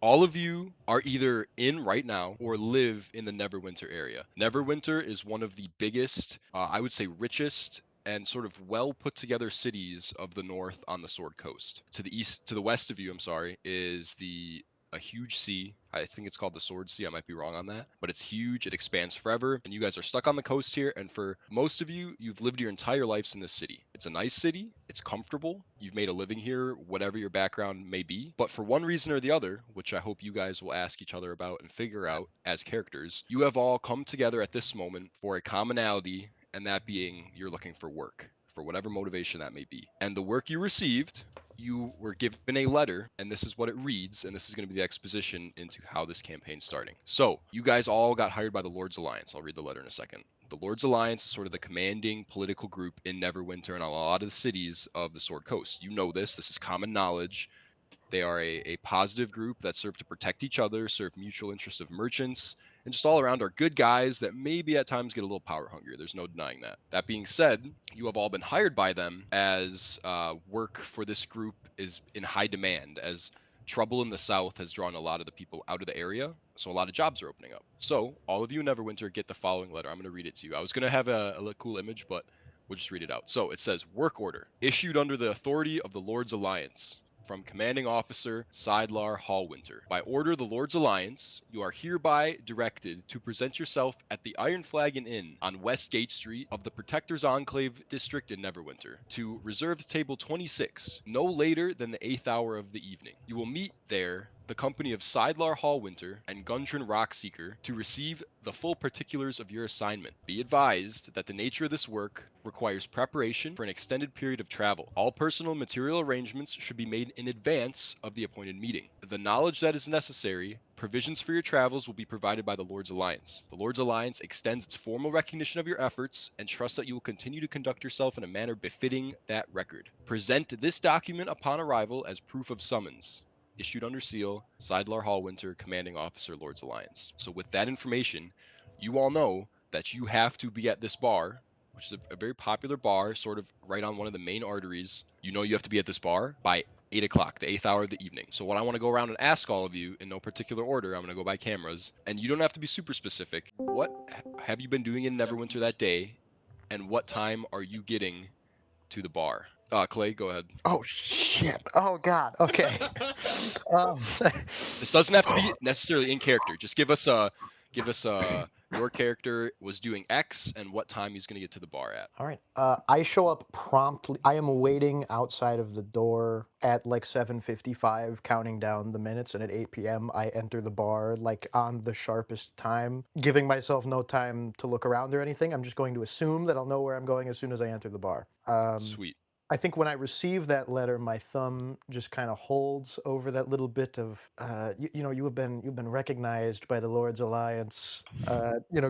All of you are either in right now or live in the Neverwinter area. Neverwinter is one of the biggest, I would say, richest and sort of well put together cities of the north on the Sword Coast. To the east, to the west of you, I'm sorry, is the a huge sea. I think it's called the Sword Sea. I might be wrong on that, but it's huge. It expands forever, and you guys are stuck on the coast here. And for most of you, you've lived your entire lives in this city. It's a nice city. It's comfortable. You've made a living here, whatever your background may be. But for one reason or the other, which I hope you guys will ask each other about and figure out as characters, you have all come together at this moment for a commonality, and that being you're looking for work, for whatever motivation that may be. And the work you received, you were given a letter, and this is what it reads, and this is going to be the exposition into how this campaign's starting. So, you guys all got hired by the Lord's Alliance. I'll read the letter in a second. The Lord's Alliance is sort of the commanding political group in Neverwinter and a lot of the cities of the Sword Coast. You know this. This is common knowledge. They are a positive group that serve to protect each other, serve mutual interests of merchants, and just all around are good guys that maybe at times get a little power hungry. There's no denying that. That being said, you have all been hired by them as work for this group is in high demand, as trouble in the south has drawn a lot of the people out of the area, so a lot of jobs are opening up. So all of you in Neverwinter get the following letter. I'm going to read it to you. I was going to have a cool image, but we'll just read it out. So it says, work order issued under the authority of the Lord's Alliance. From Commanding Officer Seidlar Hallwinter. By order of the Lord's Alliance, you are hereby directed to present yourself at the Iron Flagon Inn on West Gate Street of the Protector's Enclave District in Neverwinter to reserved table 26, no later than the 8th hour of the evening. You will meet there the company of Seidlar Hallwinter and Gundren Rockseeker to receive the full particulars of your assignment. Be advised that the nature of this work requires preparation for an extended period of travel. All personal and material arrangements should be made in advance of the appointed meeting. The knowledge that is necessary, provisions for your travels will be provided by the Lord's Alliance. The Lord's Alliance extends its formal recognition of your efforts and trusts that you will continue to conduct yourself in a manner befitting that record. Present this document upon arrival as proof of summons. Issued under seal, Seidlar Hallwinter, Commanding Officer, Lord's Alliance. So with that information, you all know that you have to be at this bar, which is a very popular bar, sort of right on one of the main arteries. You know you have to be at this bar by 8 o'clock, the 8th hour of the evening. So what I want to go around and ask all of you in no particular order, I'm going to go by cameras, and you don't have to be super specific. What have you been doing in Neverwinter that day, and what time are you getting to the bar? Clay, go ahead. Oh shit! Oh god. Okay. Um, This doesn't have to be necessarily in character. Just give us your character was doing X and what time he's gonna get to the bar at. all right. I show up promptly. I am waiting outside of the door at like 7:55, counting down the minutes, and at 8 p.m. I enter the bar like on the sharpest time, giving myself no time to look around or anything. I'm just going to assume that I'll know where I'm going as soon as I enter the bar. Sweet. I think when I receive that letter, my thumb just kind of holds over that little bit of, you know, you've been recognized by the Lord's Alliance.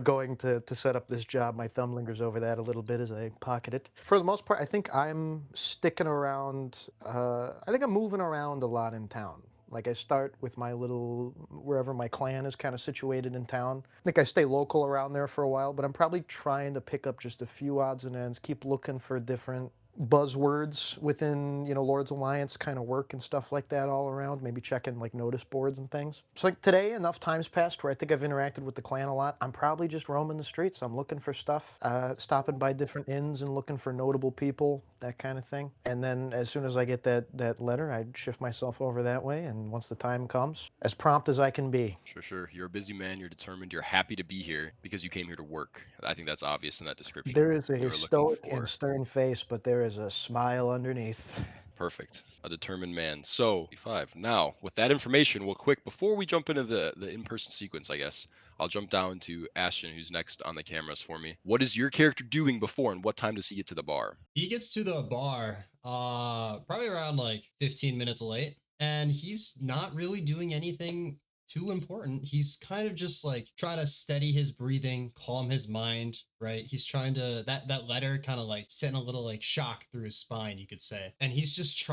Going to set up this job, my thumb lingers over that a little bit as I pocket it. For the most part, I think I'm sticking around. I think I'm moving around a lot in town. Like I start with my little wherever my clan is kind of situated in town. I think I stay local around there for a while, but I'm probably trying to pick up just a few odds and ends, keep looking for different buzzwords within Lord's Alliance kind of work and stuff like that all around, maybe checking like notice boards and things. So like today, enough times passed where I think I've interacted with the clan a lot. I'm probably just roaming the streets. I'm looking for stuff, stopping by different inns and looking for notable people, that kind of thing. And then as soon as I get that letter, I'd shift myself over that way, and once the time comes, as prompt as I can be. Sure, sure. You're a busy man, you're determined, you're happy to be here because you came here to work. I think that's obvious in that description. There is a You're looking stoic and for stern face, but there is a smile underneath. perfect. A determined man. So, 5. Now, with that information, we'll quick before we jump into the in-person sequence, I guess. I'll jump down to Ashton, who's next on the cameras for me. What is your character doing before, and what time does he get to the bar? He gets to the bar probably around like 15 minutes late, and he's not really doing anything too important. He's kind of just like trying to steady his breathing, calm his mind, right? He's trying to that letter kind of like sent a little like shock through his spine, you could say. And he's just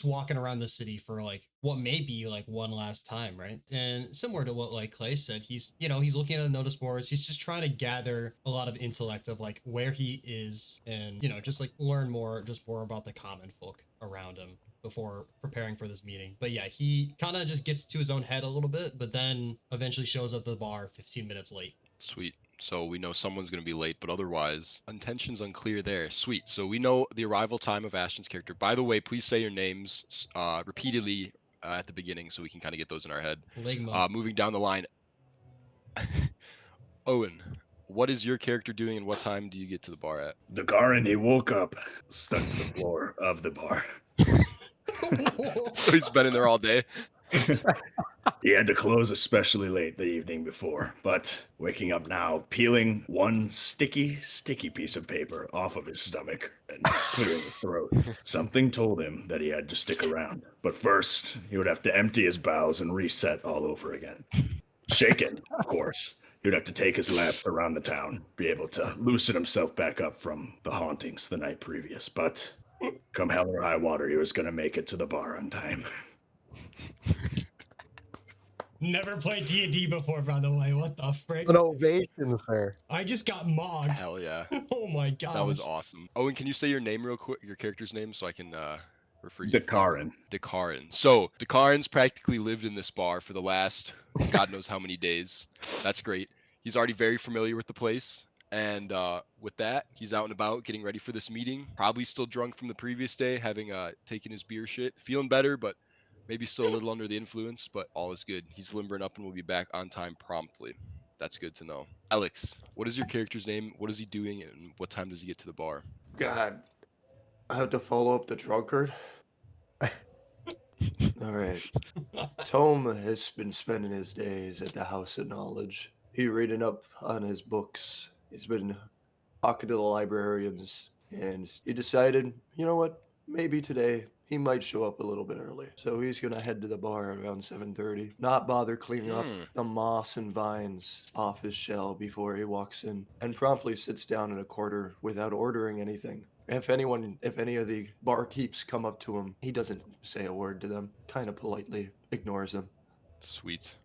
walking around the city for like what may be like one last time, right? And similar to what like Clay said, he's looking at the notice boards. He's just trying to gather a lot of intellect of like where he is and just like learn more about the common folk around him before preparing for this meeting. But yeah, he kind of just gets to his own head a little bit, but then eventually shows up at the bar 15 minutes late. Sweet. So we know someone's going to be late, but otherwise, intention's unclear there. Sweet. So we know the arrival time of Ashton's character. By the way, please say your names repeatedly at the beginning so we can kind of get those in our head. Ligma. Moving down the line. Owen, what is your character doing and what time do you get to the bar at? The Garin, he woke up, stuck to the floor of the bar. So he's been in there all day. He had to close especially late the evening before, but waking up now, peeling one sticky piece of paper off of his stomach and clearing his throat. Something told him that he had to stick around. But first, he would have to empty his bowels and reset all over again. Shaken, of course. He would have to take his laps around the town, be able to loosen himself back up from the hauntings the night previous. But come hell or high water, he was going to make it to the bar on time. Never played D&D before, by the way. What the frick? An ovation, sir. I just got mogged. Hell yeah. Oh my gosh. That was awesome. Owen, can you say your name real quick, your character's name, so I can refer you? The Garin. Dakarin. So Dakarin's practically lived in this bar for the last God knows how many days. That's great. He's already very familiar with the place. And with that, he's out and about getting ready for this meeting. Probably still drunk from the previous day, having taken his beer shit. Feeling better, but maybe still a little under the influence, but all is good. He's limbering up and will be back on time promptly. That's good to know. Alex, what is your character's name? What is he doing? And what time does he get to the bar? God, I have to follow up the drunkard. All right. Tome has been spending his days at the House of Knowledge. He reading up on his books. He's been talking to the librarians, and he decided, you know what? Maybe today he might show up a little bit early. So he's gonna head to the bar around 7:30. Not bother cleaning up the moss and vines off his shell before he walks in, and promptly sits down in a corner without ordering anything. If any of the barkeeps come up to him, he doesn't say a word to them. Kind of politely ignores them. Sweet.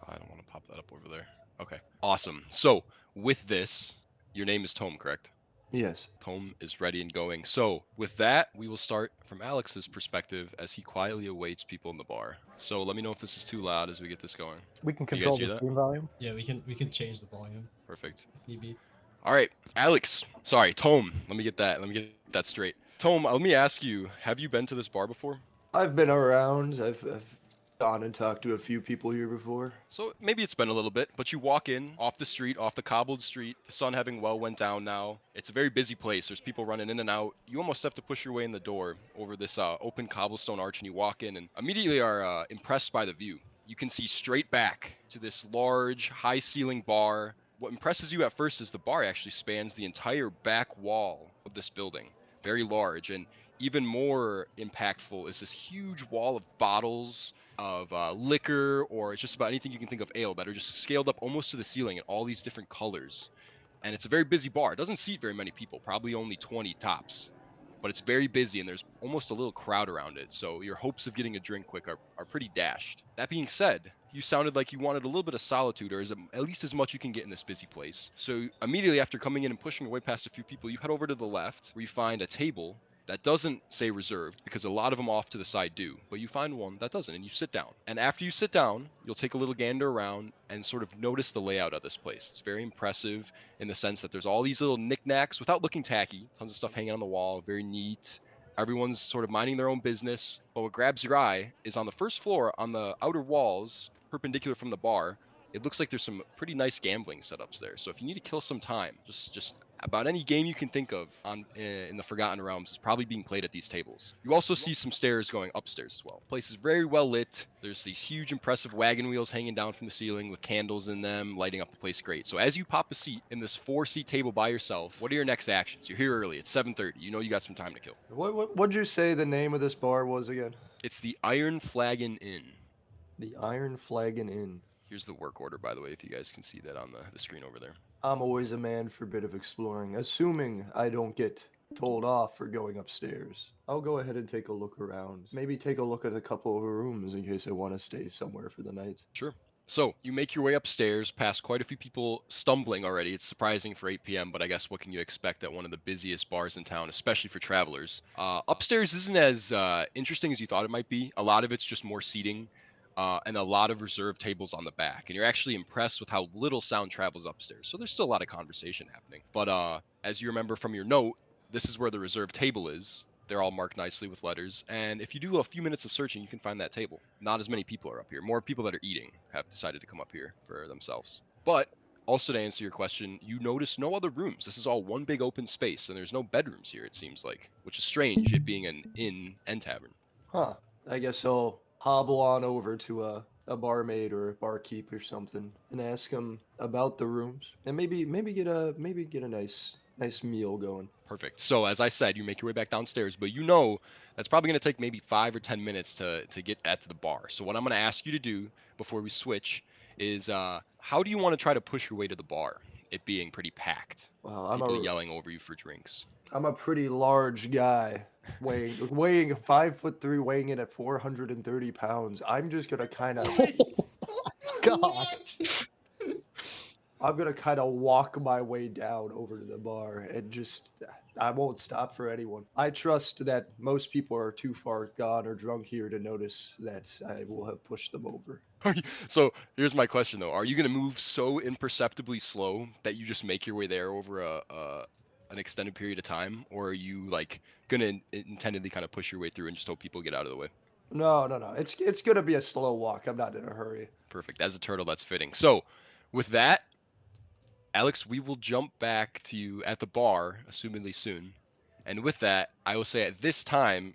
I don't want to pop that up over there. Okay. Awesome. So with this, your name is Tome, correct? Yes. Tome is ready and going. So with that, we will start from Alex's perspective as he quietly awaits people in the bar. So let me know if this is too loud as we get this going. We can You guys control hear the that? stream volume. Yeah, we can change the volume Perfect. if need be. All right, Alex. Sorry, Tome. Let me get that straight. Tome, let me ask you, have you been to this bar before? I've been around. I've gone and talked to a few people here before. So maybe it's been a little bit, but you walk in off the street, off the cobbled street, the sun having well went down now. It's a very busy place. There's people running in and out. You almost have to push your way in the door over this open cobblestone arch, and you walk in and immediately are impressed by the view. You can see straight back to this large, high ceiling bar. What impresses you at first is the bar actually spans the entire back wall of this building. Very large, and even more impactful is this huge wall of bottles of liquor, or it's just about anything you can think of ale, that are just scaled up almost to the ceiling in all these different colors. And it's a very busy bar. It doesn't seat very many people, probably only 20 tops. But it's very busy and there's almost a little crowd around it, so your hopes of getting a drink quick are pretty dashed. That being said, you sounded like you wanted a little bit of solitude, or at least as much you can get in this busy place. So immediately after coming in and pushing your way past a few people, you head over to the left, where you find a table that doesn't say reserved, because a lot of them off to the side do, but you find one that doesn't, and you sit down. And after you sit down, you'll take a little gander around and sort of notice the layout of this place. It's very impressive in the sense that there's all these little knickknacks, without looking tacky, tons of stuff hanging on the wall, very neat. Everyone's sort of minding their own business, but what grabs your eye is on the first floor, on the outer walls, perpendicular from the bar, it looks like there's some pretty nice gambling setups there. So if you need to kill some time, just about any game you can think of in the Forgotten Realms is probably being played at these tables. You also see some stairs going upstairs as well. The place is very well lit. There's these huge, impressive wagon wheels hanging down from the ceiling with candles in them, lighting up the place great. So as you pop a seat in this 4-seat table by yourself, what are your next actions? You're here early. It's 7:30. You know you got some time to kill. What'd you say the name of this bar was again? It's the Iron Flagon Inn. The Iron Flagon Inn. Here's the work order, by the way, if you guys can see that on the screen over there. I'm always a man for a bit of exploring, assuming I don't get told off for going upstairs. I'll go ahead and take a look around. Maybe take a look at a couple of rooms in case I want to stay somewhere for the night. Sure. So you make your way upstairs past quite a few people stumbling already. It's surprising for 8 p.m., but I guess what can you expect at one of the busiest bars in town, especially for travelers? Upstairs isn't as interesting as you thought it might be. A lot of it's just more seating and a lot of reserved tables on the back. And you're actually impressed with how little sound travels upstairs. So there's still a lot of conversation happening. But as you remember from your note, this is where the reserved table is. They're all marked nicely with letters. And if you do a few minutes of searching, you can find that table. Not as many people are up here. More people that are eating have decided to come up here for themselves. But also to answer your question, you notice no other rooms. This is all one big open space, and there's no bedrooms here, it seems like, which is strange, it being an inn and tavern. Huh. I guess I'll hobble on over to a barmaid or a barkeep or something and ask him about the rooms and maybe get a nice meal going. Perfect. So as I said, you make your way back downstairs, but you know that's probably going to take maybe 5 or 10 minutes to get at the bar. So what I'm going to ask you to do before we switch is how do you want to try to push your way to the bar? It being pretty packed. Well, People yelling over you for drinks. I'm a pretty large guy, weighing 5'3", weighing in at 430 pounds. I'm just gonna kind of God. What? I'm gonna kind of walk my way down over to the bar and just I won't stop for anyone. I trust that most people are too far gone or drunk here to notice that I will have pushed them over. So here's my question though: are you going to move so imperceptibly slow that you just make your way there over an extended period of time, or are you like going to intendedly kind of push your way through and just hope people get out of the way? No. It's gonna be a slow walk. I'm not in a hurry. Perfect. As a turtle, that's fitting. So with that, Alex, we will jump back to you at the bar, assumingly soon. And with that, I will say at this time,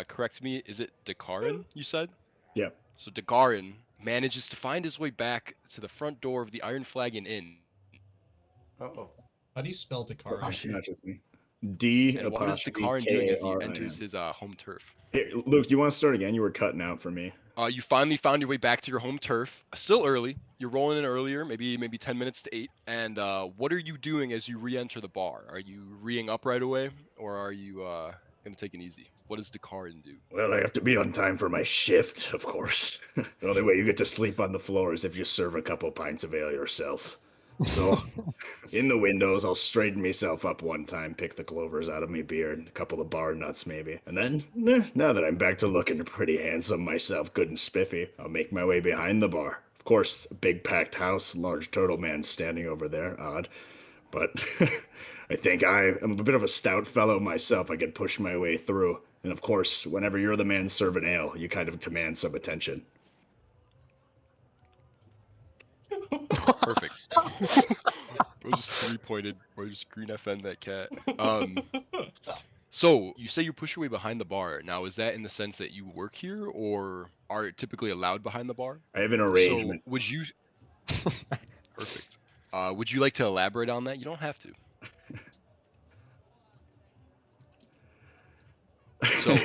correct me, is it Dakarin, you said? Yep. So Dakarin manages to find his way back to the front door of the Iron Flagon Inn. Uh-oh. How do you spell Dakar? Not just me. D And what is apostrophe Dakarin doing as he K-A-R-I-N. enters his home turf? Here, Luke, do you want to start again? You were cutting out for me. You finally found your way back to your home turf. Still early. You're rolling in earlier, maybe 10 minutes to 8. And what are you doing as you re-enter the bar? Are you re-ing up right away, or are you going to take it easy? What does Dakarin do? Well, I have to be on time for my shift, of course. The only way you get to sleep on the floor is if you serve a couple pints of ale yourself. So, in the windows, I'll straighten myself up one time, pick the clovers out of my beard, a couple of bar nuts maybe. And then, now that I'm back to looking pretty handsome myself, good and spiffy, I'll make my way behind the bar. Of course, a big packed house, large turtle man standing over there, odd. But I think I'm a bit of a stout fellow myself. I could push my way through. And of course, whenever you're the man serving ale, you kind of command some attention. Perfect. Bro just 3-pointed. Bro just green FN that cat. So you say you push your way behind the bar. Now, is that in the sense that you work here, or are typically allowed behind the bar? I have an arrangement. So would you? Perfect. Would you like to elaborate on that? You don't have to. So,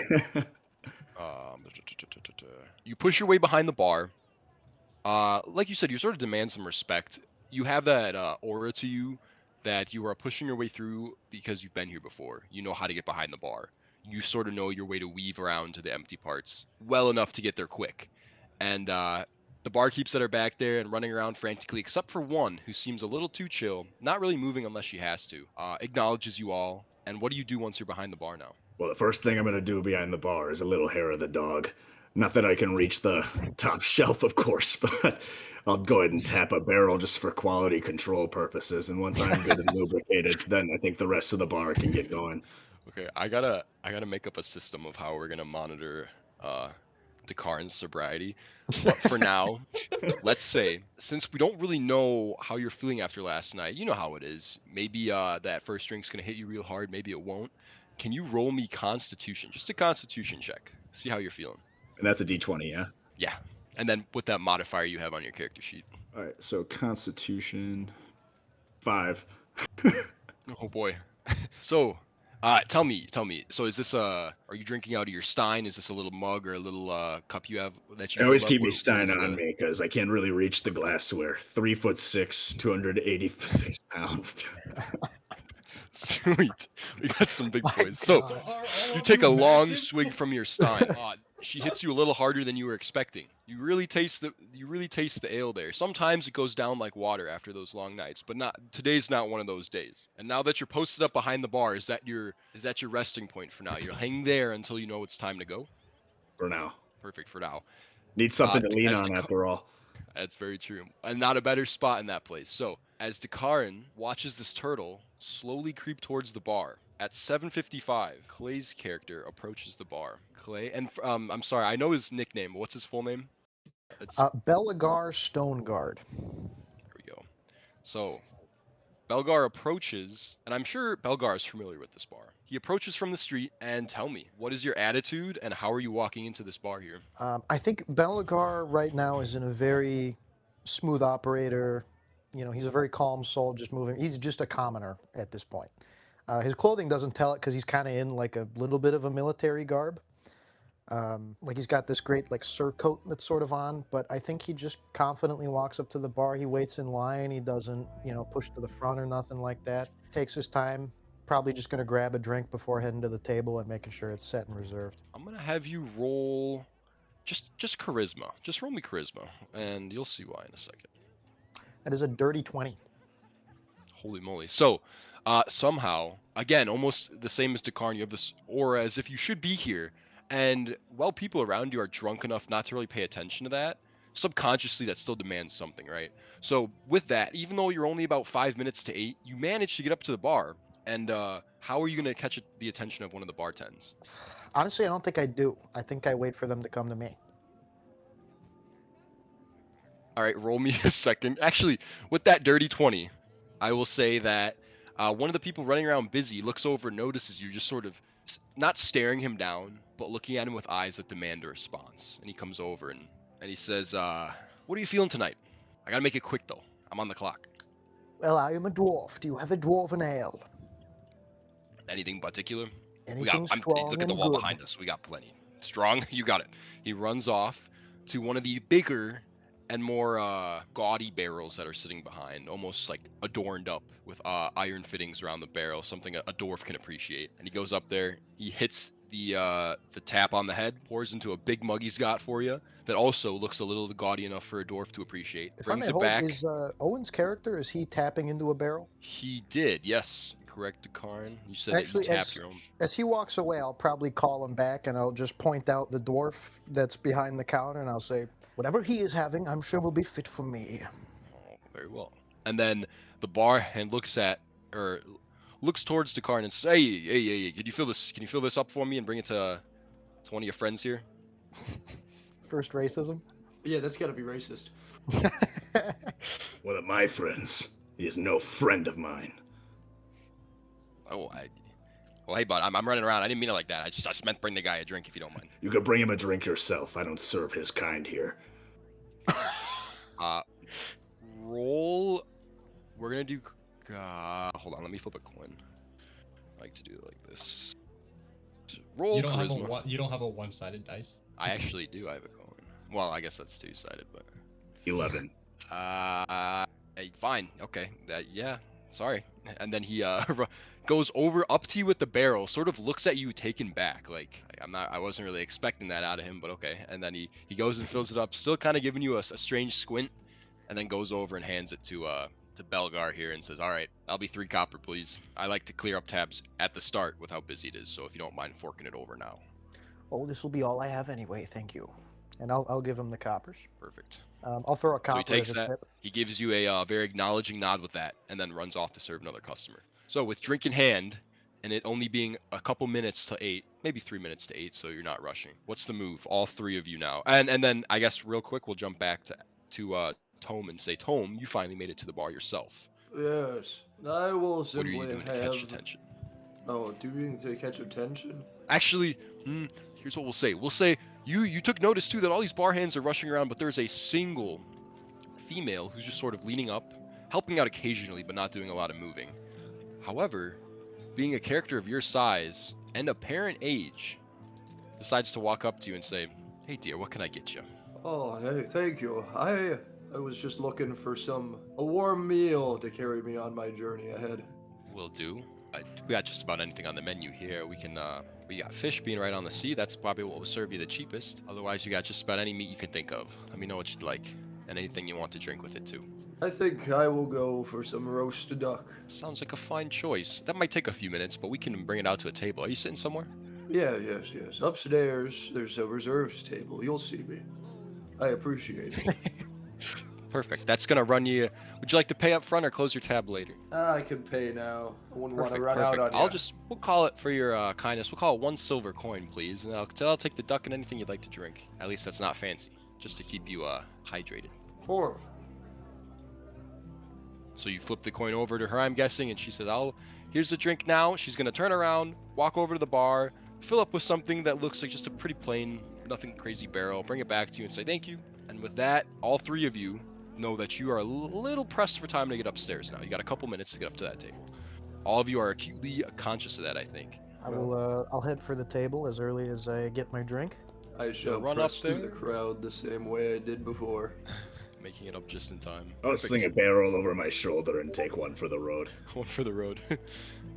you push your way behind the bar. Like you said, you sort of demand some respect. You have that aura to you that you are pushing your way through because you've been here before. You know how to get behind the bar. You sort of know your way to weave around to the empty parts well enough to get there quick. And the barkeeps that are back there and running around frantically, except for one who seems a little too chill, not really moving unless she has to, acknowledges you all. And what do you do once you're behind the bar now? Well, the first thing I'm going to do behind the bar is a little hair of the dog. Not that I can reach the top shelf, of course, but I'll go ahead and tap a barrel just for quality control purposes. And once I'm good and lubricated, then I think the rest of the bar can get going. Okay, I gotta make up a system of how we're gonna monitor Dakarin's sobriety. But for now, let's say, since we don't really know how you're feeling after last night, you know how it is. Maybe that first drink's gonna hit you real hard, maybe it won't. Can you roll me Constitution? Just a Constitution check. See how you're feeling. And that's a D20, yeah? Yeah. And then with that modifier you have on your character sheet. All right, so Constitution 5. Oh boy. So, tell me. So is this are you drinking out of your stein? Is this a little mug or a little cup you have that you I always fill up? keep my What stein is on the- me because I can't really reach the glassware. 3'6", 286 pounds. Sweet. We got some big My boys. So, Are all you of take a long massive? swig from your stein. she hits you a little harder than you were expecting. You really taste the ale there. Sometimes it goes down like water after those long nights, but today's not one of those days. And now that you're posted up behind the bar, is that your resting point for now? You'll hang there until you know it's time to go. For now. Perfect for now. Need something to lean on after all. That's very true. And not a better spot in that place. So, as Dakarin watches this turtle slowly creep towards the bar, at 7:55, Clay's character approaches the bar. Clay, and I'm sorry, I know his nickname. What's his full name? It's Belegar Stoneguard. There we go. So, Belegar approaches, and I'm sure Belegar is familiar with this bar. He approaches from the street, and tell me, what is your attitude, and how are you walking into this bar here? I think Belegar right now is in a very smooth operator. You know, he's a very calm soul, just moving. He's just a commoner at this point. His clothing doesn't tell it because he's kind of in like a little bit of a military garb. Like he's got this great like surcoat that's sort of on, but I think he just confidently walks up to the bar. He waits in line. He doesn't, push to the front or nothing like that. Takes his time. Probably just gonna grab a drink before heading to the table and making sure it's set and reserved. I'm gonna have you roll just charisma. Just roll me charisma, and you'll see why in a second. That is a dirty 20. Holy moly. So, somehow, again, almost the same as Dakarin, you have this aura as if you should be here. And while people around you are drunk enough not to really pay attention to that, subconsciously that still demands something, right? So with that, even though you're only about 5 minutes to 8, you manage to get up to the bar. And how are you going to catch the attention of one of the bartends? Honestly, I don't think I do. I think I wait for them to come to me. All right, roll me a second. Actually, with that dirty 20, I will say that one of the people running around busy looks over, notices you, just sort of not staring him down, but looking at him with eyes that demand a response. And he comes over and he says, what are you feeling tonight? I gotta make it quick though. I'm on the clock. Well, I am a dwarf. Do you have a dwarven ale? Anything particular? Anything strong look at the and wall good. behind us. We got plenty. Strong? You got it. He runs off to one of the bigger and more gaudy barrels that are sitting behind, almost like adorned up with iron fittings around the barrel, something a dwarf can appreciate. And he goes up there, he hits the tap on the head, pours into a big mug he's got for you that also looks a little gaudy enough for a dwarf to appreciate. If Brings I may it hold, back. is Owen's character, is he tapping into a barrel? He did, yes. Correct, Dakarin. You said Actually, that you tapped your own. as he walks away, I'll probably call him back and I'll just point out the dwarf that's behind the counter and I'll say, whatever he is having, I'm sure will be fit for me. Oh, very well. And then the barhand looks towards Dakarin and says, hey, can you fill this? Can you fill this up for me and bring it to one of your friends here? First racism? Yeah, that's got to be racist. One of my friends. He is no friend of mine. Oh, well, hey, bud, I'm running around. I didn't mean it like that. I just meant bring the guy a drink if you don't mind. You could bring him a drink yourself. I don't serve his kind here. Roll. We're gonna do. Hold on, let me flip a coin. I like to do it like this. Roll charisma. You don't have a one-sided dice. I actually do. I have a coin. Well, I guess that's two-sided, but. 11. Hey, fine. Okay. Yeah. Sorry. And then he goes over up to you with the barrel, sort of looks at you taken back, like I wasn't really expecting that out of him, but okay. And then he goes and fills it up, still kind of giving you a strange squint, and then goes over and hands it to Belegar here and says, all right, that'll be 3 copper, please. I like to clear up tabs at the start with how busy it is, so if you don't mind forking it over now. Oh, this will be all I have anyway, thank you. And I'll give him the coppers. Perfect. I'll throw a copper. So he takes as a that, tip. he gives you a very acknowledging nod with that, and then runs off to serve another customer. So with drink in hand, and it only being a couple minutes to 8, maybe 3 minutes to 8, so you're not rushing. What's the move? All 3 of you now. And then I guess real quick we'll jump back to Tome and say, Tome, you finally made it to the bar yourself. Yes, I will What are simply you doing to catch attention? Oh, doing to catch attention? Actually, here's what we'll say. We'll say you took notice too that all these bar hands are rushing around, but there's a single female who's just sort of leaning up, helping out occasionally, but not doing a lot of moving. However, being a character of your size and apparent age, decides to walk up to you and say, hey dear, what can I get you? Oh, hey, thank you. I was just looking for a warm meal to carry me on my journey ahead. Will do. We got just about anything on the menu here. We can We got fish being right on the sea. That's probably what will serve you the cheapest. Otherwise, you got just about any meat you can think of. Let me know what you'd like, and anything you want to drink with it too. I think I will go for some roasted duck. Sounds like a fine choice. That might take a few minutes, but we can bring it out to a table. Are you sitting somewhere? Yeah, yes. Upstairs, there's a reserved table. You'll see me. I appreciate it. Perfect. That's gonna run you. Would you like to pay up front or close your tab later? I can pay now. I wouldn't want to Perfect. run out Perfect. on you. We'll call it for your kindness. We'll call it 1 silver coin, please, and I'll take the duck and anything you'd like to drink. At least that's not fancy, just to keep you hydrated. 4. So you flip the coin over to her, I'm guessing, and she says, here's the drink now. She's gonna turn around, walk over to the bar, fill up with something that looks like just a pretty plain, nothing crazy barrel, bring it back to you and say thank you. And with that, all 3 of you know that you are a little pressed for time to get upstairs now. You got a couple minutes to get up to that table. All of you are acutely conscious of that, I think. I'll head for the table as early as I get my drink. I shall run press up through there. the crowd the same way I did before. Making it up just in time. I'll Perfect. sling a barrel over my shoulder and take one for the road. One for the road.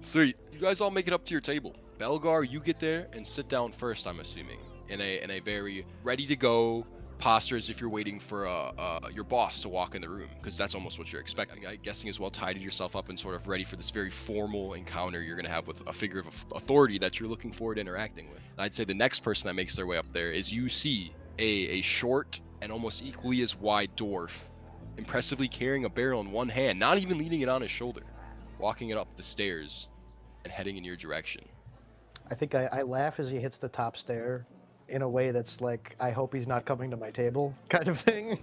Sweet. You guys all make it up to your table. Belegar, you get there and sit down first, I'm assuming. In a very ready to go posture, as if you're waiting for your boss to walk in the room, because that's almost what you're expecting. I'm guessing as well tidied yourself up and sort of ready for this very formal encounter you're going to have with a figure of authority that you're looking forward to interacting with. And I'd say the next person that makes their way up there is you see a short and almost equally as wide dwarf, impressively carrying a barrel in one hand, not even leaning it on his shoulder, walking it up the stairs and heading in your direction. I think I laugh as he hits the top stair in a way that's like, I hope he's not coming to my table kind of thing.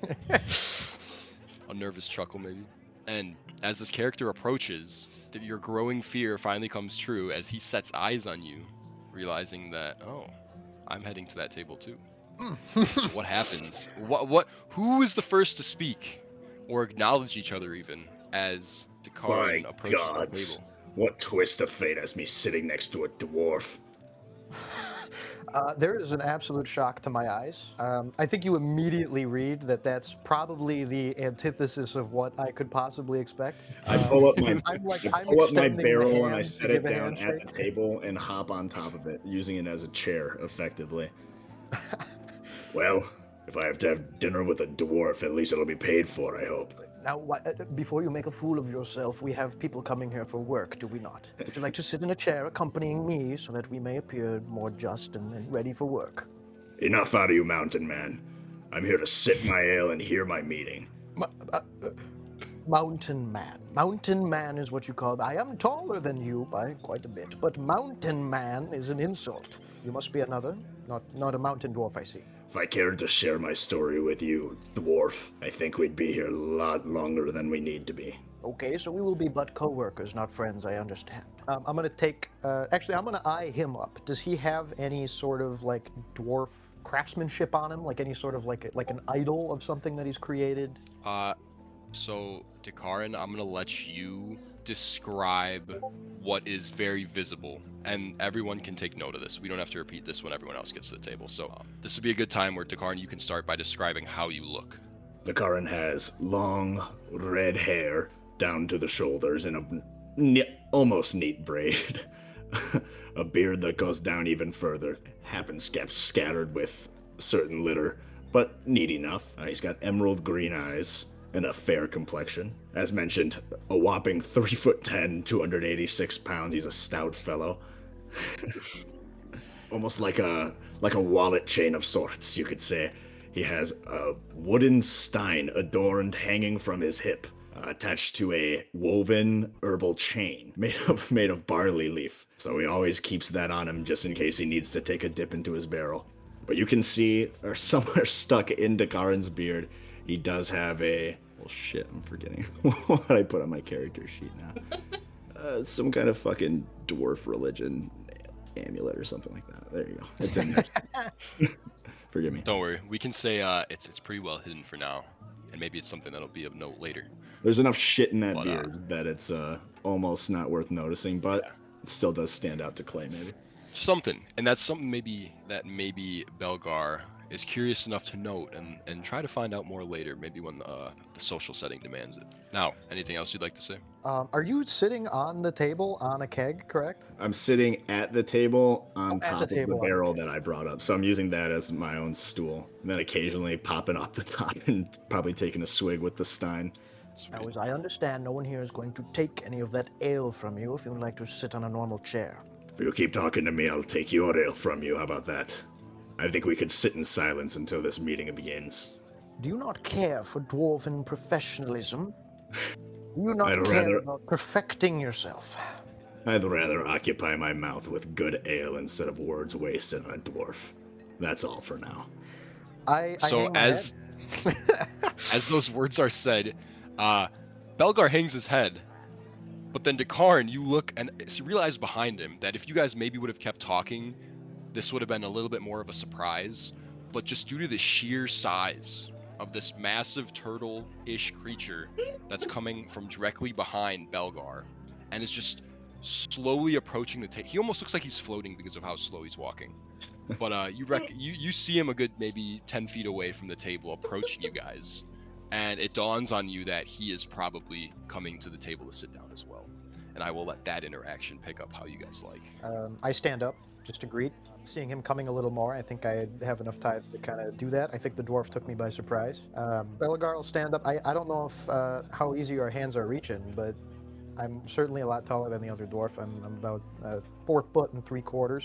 A nervous chuckle maybe. And as this character approaches, your growing fear finally comes true as he sets eyes on you, realizing that, oh, I'm heading to that table too. So what happens? Who is the first to speak or acknowledge each other even as Dakaran My approaches the gods. table? What twist of fate has me sitting next to a dwarf? There is an absolute shock to my eyes. I think you immediately read that that's probably the antithesis of what I could possibly expect. I pull up my, I'm pull up my extending the barrel and I hand set to it give a down at the handshake. table and hop on top of it, using it as a chair, effectively. Well, if I have to have dinner with a dwarf, at least it'll be paid for, I hope. Now, before you make a fool of yourself, we have people coming here for work, do we not? Would you like to sit in a chair accompanying me so that we may appear more just and ready for work? Enough out of you, mountain man. I'm here to sip my ale and hear my meeting. Mountain man. Mountain man is what you call me. I am taller than you by quite a bit, but mountain man is an insult. You must be another, not a mountain dwarf, I see. If I cared to share my story with you, dwarf, I think we'd be here a lot longer than we need to be. Okay, so we will be but co-workers, not friends, I understand. I'm gonna take, actually, I'm gonna eye him up. Does he have any sort of, like, dwarf craftsmanship on him? Like any sort of, like an idol of something that he's created? So Dakaran, I'm gonna let you describe what is very visible, and everyone can take note of this. We don't have to repeat this when everyone else gets to the table. So this would be a good time where Dakaran, you can start by describing how you look. Dakaran has long, red hair down to the shoulders in a almost neat braid. A beard that goes down even further, happenstance scattered with certain litter, but neat enough. He's got emerald green eyes and a fair complexion. As mentioned, a whopping 3'10", 286 pounds. He's a stout fellow. Almost like a wallet chain of sorts, you could say. He has a wooden stein adorned hanging from his hip, attached to a woven herbal chain made of barley leaf. So he always keeps that on him just in case he needs to take a dip into his barrel. But you can see, or somewhere stuck in Dakaran's beard, he does have a... Well, shit, I'm forgetting what I put on my character sheet now. Some kind of fucking dwarf religion amulet or something like that. There you go. It's in there. Forgive me. Don't worry, we can say it's pretty well hidden for now, and maybe it's something that'll be of note later. There's enough shit in that But, beard that it's almost not worth noticing, but Yeah. it still does stand out to Clay, maybe. Something, and that's something maybe Belegar is curious enough to note and try to find out more later, maybe when the social setting demands it. Now, anything else you'd like to say? Are you sitting on the table on a keg, correct? I'm sitting at the table on at the top of the table on the barrel that I brought up, so I'm using that as my own stool, and then occasionally popping off the top and probably taking a swig with the stein. Now, Sweet. as I understand, no one here is going to take any of that ale from you if you would like to sit on a normal chair. If you keep talking to me, I'll take your ale from you. How about that? I think we could sit in silence until this meeting begins. Do you not care for dwarven professionalism? Do you not I'd care rather- about perfecting yourself? I'd rather occupy my mouth with good ale instead of words wasted on a dwarf. That's all for now. I So hang my as head. as those words are said, Belegar hangs his head. But then Dakarn, you look and realize behind him that if you guys maybe would have kept talking, this would have been a little bit more of a surprise. But just due to the sheer size of this massive turtle-ish creature that's coming from directly behind Belegar and is just slowly approaching the table. He almost looks like he's floating because of how slow he's walking. But you see him a good maybe 10 feet away from the table approaching you guys. And it dawns on you that he is probably coming to the table to sit down as well. And I will let that interaction pick up how you guys like. I stand up just to greet. Seeing him coming a little more, I think I have enough time to kind of do that. I think the dwarf took me by surprise. Belegar will stand up. I don't know if how easy our hands are reaching, but I'm certainly a lot taller than the other dwarf. I'm about 4 foot and 3/4.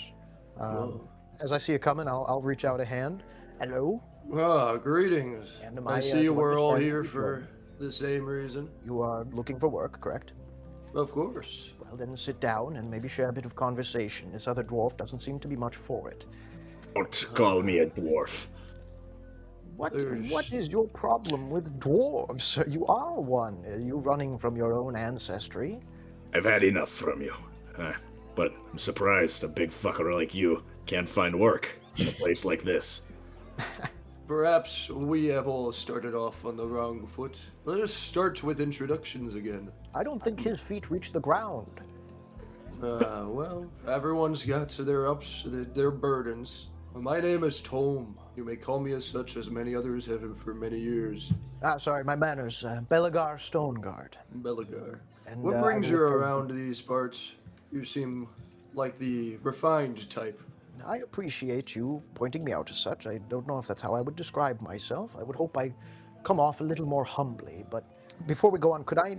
Whoa. As I see you coming, I'll reach out a hand. Hello. Ah, greetings. And I see to my we're all party here people. for the same reason. You are looking for work, correct? Of course. Well, then sit down and maybe share a bit of conversation. This other dwarf doesn't seem to be much for it. Don't call me a dwarf. What There's- is your problem with dwarves? You are one. Are you running from your own ancestry? I've had enough from you. But I'm surprised a big fucker like you can't find work in a place like this. Perhaps we have all started off on the wrong foot. Let us start with introductions again. I don't think his feet reach the ground. Well, everyone's got their ups, their burdens. My name is Tome. You may call me as such, as many others have for many years. Sorry, my manners. Belegar Stoneguard. Belegar. And, What I brings you work for- around these parts? You seem like the refined type. I appreciate you pointing me out as such. I don't know if that's how I would describe myself. I would hope I come off a little more humbly. But before we go on, could I,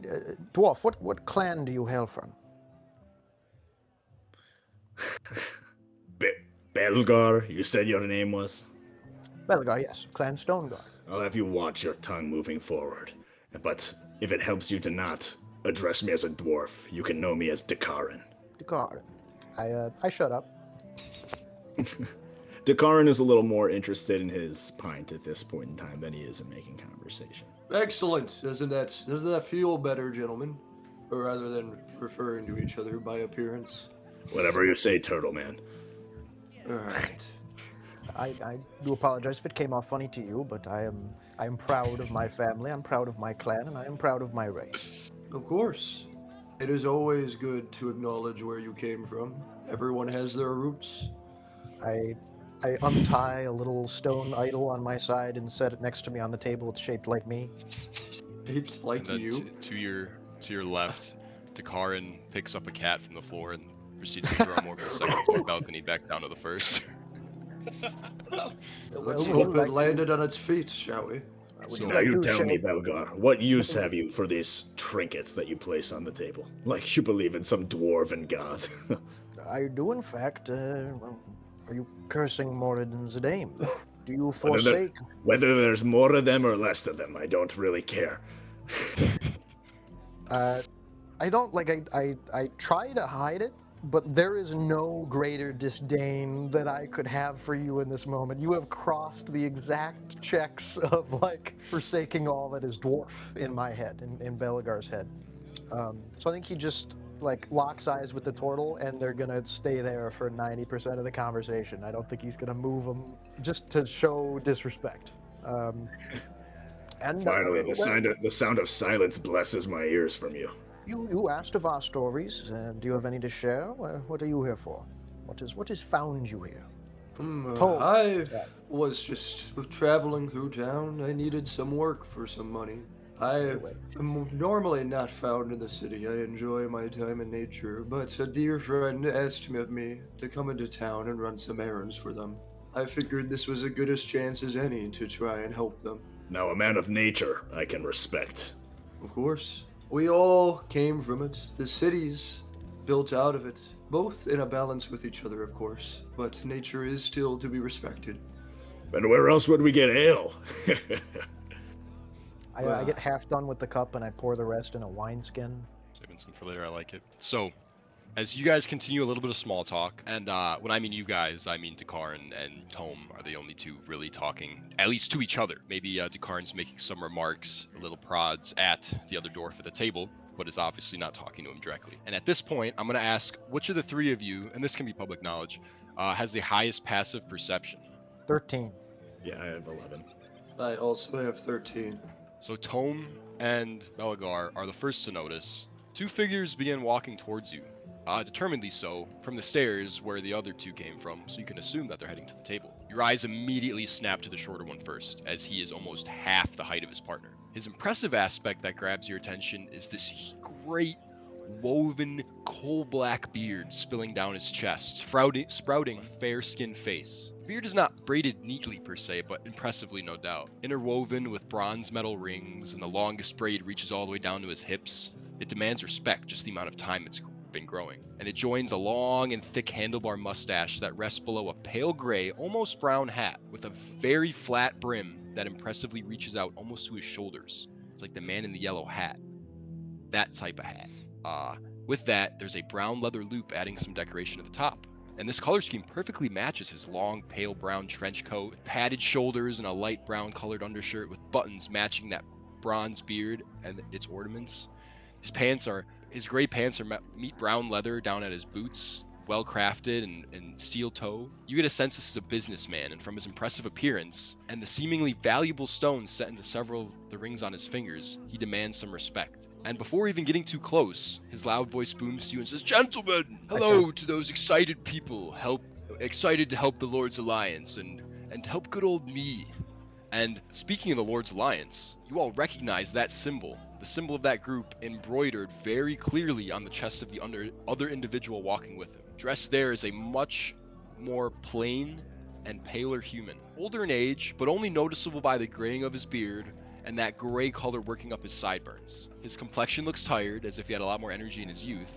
dwarf, what clan do you hail from? Belegar, you said your name was? Belegar, yes, Clan Stoneguard. I'll have you watch your tongue moving forward. But if it helps you to not address me as a dwarf, you can know me as Dakarn. Dakarn. I shut up. Dakarn is a little more interested in his pint at this point in time than he is in making conversation. Excellent. Doesn't that feel better, gentlemen? Or rather than referring to each other by appearance. Whatever you say, Turtle Man. Alright. I do apologize if it came off funny to you, but I am proud of my family, I'm proud of my clan, and I am proud of my race. Of course. It is always good to acknowledge where you came from. Everyone has their roots. I untie a little stone idol on my side and set it next to me on the table. It's shaped like me. Shaped And like then you. to your left, Dakarn picks up a cat from the floor and proceeds to throw him over the second floor balcony back down to the first. Let's would you hope like it to- landed on its feet, shall we? Would So- you Now like you to tell me, share- Belegar, what use have you for these trinkets that you place on the table? Like you believe in some dwarven god. I do, in fact. Are you cursing Moradin's name? Do you Whether there- forsake? Whether there's more of them or less of them, I don't really care. I don't like. I try to hide it, but there is no greater disdain that I could have for you in this moment. You have crossed the exact checks of like forsaking all that is dwarf in my head, in Belegar's head. So I think he just like locks eyes with the turtle, and they're gonna stay there for 90% of the conversation. I don't think he's gonna move them just to show disrespect. And Finally, well, the sound of silence blesses my ears from you. You asked of our stories. Do you have any to share? What are you here for? What has found you here? Tome. I Yeah. was just traveling through town. I needed some work for some money. I Wait. am normally not found in the city. I enjoy my time in nature, but a dear friend asked me of me to come into town and run some errands for them. I figured this was as good a chance as any to try and help them. Now, a man of nature I can respect. Of course, we all came from it. The cities built out of it, both in a balance with each other, of course, but nature is still to be respected. And where else would we get ale? I get half done with the cup and I pour the rest in a wineskin. Saving some for later. I like it. So, as you guys continue a little bit of small talk, and when I mean you guys, I mean Dakarn and Tome are the only two really talking, at least to each other. Maybe Dakarn's making some remarks, little prods at the other dwarf at the table, but is obviously not talking to him directly. And at this point, I'm going to ask which of the three of you, and this can be public knowledge, has the highest passive perception? 13. Yeah, I have 11. I also have 13. So Tome and Belegar are the first to notice. Two figures begin walking towards you, determinedly so, from the stairs where the other two came from, so you can assume that they're heading to the table. Your eyes immediately snap to the shorter one first, as he is almost half the height of his partner. His impressive aspect that grabs your attention is this great, woven, coal-black beard spilling down his chest, sprouting a fair-skinned face. The beard is not braided neatly per se, but impressively no doubt. Interwoven with bronze metal rings, and the longest braid reaches all the way down to his hips. It demands respect, just the amount of time it's been growing. And it joins a long and thick handlebar mustache that rests below a pale gray, almost brown hat with a very flat brim that impressively reaches out almost to his shoulders. It's like the man in the yellow hat. That type of hat. With that, there's a brown leather loop adding some decoration at the top. And this color scheme perfectly matches his long, pale brown trench coat, with padded shoulders and a light brown colored undershirt with buttons matching that bronze beard and its ornaments. His gray pants are meat brown leather down at his boots, well crafted and steel toe. You get a sense this is a businessman, and from his impressive appearance and the seemingly valuable stones set into several of the rings on his fingers, he demands some respect. And before even getting too close, his loud voice booms to you and says, "Gentlemen, hello to those excited people, excited to help the Lord's Alliance and help good old me." And speaking of the Lord's Alliance, you all recognize that symbol, the symbol of that group embroidered very clearly on the chest of the other individual walking with him. Dressed there is a much more plain and paler human, older in age, but only noticeable by the graying of his beard and that gray color working up his sideburns. His complexion looks tired, as if he had a lot more energy in his youth,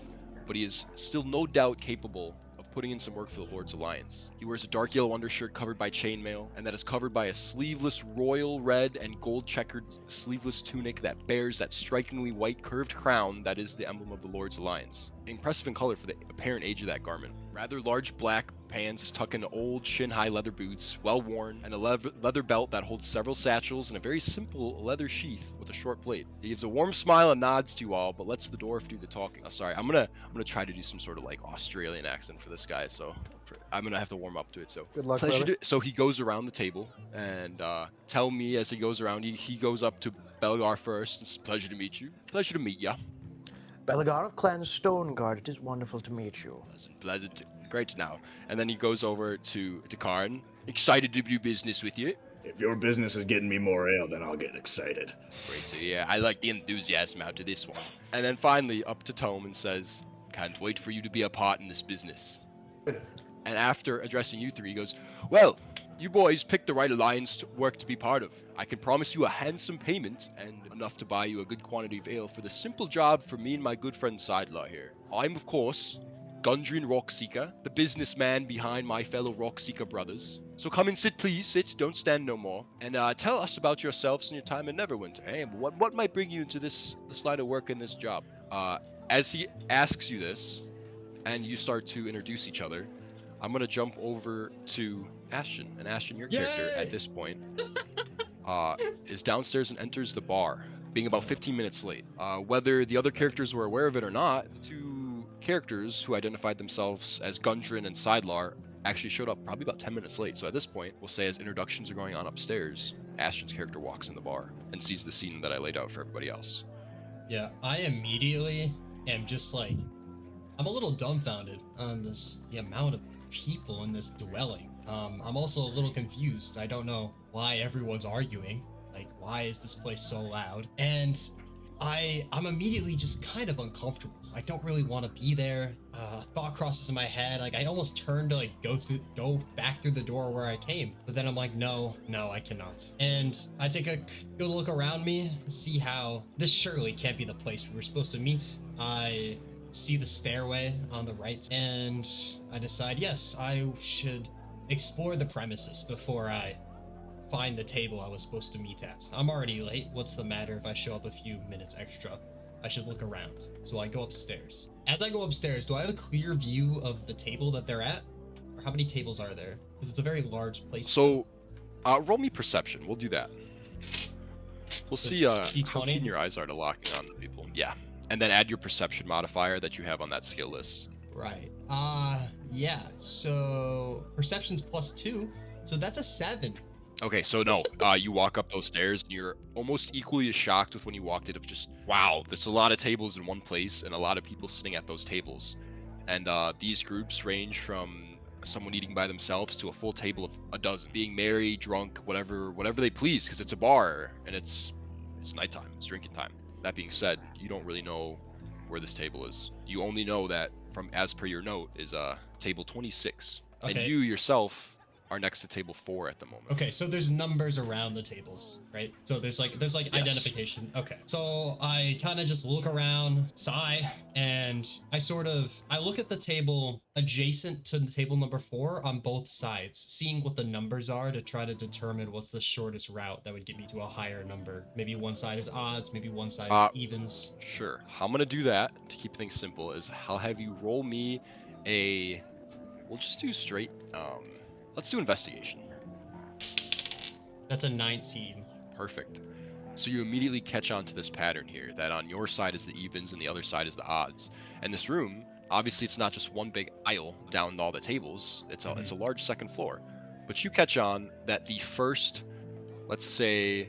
but he is still no doubt capable of putting in some work for the Lord's Alliance. He wears a dark yellow undershirt covered by chainmail, and that is covered by a sleeveless royal red and gold checkered sleeveless tunic that bears that strikingly white curved crown that is the emblem of the Lord's Alliance. Impressive in color for the apparent age of that garment. Rather large black pants tuck into old shin-high leather boots, well worn, and a leather belt that holds several satchels and a very simple leather sheath with a short blade. He gives a warm smile and nods to you all, but lets the dwarf do the talking. Oh, sorry, I'm gonna try to do some sort of like Australian accent for this guy, so I'm gonna have to warm up to it. So Good luck, brother. So he goes around the table and tell me as he goes around. He goes up to Belegar first. It's a pleasure to meet you. Pleasure to meet ya. Belegar of Clan Stoneguard, it is wonderful to meet you. Pleasant. Great now. And then he goes over to Karn. Excited to do business with you. If your business is getting me more ale, then I'll get excited. Great to hear. I like the enthusiasm out to this one. And then finally up to Tome and says, "Can't wait for you to be a part in this business." And after addressing you three, he goes, "Well, you boys picked the right alliance to work to be part of. I can promise you a handsome payment and enough to buy you a good quantity of ale for the simple job for me and my good friend Sidelaw here. I'm, of course, Gundren Rockseeker, the businessman behind my fellow Rockseeker brothers. So come and sit, please. Sit, don't stand no more. And tell us about yourselves and your time in Neverwinter. Hey, what might bring you into this line of work and this job?" As he asks you this, and you start to introduce each other, I'm gonna jump over to Ashton. And Ashton, your character at this point is downstairs and enters the bar, being about 15 minutes late. Whether the other characters were aware of it or not, the two characters who identified themselves as Gundren and Sidelar actually showed up probably about 10 minutes late. So at this point, we'll say as introductions are going on upstairs, Ashton's character walks in the bar and sees the scene that I laid out for everybody else. Yeah, I immediately am just like, I'm a little dumbfounded on the amount of people in this dwelling. I'm also a little confused. I don't know why everyone's arguing. Like, why is this place so loud? And I'm immediately just kind of uncomfortable. I don't really want to be there. Thought crosses in my head. Like, I almost turned to like go back through the door where I came, but then I'm like, no, I cannot. And I take a good look around me, see how this surely can't be the place we were supposed to meet. I see the stairway on the right, and I decide, yes, I should explore the premises before I find the table I was supposed to meet at. I'm already late. What's the matter if I show up a few minutes extra? I should look around. So I go upstairs. As I go upstairs, do I have a clear view of the table that they're at? Or how many tables are there? Because it's a very large place. So, roll me perception. We'll do that. We'll see how D20? keen your eyes are to locking on to people. Yeah. And then add your perception modifier that you have on that skill list. Right. Yeah. So perception's +2. So that's a 7. Okay, so no, you walk up those stairs and you're almost equally as shocked with when you walked in of just, wow, there's a lot of tables in one place and a lot of people sitting at those tables. And these groups range from someone eating by themselves to a full table of a dozen, being merry, drunk, whatever they please, because it's a bar and it's nighttime, it's drinking time. That being said, you don't really know where this table is. You only know that from as per your note is table 26. Okay. And you yourself are next to table 4 at the moment. Okay, so there's numbers around the tables, right? So there's like Yes. identification. Okay. So I kind of just look around, sigh, and I look at the table adjacent to the table number 4 on both sides, seeing what the numbers are to try to determine what's the shortest route that would get me to a higher number. Maybe one side is odds, maybe one side is evens. Sure. How I'm gonna do that to keep things simple is I'll have you roll me we'll just do straight let's do investigation. That's a 19. Perfect. So you immediately catch on to this pattern here, that on your side is the evens and the other side is the odds. And this room, obviously it's not just one big aisle down all the tables, it's a large second floor. But you catch on that the first, let's say,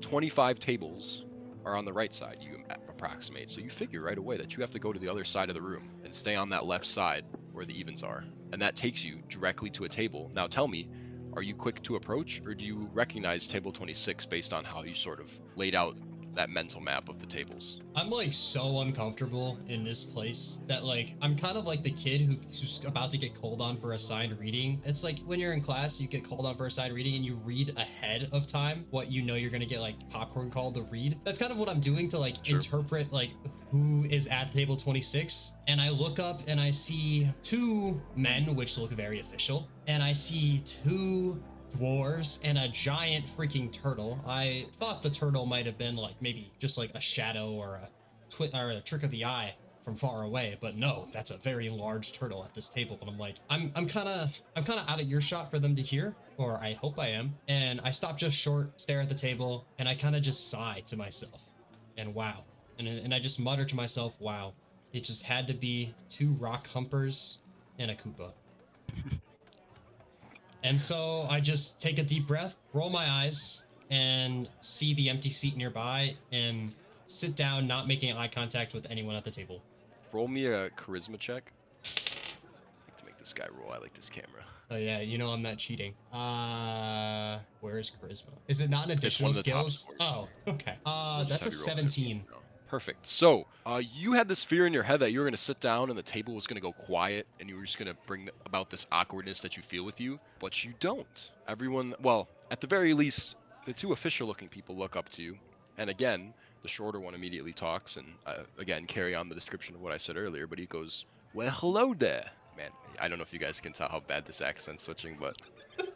25 tables are on the right side, you approximate. So you figure right away that you have to go to the other side of the room and stay on that left side where the evens are. And that takes you directly to a table. Now tell me, are you quick to approach, or do you recognize table 26 based on how you sort of laid out that mental map of the tables? I'm like so uncomfortable in this place that like I'm kind of like the kid who's about to get called on for assigned reading. It's like when you're in class, you get called on for assigned reading and you read ahead of time what you know you're gonna get like popcorn called to read. That's kind of what I'm doing to like interpret like who is at table 26. And I look up and I see 2 men, which look very official, and I see 2 dwarves and a giant freaking turtle. I thought the turtle might have been like maybe just like a shadow or a trick of the eye from far away, but no, that's a very large turtle at this table. And I'm like, I'm kind of out of earshot for them to hear, or I hope I am. And I stop just short, stare at the table, and I kind of just sigh to myself, and wow, and I just mutter to myself, wow, it just had to be 2 rock humpers and a Koopa. And so I just take a deep breath, roll my eyes, and see the empty seat nearby, and sit down, not making eye contact with anyone at the table. Roll me a charisma check. I like to make this guy roll. I like this camera. Oh yeah, you know I'm not cheating. Where is charisma? Is it not an It's additional one of the top skills? scores. Oh, okay. We'll just That's a have you roll it. 17. Perfect. So, you had this fear in your head that you were going to sit down and the table was going to go quiet and you were just going to bring about this awkwardness that you feel with you, but you don't. Everyone, well, at the very least, the 2 official-looking people look up to you, and again, the shorter one immediately talks and, again, carry on the description of what I said earlier, but he goes, well, hello there. Man, I don't know if you guys can tell how bad this accent's switching, but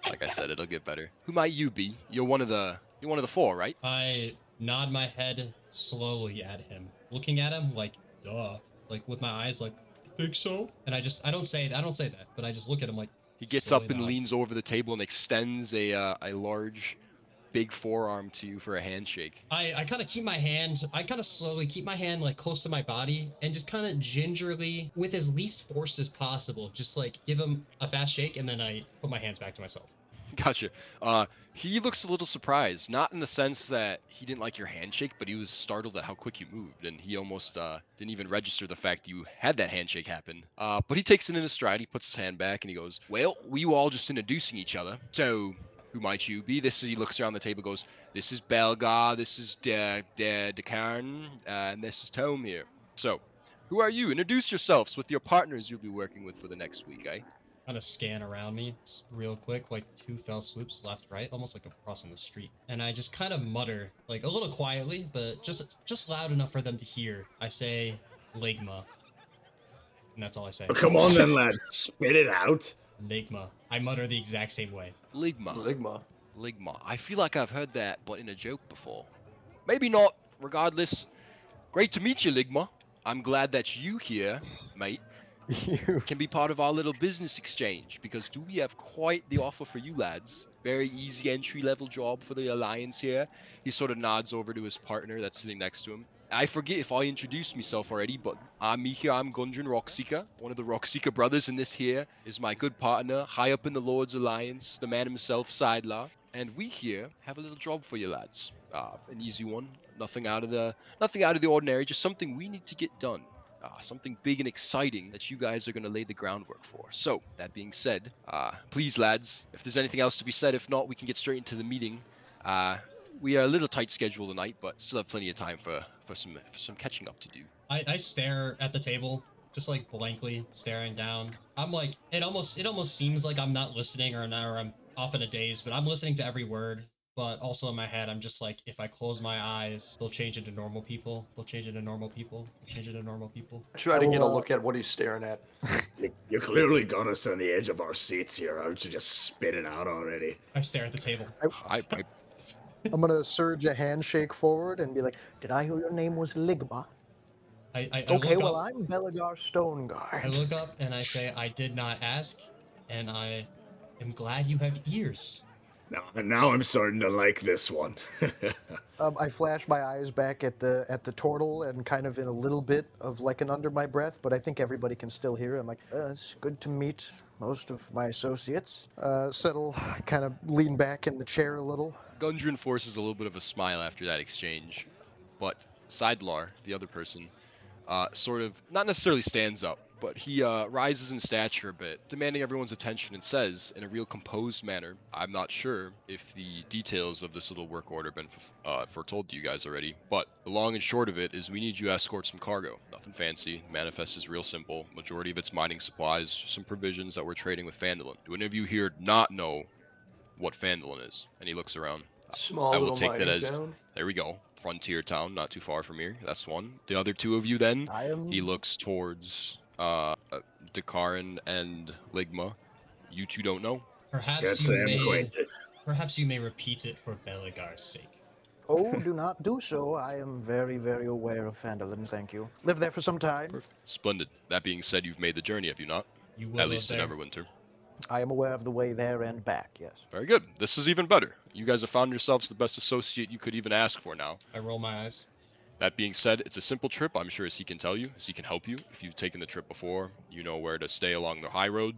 like I said, it'll get better. Who might you be? You're one of the 4, right? I nod my head slowly at him, looking at him like, duh, like with my eyes like, think so? And I don't say that, but I just look at him like. He gets slowly up and nod. leans over the table and extends a large, big forearm to you for a handshake. I kind of slowly keep my hand like close to my body and just kind of gingerly, with as least force as possible, just like give him a fast shake, and then I put my hands back to myself. Gotcha. He looks a little surprised, not in the sense that he didn't like your handshake, but he was startled at how quick you moved, and he almost didn't even register the fact you had that handshake happen. But he takes it in his stride, he puts his hand back, and he goes, well, we were all just introducing each other, so who might you be? He looks around the table, goes, this is Belegar, this is Decairn, and this is Tome here. So, who are you? Introduce yourselves with your partners you'll be working with for the next week, eh? Kind of scan around me real quick, like 2 fell swoops left, right, almost like I'm crossing the street. And I just kind of mutter, like a little quietly, but just loud enough for them to hear. I say, Ligma. And that's all I say. Oh, come on then, lad. Spit it out. Ligma. I mutter the exact same way. Ligma. Ligma. Ligma. I feel like I've heard that, but in a joke before. Maybe not. Regardless, great to meet you, Ligma. I'm glad that you here, mate, You. can be part of our little business exchange, because do we have quite the offer for you lads. Very easy entry-level job for the Alliance here. He sort of nods over to his partner that's sitting next to him. I forget if I introduced myself already, but I'm Mika, I'm Gundren Rockseeker. One of the Rockseeker brothers, and this here is my good partner, high up in the Lord's Alliance, the man himself, Sidelar. And we here have a little job for you lads. An easy one, nothing out of the ordinary, just something we need to get done. Something big and exciting that you guys are going to lay the groundwork for. So, that being said, please lads, if there's anything else to be said, if not, we can get straight into the meeting. We are a little tight schedule tonight, but still have plenty of time for some catching up to do. I stare at the table, just like blankly staring down. I'm like, it almost seems like I'm not listening or I'm off in a daze, but I'm listening to every word. But also in my head, I'm just like, if I close my eyes, they'll change into normal people. They'll change into normal people. They'll change into normal people. Try to get a look at what he's staring at. You clearly got us on the edge of our seats here. Why don't you just spit it out already? I stare at the table. I'm gonna surge a handshake forward and be like, "Did I hear your name was Ligma?" I Okay, look well, up, I'm Belegar Stoneguard. I look up and I say, I did not ask, and I am glad you have ears. Now I'm starting to like this one. I flash my eyes back at the turtle and kind of in a little bit of like an under my breath, but I think everybody can still hear. I'm like, it's good to meet most of my associates. Settle, kind of lean back in the chair a little. Gundren forces a little bit of a smile after that exchange, but Sidelar, the other person, sort of, not necessarily stands up, but he rises in stature a bit, demanding everyone's attention, and says, in a real composed manner, I'm not sure if the details of this little work order have been foretold to you guys already, but the long and short of it is we need you to escort some cargo. Nothing fancy. Manifest is real simple. Majority of it's mining supplies, just some provisions that we're trading with Phandalin. Do any of you here not know what Phandalin is? And he looks around. Small I will little take that mining as, town. there we go, frontier town, not too far from here. That's one. The other two of you then, he looks towards Decairn and Ligma. You two don't know? Perhaps you may repeat it for Belegar's sake. Oh, do not do so. I am very, very aware of Phandalin, thank you. Lived there for some time. Perfect. Splendid. That being said, you've made the journey, have you not? You will At least in there. Everwinter. I am aware of the way there and back, yes. Very good. This is even better. You guys have found yourselves the best associate you could even ask for now. I roll my eyes. That being said, it's a simple trip, I'm sure, as he can tell you, as he can help you. If you've taken the trip before, you know where to stay along the high road.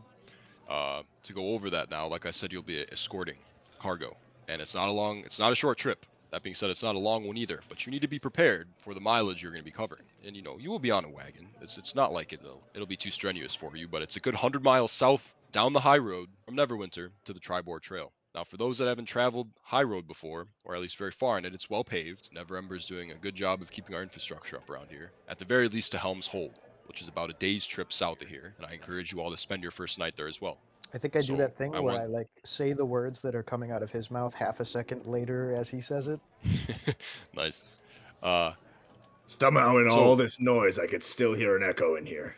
To go over that now, like I said, you'll be escorting cargo. And it's not a short trip. That being said, it's not a long one either, but you need to be prepared for the mileage you're going to be covering. And you know, you will be on a wagon. It's not like it'll be too strenuous for you, but it's a good 100 miles south down the high road from Neverwinter to the Tribord Trail. Now, for those that haven't traveled high road before, or at least very far in it, it's well paved. Neverember's doing a good job of keeping our infrastructure up around here. At the very least to Helm's Hold, which is about a day's trip south of here, and I encourage you all to spend your first night there as well. I think I So, do that thing I where want- I like say the words that are coming out of his mouth half a second later as he says it. Nice. Somehow, in So- all this noise, I could still hear an echo in here.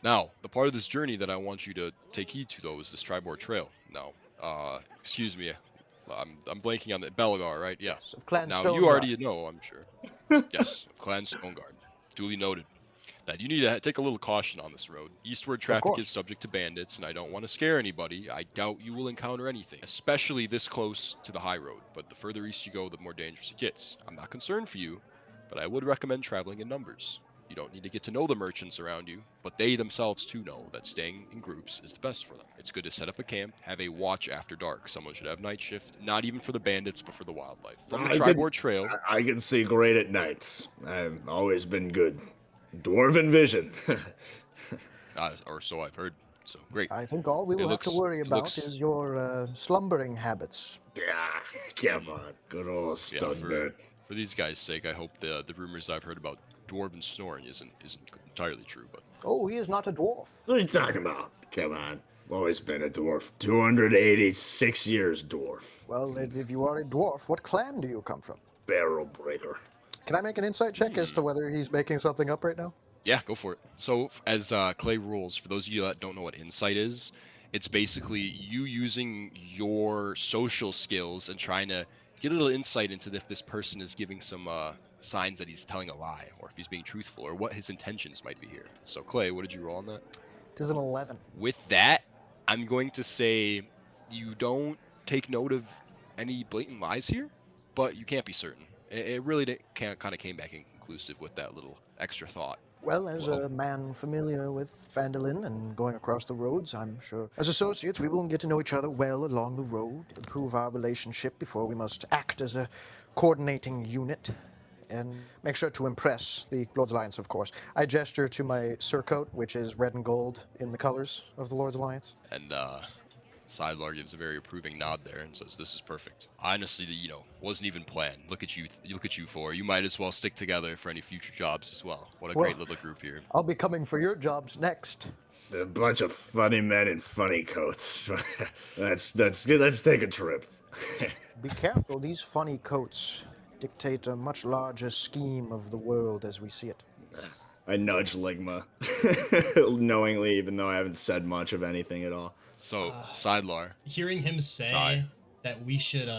Now, the part of this journey that I want you to take heed to, though, is this Tribord Trail. Now, excuse me, I'm blanking on the Belegar, right? Yeah. Of Clan Now, Stoneguard. you already know, I'm sure. Yes, of Clan Stoneguard. Duly noted. That you need to take a little caution on this road. Eastward traffic course. is subject to bandits, and I don't want to scare anybody. I doubt you will encounter anything, especially this close to the high road. But the further east you go, the more dangerous it gets. I'm not concerned for you, but I would recommend traveling in numbers. You don't need to get to know the merchants around you, but they themselves too know that staying in groups is the best for them. It's good to set up a camp, have a watch after dark. Someone should have night shift, not even for the bandits, but for the wildlife. From the Tribord Trail, I can see great at nights. I've always been good. Dwarven vision. or so I've heard. So great. I think all we will have to worry it about looks- is your slumbering habits. Yeah, come on. Good old Yeah, Stoneguard. for these guys' sake, I hope the rumors I've heard about dwarven snoring isn't entirely true. But Oh, he is not a dwarf. What are you talking about? Come on. I've always been a dwarf. 286 years dwarf. Well, if you are a dwarf, what clan do you come from? Barrel breaker. Can I make an insight check as to whether he's making something up right now? yeah, go for it. So as Clay rules, for those of you that don't know what insight is, it's basically you using your social skills and trying to get a little insight into if this person is giving some signs that he's telling a lie, or if he's being truthful, or what his intentions might be here. So Clay, what did you roll on that? It is an 11. With that, I'm going to say you don't take note of any blatant lies here, but you can't be certain. It really kind of came back inconclusive with that little extra thought. Well, as a man familiar with Phandalin and going across the roads, I'm sure as associates we will get to know each other well along the road, improve our relationship before we must act as a coordinating unit, and make sure to impress the Lord's Alliance, of course. I gesture to my surcoat, which is red and gold in the colors of the Lord's Alliance. And Sidelar gives a very approving nod there and says, "This is perfect. Honestly, wasn't even planned. Look at you four. You might as well stick together for any future jobs as well. What a great little group here." I'll be coming for your jobs next. A bunch of funny men in funny coats. Let's take a trip. Be careful, these funny coats dictate a much larger scheme of the world as we see it. I nudge Ligma, knowingly, even though I haven't said much of anything at all. So Sidelar, Hearing him say Sigh. that we should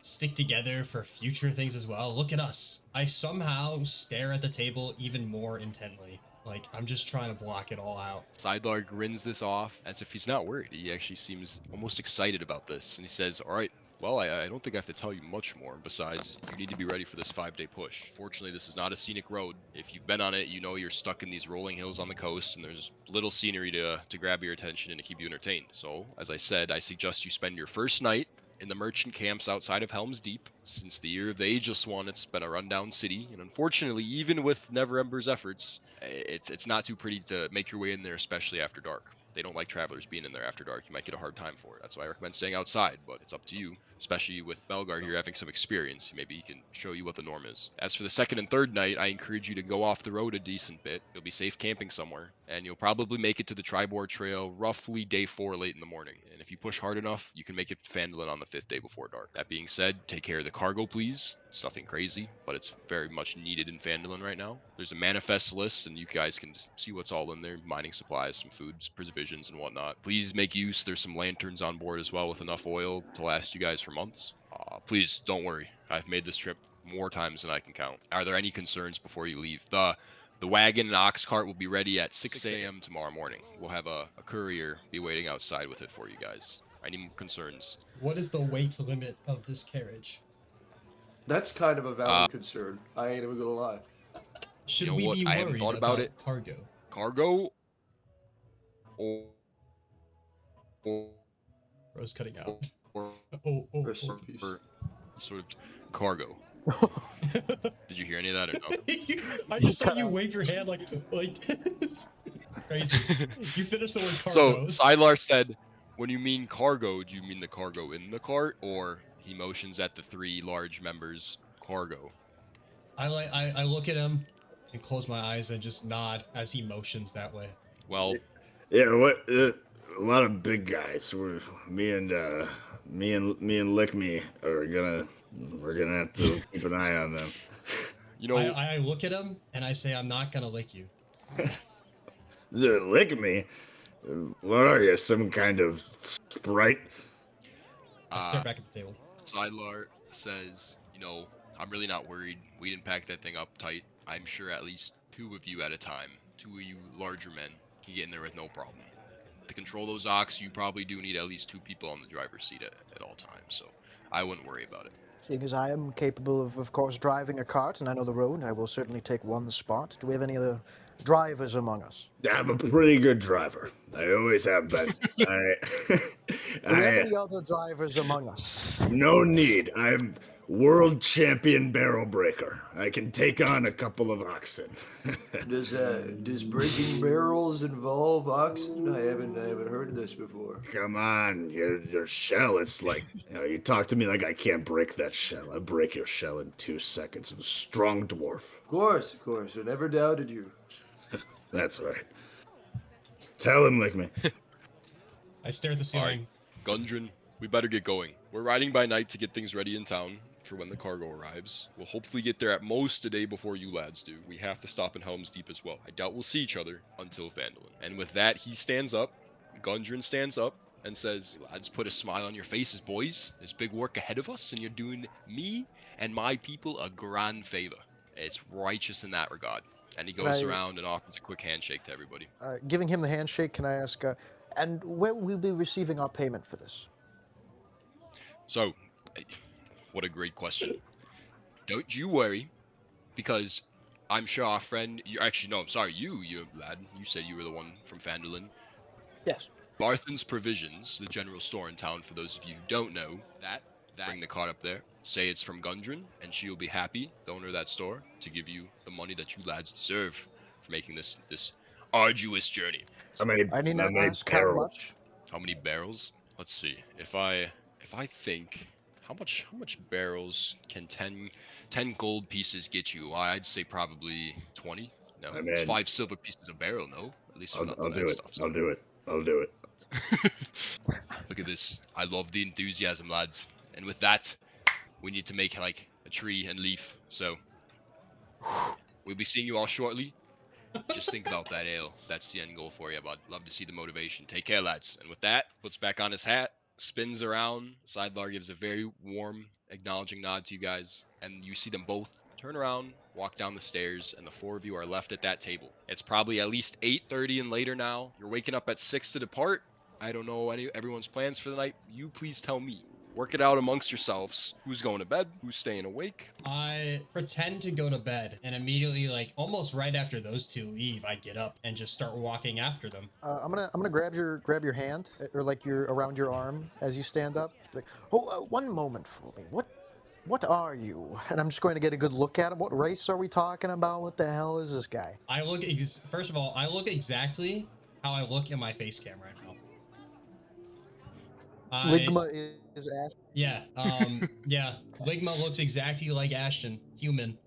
stick together for future things as well. Look at us. I somehow stare at the table even more intently. Like I'm just trying to block it all out. Sidelar grins this off as if he's not worried. He actually seems almost excited about this, and he says, "All right. Well, I don't think I have to tell you much more. Besides, you need to be ready for this 5-day push. Fortunately, this is not a scenic road. If you've been on it, you know you're stuck in these rolling hills on the coast, and there's little scenery to grab your attention and to keep you entertained. So, as I said, I suggest you spend your first night in the merchant camps outside of Helm's Deep. Since the year of the Ageless One, it's been a rundown city, and unfortunately, even with Neverember's efforts, it's not too pretty to make your way in there, especially after dark. They don't like travelers being in there after dark. You might get a hard time for it. That's why I recommend staying outside, but it's up to you. Especially with Belegar here having some experience, maybe he can show you what the norm is. As for the second and third night, I encourage you to go off the road a decent bit. You'll be safe camping somewhere, and you'll probably make it to the Tribord Trail roughly day 4 late in the morning. And if you push hard enough, you can make it to Phandalin on the 5th day before dark. That being said, take care of the cargo, please. It's nothing crazy, but it's very much needed in Phandalin right now. There's a manifest list, and you guys can see what's all in there. Mining supplies, some foods, provisions, and whatnot. Please make use. There's some lanterns on board as well with enough oil to last you guys for months. Please, don't worry. I've made this trip more times than I can count. Are there any concerns before you leave? The wagon and ox cart will be ready at 6 a.m. tomorrow morning. We'll have a courier be waiting outside with it for you guys. Any more concerns? What is the weight limit of this carriage? That's kind of a valid concern. I ain't even gonna lie. Should You know we what? be I haven't worried thought about it. cargo? Cargo? Or Rose cutting out. or Rest in peace. sort of cargo. Did you hear any of that or no? I just saw you wave your hand like crazy. You finished the word So cargo. Sidelar said, when you mean cargo, do you mean the cargo in the cart, or he motions at the 3 large members cargo? I look at him and close my eyes and just nod as he motions that way. Well, Yeah, what? A lot of big guys. Me and Lickme we're gonna have to keep an eye on them. you know, I look at him and I say, I'm not gonna lick you. Lickme? What are you? Some kind of sprite? I stare back at the table. Sidelar says, I'm really not worried. We didn't pack that thing up tight. I'm sure at least 2 of you at a time, 2 of you larger men, can get in there with no problem. To control those ox, you probably do need at least 2 people on the driver's seat at all times, so I wouldn't worry about it. Seeing as I am capable of course, driving a cart and I know the road, I will certainly take one spot. Do we have any other drivers among us? I'm a pretty good driver. I always have been. I, Do we have I any other drivers among us? no need. I'm world champion barrel breaker. I can take on a couple of oxen. Does breaking barrels involve oxen? I haven't heard of this before. Come on, your shell is like, you talk to me like I can't break that shell. I break your shell in 2 seconds. I'm a strong dwarf. Of course. I never doubted you. That's right. Tell him, Ligma. I stare at the ceiling. Gundren, we better get going. We're riding by night to get things ready in town for when the cargo arrives. We'll hopefully get there at most a day before you lads do. We have to stop in Helm's Deep as well. I doubt we'll see each other until Phandalin. And with that, he stands up. Gundren stands up and says, lads, put a smile on your faces, boys. There's big work ahead of us, and you're doing me and my people a grand favor. It's righteous in that regard. And he goes around and offers a quick handshake to everybody. Giving him the handshake, can I ask, and where will we be receiving our payment for this? So, what a great question. Don't you worry, because I'm sure our friend, you lad, you said you were the one from Phandalin. Yes. Barthen's Provisions, the general store in town, for those of you who don't know, bring the cart up there, say it's from Gundren, and she will be happy, the owner of that store, to give you the money that you lads deserve for making this arduous journey. I made ask how barrels. much? How many barrels? Let's see. If I think, how much barrels can 10 gold pieces get you? I'd say probably 20. No, it's 5 silver pieces a barrel. No, at least I'll do it. stuff. I'll do it. I'll do it. Look at this. I love the enthusiasm, lads. And with that, we need to make like a tree and leaf. So we'll be seeing you all shortly. Just think about that ale. That's the end goal for you, bud. Love to see the motivation. Take care, lads. And with that, puts back on his hat, spins around. Sidelar gives a very warm, acknowledging nod to you guys. And you see them both turn around, walk down the stairs, and the 4 of you are left at that table. It's probably at least 8:30 and later now. You're waking up at 6 to depart. I don't know everyone's plans for the night. You please tell me. Work it out amongst yourselves. Who's going to bed? Who's staying awake? I pretend to go to bed, and immediately, like almost right after those two leave, I get up and just start walking after them. I'm gonna grab your hand, or like your around your arm as you stand up. Like, one moment for me. What are you? And I'm just going to get a good look at him. What race are we talking about? What the hell is this guy? I look first of all, I look exactly how I look in my face cam right now. Ligma is Ashton. Yeah, yeah. Ligma looks exactly like Ashton, human.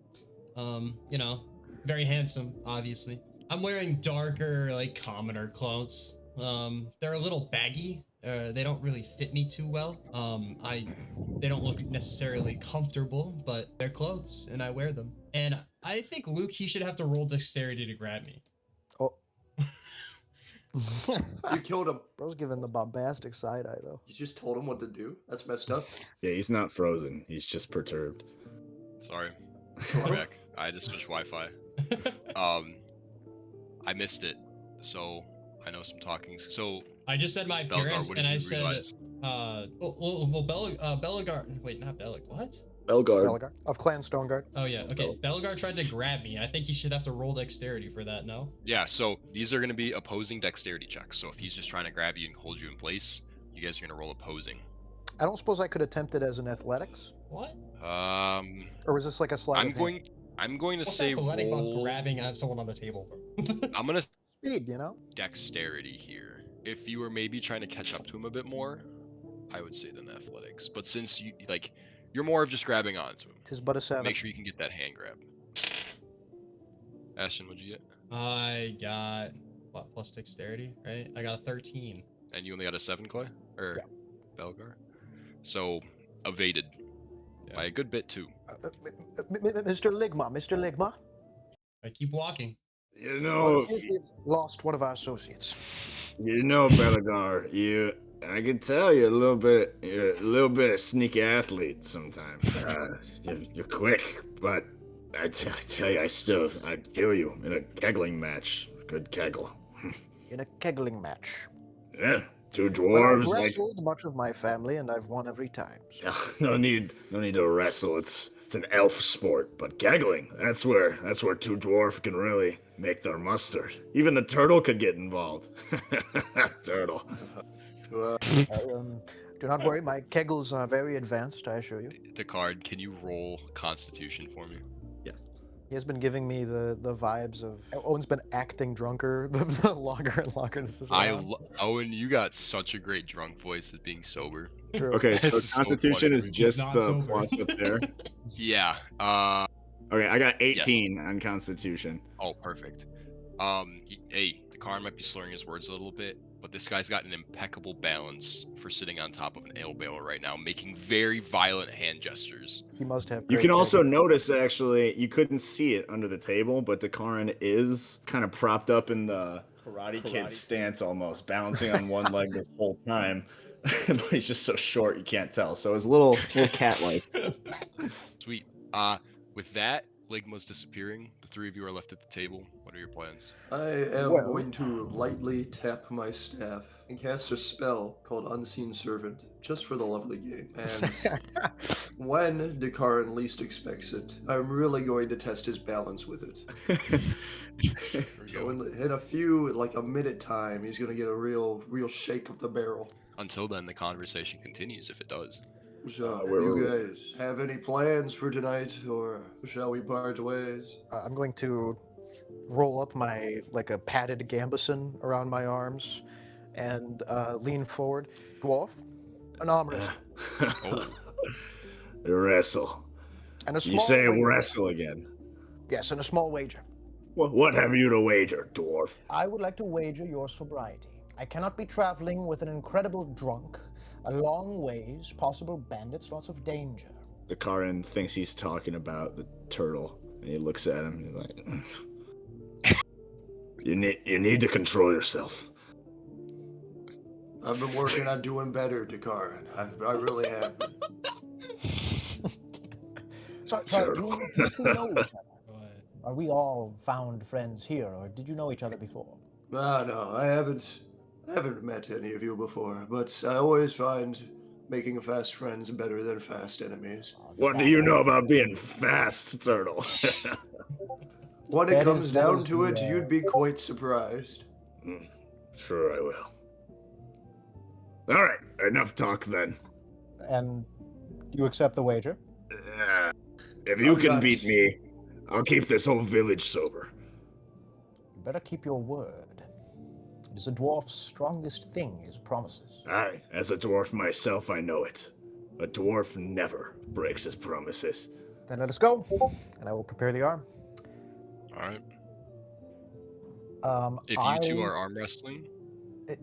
Very handsome, obviously. I'm wearing darker, like commoner clothes. They're a little baggy. They don't really fit me too well. They don't look necessarily comfortable, but they're clothes, and I wear them. And I think Luke, he should have to roll dexterity to grab me. Oh. You killed him. Bro's giving the bombastic side eye though. You just told him what to do? That's messed up. Yeah, he's not frozen. He's just perturbed. Sorry. Back. I had to switch Wi-Fi. I missed it, so I know some talking. So I just said my appearance, Belegar, and I said, realize? Belegar. Wait, not Belegar. What? Belegar of Clan Stoneguard. Oh yeah, okay. Belegar tried to grab me. I think he should have to roll dexterity for that. No. Yeah. So these are going to be opposing dexterity checks. So if he's just trying to grab you and hold you in place, you guys are going to roll opposing. I don't suppose I could attempt it as an athletics. What? Or was this like a slide? I'm going to What's say athletic about roll. grabbing someone on the table? I'm going to Speed, you know. dexterity here. If you were maybe trying to catch up to him a bit more, I would say than athletics. But since you're more of just grabbing onto him. Tis but a 7. Make sure you can get that hand grab. Ashton, what'd you get? I got what, plus dexterity, right? I got a 13. And you only got a 7, Clay? Or Yeah. Belegar? So, evaded. Yeah. By a good bit, too. Mr. Ligma. I keep walking. You know, We've lost one of our associates. Belegar, I can tell you're a little bit of sneaky athlete sometimes. You're quick, but I tell you, I'd kill you in a kegling match. Good kegel. In a kegling match. Yeah, Two But I've dwarves, like wrestled much of my family, and I've won every time. So. no need to wrestle. It's an elf sport, but kegling, that's where two dwarf can really make their mustard. Even the turtle could get involved. Turtle. Well, Do not worry, my kegels are very advanced, I assure you. Descartes, can you roll Constitution for me? He has been giving me the vibes of Owen's been acting drunker the longer and longer this is around. Owen, you got such a great drunk voice as being sober. True. Okay, so This is so Constitution funny is to me. just not the sober. plus up there. Yeah. Okay, I got 18 on Constitution. Oh, perfect. Hey, the car might be slurring his words a little bit, but this guy's got an impeccable balance for sitting on top of an ale barrel right now, making very violent hand gestures. He must have. You great can also kegels. notice, actually, you couldn't see it under the table, but Dakaran is kind of propped up in the Karate Kid stance almost, balancing on one leg this whole time. But he's just so short you can't tell. So it's a little cat-like. Sweet. With that, Ligma's disappearing. The three of you are left at the table. What are your plans? I am Well- going to lightly tap my staff and cast a spell called Unseen Servant, just for the love of the game. And when Dakaran least expects it, I'm really going to test his balance with it. There we So go. in a few, like a minute time, he's gonna get a real shake of the barrel. Until then, the conversation continues if it does. So, where you were we? guys have any plans for tonight, or shall we part ways? I'm going to roll up my like a padded gambeson around my arms, and lean forward. Dwarf, an arm wrestle, Oh, Wrestle. and a You small say wager. wrestle again. Yes, and a small wager. What have you to wager, dwarf? I would like to wager your sobriety. I cannot be traveling with an incredible drunk, a long ways, possible bandits, lots of danger. Dakaran thinks he's talking about the turtle, and he looks at him. He's like, "You need to control yourself." I've been working on doing better, Dakaran. I really have. Sorry, do you two know each other? What? Are we all found friends here, or did you know each other before? No, I haven't met any of you before, but I always find making fast friends better than fast enemies. What do you know about being fast, turtle? When That it comes is down the, to it, you'd be quite surprised. Sure, I will. All right, enough talk then. And you accept the wager? If you I'm can not- beat me, I'll keep this whole village sober. You better keep your word. It is a dwarf's strongest thing, his promises. Aye, as a dwarf myself, I know it. A dwarf never breaks his promises. Then let us go, and I will prepare the arm. all right. If I- you two are arm wrestling,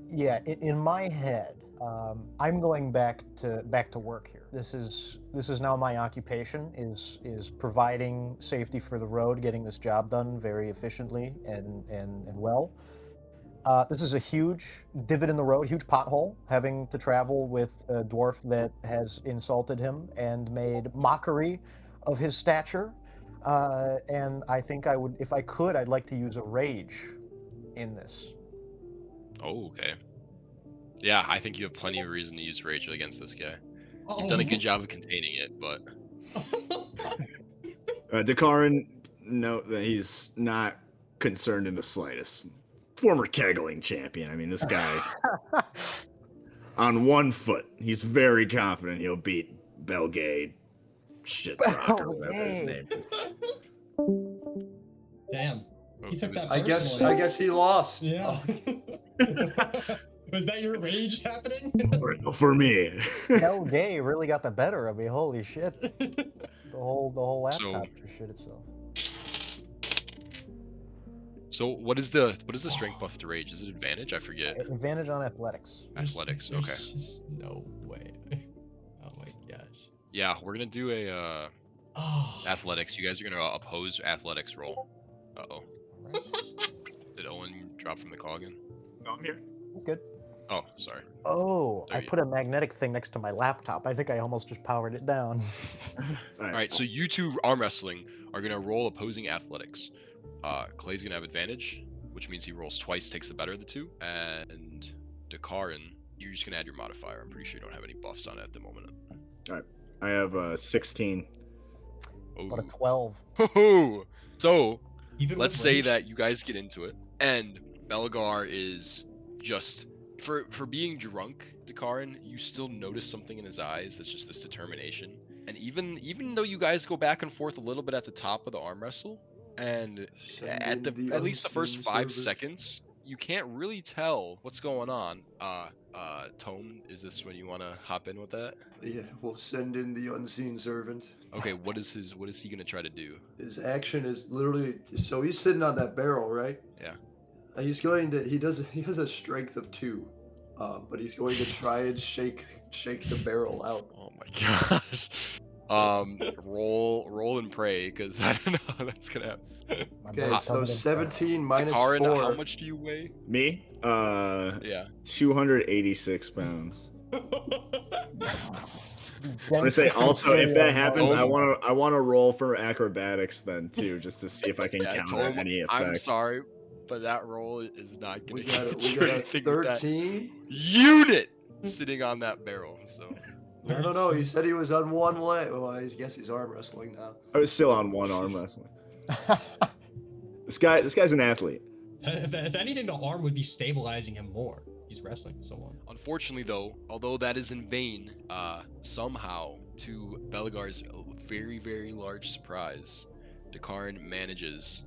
Yeah, in my head, I'm going back to work here. This is now my occupation is providing safety for the road, getting this job done very efficiently and well. This is a huge divot in the road, huge pothole, having to travel with a dwarf that has insulted him and made mockery of his stature. And I think I would, if I could, I'd like to use a rage in this. oh, okay. Yeah, I think you have plenty of reason to use rage against this guy. Oh. You've done a good job of containing it, but Dakaran, note that he's not concerned in the slightest. Former kegling champion. I mean, this guy, on one foot, he's very confident he'll beat Belgade Shitrock or whatever his Belgade. name is. Damn. He took that I personally. guess he lost. Yeah. Was that your rage happening? For me. Hell Gay really got the better of me. Holy shit! The whole So- laptop just shit itself. so what is the strength buff to rage? Is it advantage? I forget. Advantage on athletics. Athletics, There's okay. just no way. Oh my gosh. Yeah, we're gonna do a Oh. athletics. You guys are gonna oppose athletics roll. Uh-oh. Alright. Did Owen drop from the cog-in? No, I'm here. Good. Oh, sorry. Oh, There I you put a magnetic thing next to my laptop. I think I almost just powered it down. All All right, so you two arm wrestling are gonna roll opposing athletics. Clay's gonna have advantage, which means he rolls twice, takes the better of the two, and Dakaran You're just gonna add your modifier. I'm pretty sure you don't have any buffs on it at the moment. I have 16. But a Oh. 12. Ho-ho! So Even let's with say rage? that you guys get into it, and Belegar is just for being drunk, Dakarin, you still notice something in his eyes that's just this determination. And even though you guys go back and forth a little bit at the top of the arm wrestle, and Send at in the at least the first unseen 5 servant. seconds, you can't really tell what's going on. Tome, is this when you want to hop in with that? Yeah, we'll send in the unseen servant. Okay, what is he gonna try to do? His action is literally so he's sitting on that barrel, right? Yeah. He's going to he has a strength of 2, but he's going to try and shake the barrel out. Oh my gosh. Roll and pray, because I don't know how that's gonna happen. My Okay, boy so covered in 17 minus Dakarin, 4. how much do you weigh? Me? Yeah. 286 pounds. These I'm gonna say gangsters also, carry if that on happens, Oh. I wanna roll for acrobatics then too, just to see if I can Yeah, counter Tome, any I'm effect. sorry, but that roll is not gonna We got get a you anything with that 13. unit sitting on that barrel. So I don't know. He said he was on one leg. Well, I guess he's arm wrestling now. I was still on one arm wrestling. This guy's an athlete. If anything, the arm would be stabilizing him more. He's wrestling someone. unfortunately, though, although that is in vain, somehow, to Belegar's very, very large surprise, Dakarin manages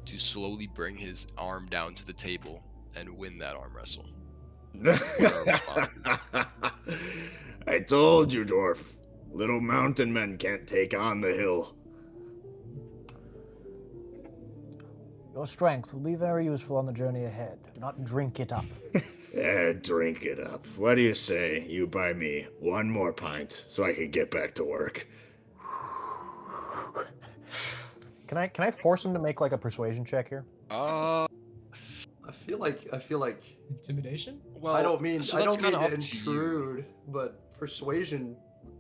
to slowly bring his arm down to the table and win that arm wrestle. I told you, dwarf. Little mountain men can't take on the hill. Your strength will be very useful on the journey ahead. Do not drink it up. Drink it up. What do you say? You buy me one more pint so I can get back to work. Can I force him to make like a persuasion check here? Uh, I feel like Intimidation? well, I don't mean so I that's don't mean kinda to up to you. intrude, but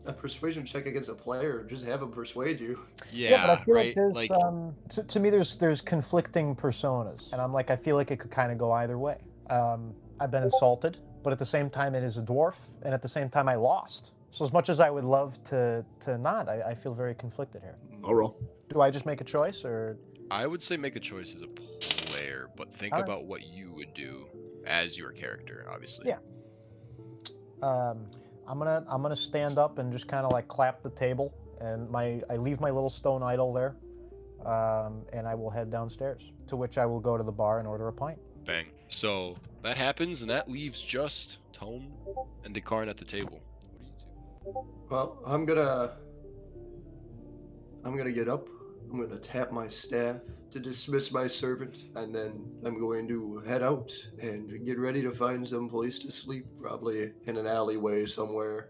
a persuasion check against a player, just have him persuade you. Yeah, but I feel right. like there's to me there's conflicting personas, and I'm like I feel like it could kind of go either way. I've been insulted, but at the same time it is a dwarf, and at the same time I lost. So as much as I would love to not, I feel very conflicted here. I'll roll. Do I just make a choice, or I would say make a choice as a player, but think Alright. about what you would do as your character, obviously. Yeah. I'm gonna stand up and just kind of like clap the table, and I leave my little stone idol there, and I will head downstairs. To which I will go to the bar and order a pint. Bang. So that happens, and that leaves just Tome and Dakarin at the table. What do you two? Well, I'm gonna get up. I'm gonna tap my staff to dismiss my servant, and then I'm going to head out and get ready to find some place to sleep, probably in an alleyway somewhere.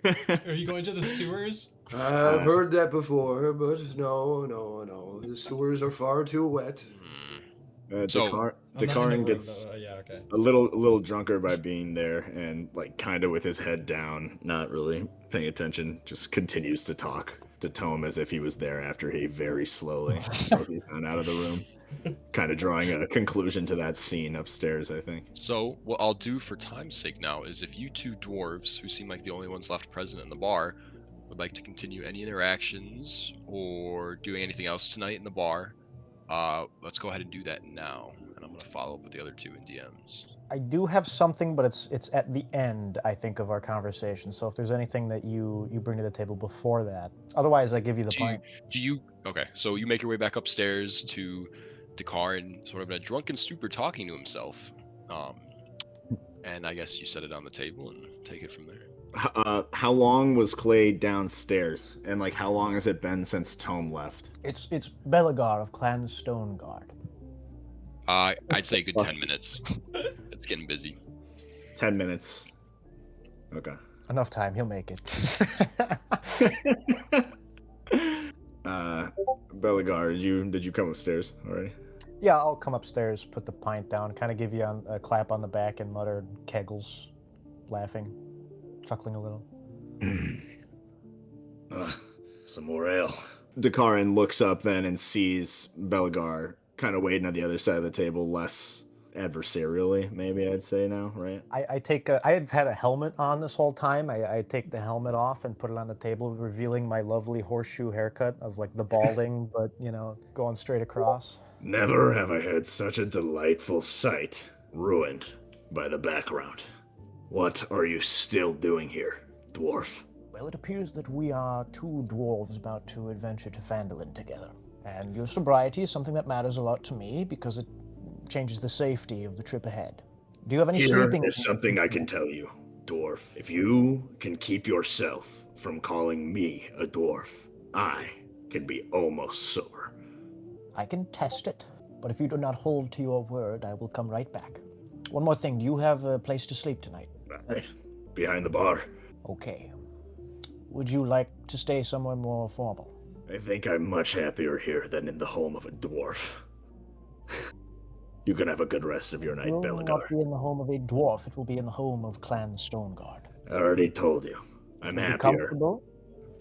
Are you going to the sewers? I've heard that before, but no. The sewers are far too wet. So- I'm not in the Dakarin room, gets though. Yeah, okay. a little drunker by being there, and like kind of with his head down, not really paying attention, just continues to talk to Tome as if he was there after he very slowly he's gone out of the room, kind of drawing a conclusion to that scene upstairs, I think. So what I'll do for time's sake now is if you two dwarves, who seem like the only ones left present in the bar, would like to continue any interactions or doing anything else tonight in the bar, let's go ahead and do that now. And I'm gonna follow up with the other two in DMs. I do have something, but it's at the end, I think, of our conversation. So if there's anything that you bring to the table before that, otherwise I give you the pint. Okay, so you make your way back upstairs to Dakarin, sort of in a drunken stupor, talking to himself. And I guess you set it on the table and take it from there. How long was Clay downstairs, and like how long has it been since Tome left? It's Belegar of Clan Stoneguard. I'd say a good 10 minutes. It's getting busy. 10 minutes. Okay. Enough time, he'll make it. Belegar, did you come upstairs already? Yeah, I'll come upstairs, put the pint down, kind of give you a clap on the back, and mutter kegels, laughing, chuckling a little. Some more ale. Dakarin looks up then and sees Belegar kind of waiting on the other side of the table, less adversarially, maybe I'd say now, right? I take I had had a helmet on this whole time. I take the helmet off and put it on the table, revealing my lovely horseshoe haircut of like the balding, but going straight across. Never have I had such a delightful sight ruined by the background. What are you still doing here, dwarf? Well, it appears that we are two dwarves about to adventure to Phandalin together. And your sobriety is something that matters a lot to me because it changes the safety of the trip ahead. Do you have any Here sleeping? is something I can tell you, dwarf. If you can keep yourself from calling me a dwarf, I can be almost sober. I can test it, but if you do not hold to your word, I will come right back. One more thing, do you have a place to sleep tonight? Behind the bar. Okay. Would you like to stay somewhere more formal? I think I'm much happier here than in the home of a dwarf. You can have a good rest of your night, It will Belegar. not be in the home of a dwarf, it will be in the home of Clan Stoneguard. I already told you. I'm It will be happier. comfortable.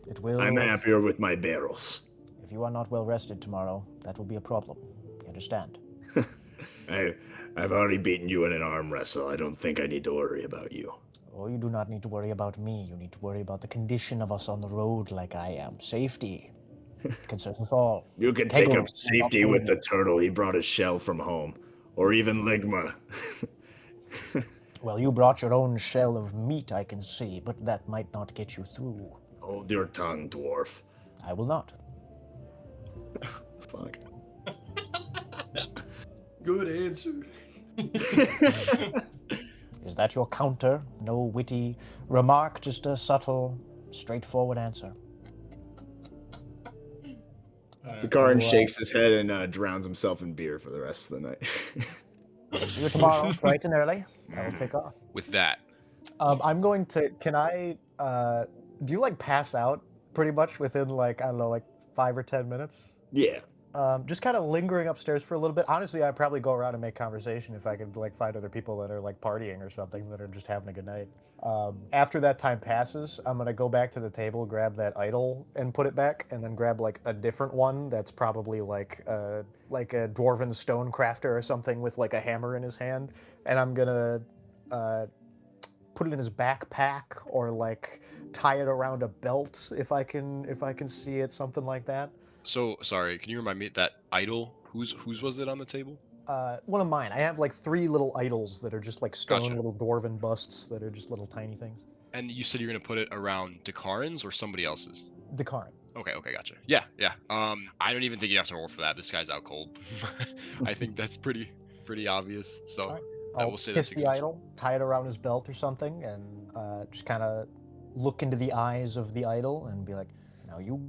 It will... I'm happier with my barrels. If you are not well rested tomorrow, that will be a problem. You understand? I've already beaten you in an arm wrestle. I don't think I need to worry about you. Oh, you do not need to worry about me. You need to worry about the condition of us on the road like I am. Safety concerns us all. You can take Tegel up will safety not with hold the turtle. He brought his shell from home. Or even Ligma. you. Well, you brought your own shell of meat, I can see, but that might not get you through. Hold your tongue, dwarf. I will not. Fuck. Good answer. Is that your counter? No witty remark, just a subtle, straightforward answer. Dakaran shakes his head and drowns himself in beer for the rest of the night. See you tomorrow, bright and early. I will take off. With that, I'm going to. Can I? Do you like pass out pretty much within like I don't know, like 5 or 10 minutes? Yeah. Just kind of lingering upstairs for a little bit. Honestly, I'd probably go around and make conversation if I could like find other people that are like partying or something that are just having a good night. After that time passes, I'm gonna go back to the table, grab that idol, and put it back, and then grab like a different one that's probably like a dwarven stone crafter or something with like a hammer in his hand, and I'm gonna put it in his backpack or like tie it around a belt if I can see it, something like that. so sorry, can you remind me that idol? Whose was it on the table? One of mine. I have like 3 little idols that are just like stone Gotcha. little dwarven busts that are just little tiny things. And you said you're gonna put it around Dakaran's or somebody else's? Dakaran. Okay, gotcha. Yeah. I don't even think you have to roll for that. This guy's out cold. I think that's pretty obvious. So Alright. I I'll will say kiss that's the idol, tie it around his belt or something, and just kind of look into the eyes of the idol and be like, "Now you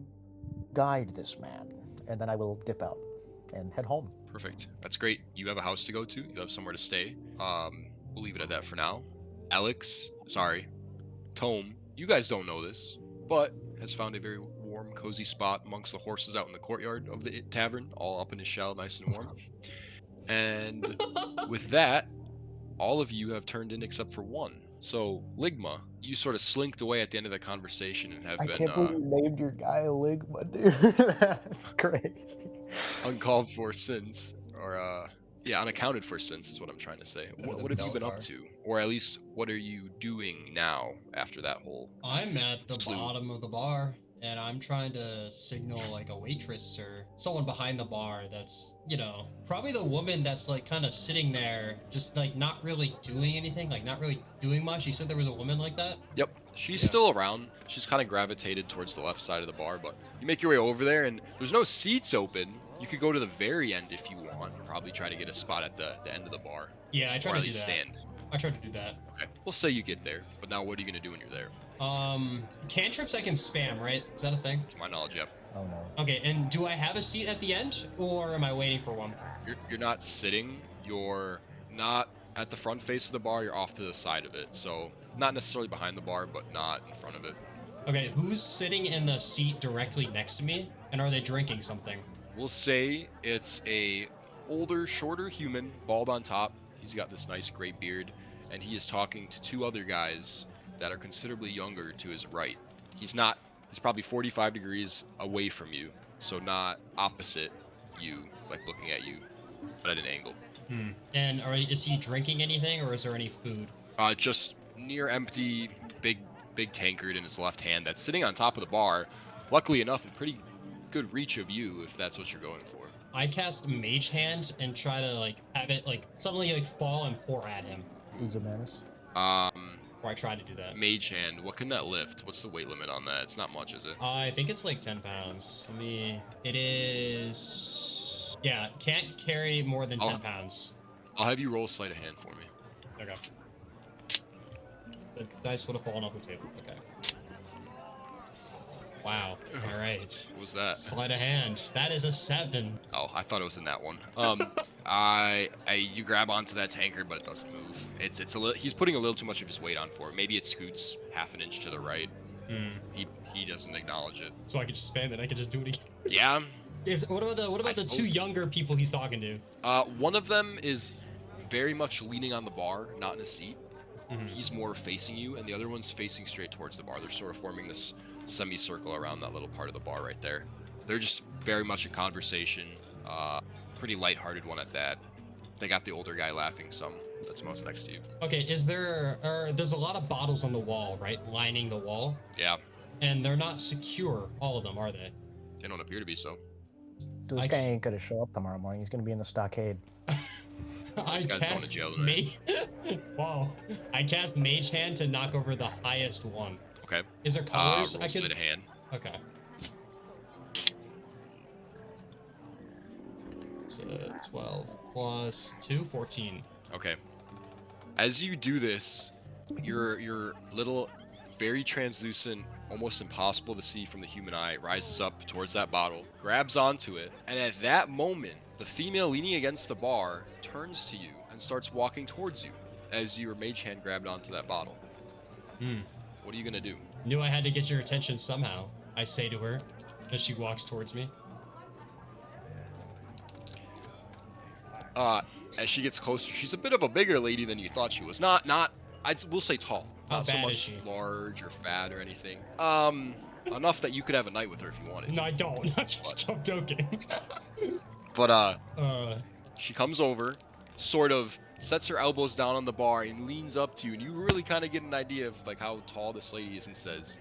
guide this man," and then I will dip out and head home. Perfect. That's great. You have a house to go to. You have somewhere to stay. We'll leave it at that for now. Tome, you guys don't know this, but has found a very warm, cozy spot amongst the horses out in the courtyard of the tavern, all up in his shell, nice and warm. And with that, all of you have turned in except for one. So, Ligma, you sort of slinked away at the end of the conversation and have I been can't believe you named your guy Ligma, dude. That's crazy. uncalled for since, or unaccounted for since is what I'm trying to say. Better What than have you been up Belegar. to? Or at least, what are you doing now after that whole... I'm at the Slew. bottom of the bar, and I'm trying to signal like a waitress or someone behind the bar that's, probably the woman that's like kind of sitting there, just like not really doing anything, like not really doing much. You said there was a woman like that? Yep, she's Yeah. still around. She's kind of gravitated towards the left side of the bar, but you make your way over there, and there's no seats open. You could go to the very end if you want, and probably try to get a spot at the end of the bar. Yeah, I Or tried at to do least that. stand. I tried to do that. Okay, we'll say you get there, but now what are you going to do when you're there? Cantrips I can spam, right? Is that a thing? To my knowledge, yep. Oh no. Okay, and do I have a seat at the end, or am I waiting for one? You're not sitting, you're not at the front face of the bar, you're off to the side of it. So, not necessarily behind the bar, but not in front of it. Okay, who's sitting in the seat directly next to me, and are they drinking something? We'll say it's a older, shorter human, bald on top. He's got this nice gray beard, and he is talking to 2 other guys that are considerably younger to his right. He's probably 45 degrees away from you, so not opposite you, like looking at you. but at an angle. And is he drinking anything, or is there any food? Just near empty, big tankard in his left hand that's sitting on top of the bar. Luckily enough, in pretty good reach of you, if that's what you're going for. I cast Mage Hand and try to like have it like suddenly like fall and pour at him. Dude's a menace. Or I try to do that. Mage hand. What can that lift? What's the weight limit on that? It's not much, is it? I think it's like 10 pounds. It is. Yeah, can't carry more than 10 pounds. I'll have you roll sleight of hand for me. Okay. The dice would have fallen off the table. Okay. Wow. All right. What was that? Sleight of hand. That is a 7. Oh, I thought it was in that one. You grab onto that tankard, but it doesn't move. He's putting a little too much of his weight on for it. Maybe it scoots half an inch to the right. He doesn't acknowledge it. So I could just spam it. I could just do it again. Yeah. What about the two younger people he's talking to? One of them is very much leaning on the bar, not in a seat. He's more facing you, and the other one's facing straight towards the bar. They're sort of forming this semicircle around that little part of the bar right there. They're just very much in conversation. Pretty lighthearted one at that. They got the older guy laughing some. That's most next to you. Okay, there's a lot of bottles on the wall, right? Lining the wall. Yeah. And they're not secure, all of them, are they? They don't appear to be so. Dude, this guy ain't gonna show up tomorrow morning. He's gonna be in the stockade. I This guy's going to cast jail tonight. Wow. I cast Mage Hand to knock over the highest one. Okay. Is there colors Roll I could? sleight of hand. Okay. It's 12 plus 2, 14. Okay. As you do this, your little, very translucent, almost impossible to see from the human eye, rises up towards that bottle, grabs onto it, and at that moment, the female leaning against the bar turns to you and starts walking towards you as your mage hand grabbed onto that bottle. What are you gonna do? Knew I had to get your attention somehow, I say to her as she walks towards me. As she gets closer, she's a bit of a bigger lady than you thought she was. We'll say tall. How Not so bad much is she? large or fat or anything. Enough that you could have a night with her if you wanted to. No, I don't. I'm joking. But she comes over, sort of sets her elbows down on the bar and leans up to you, and you really kind of get an idea of like how tall this lady is, and says,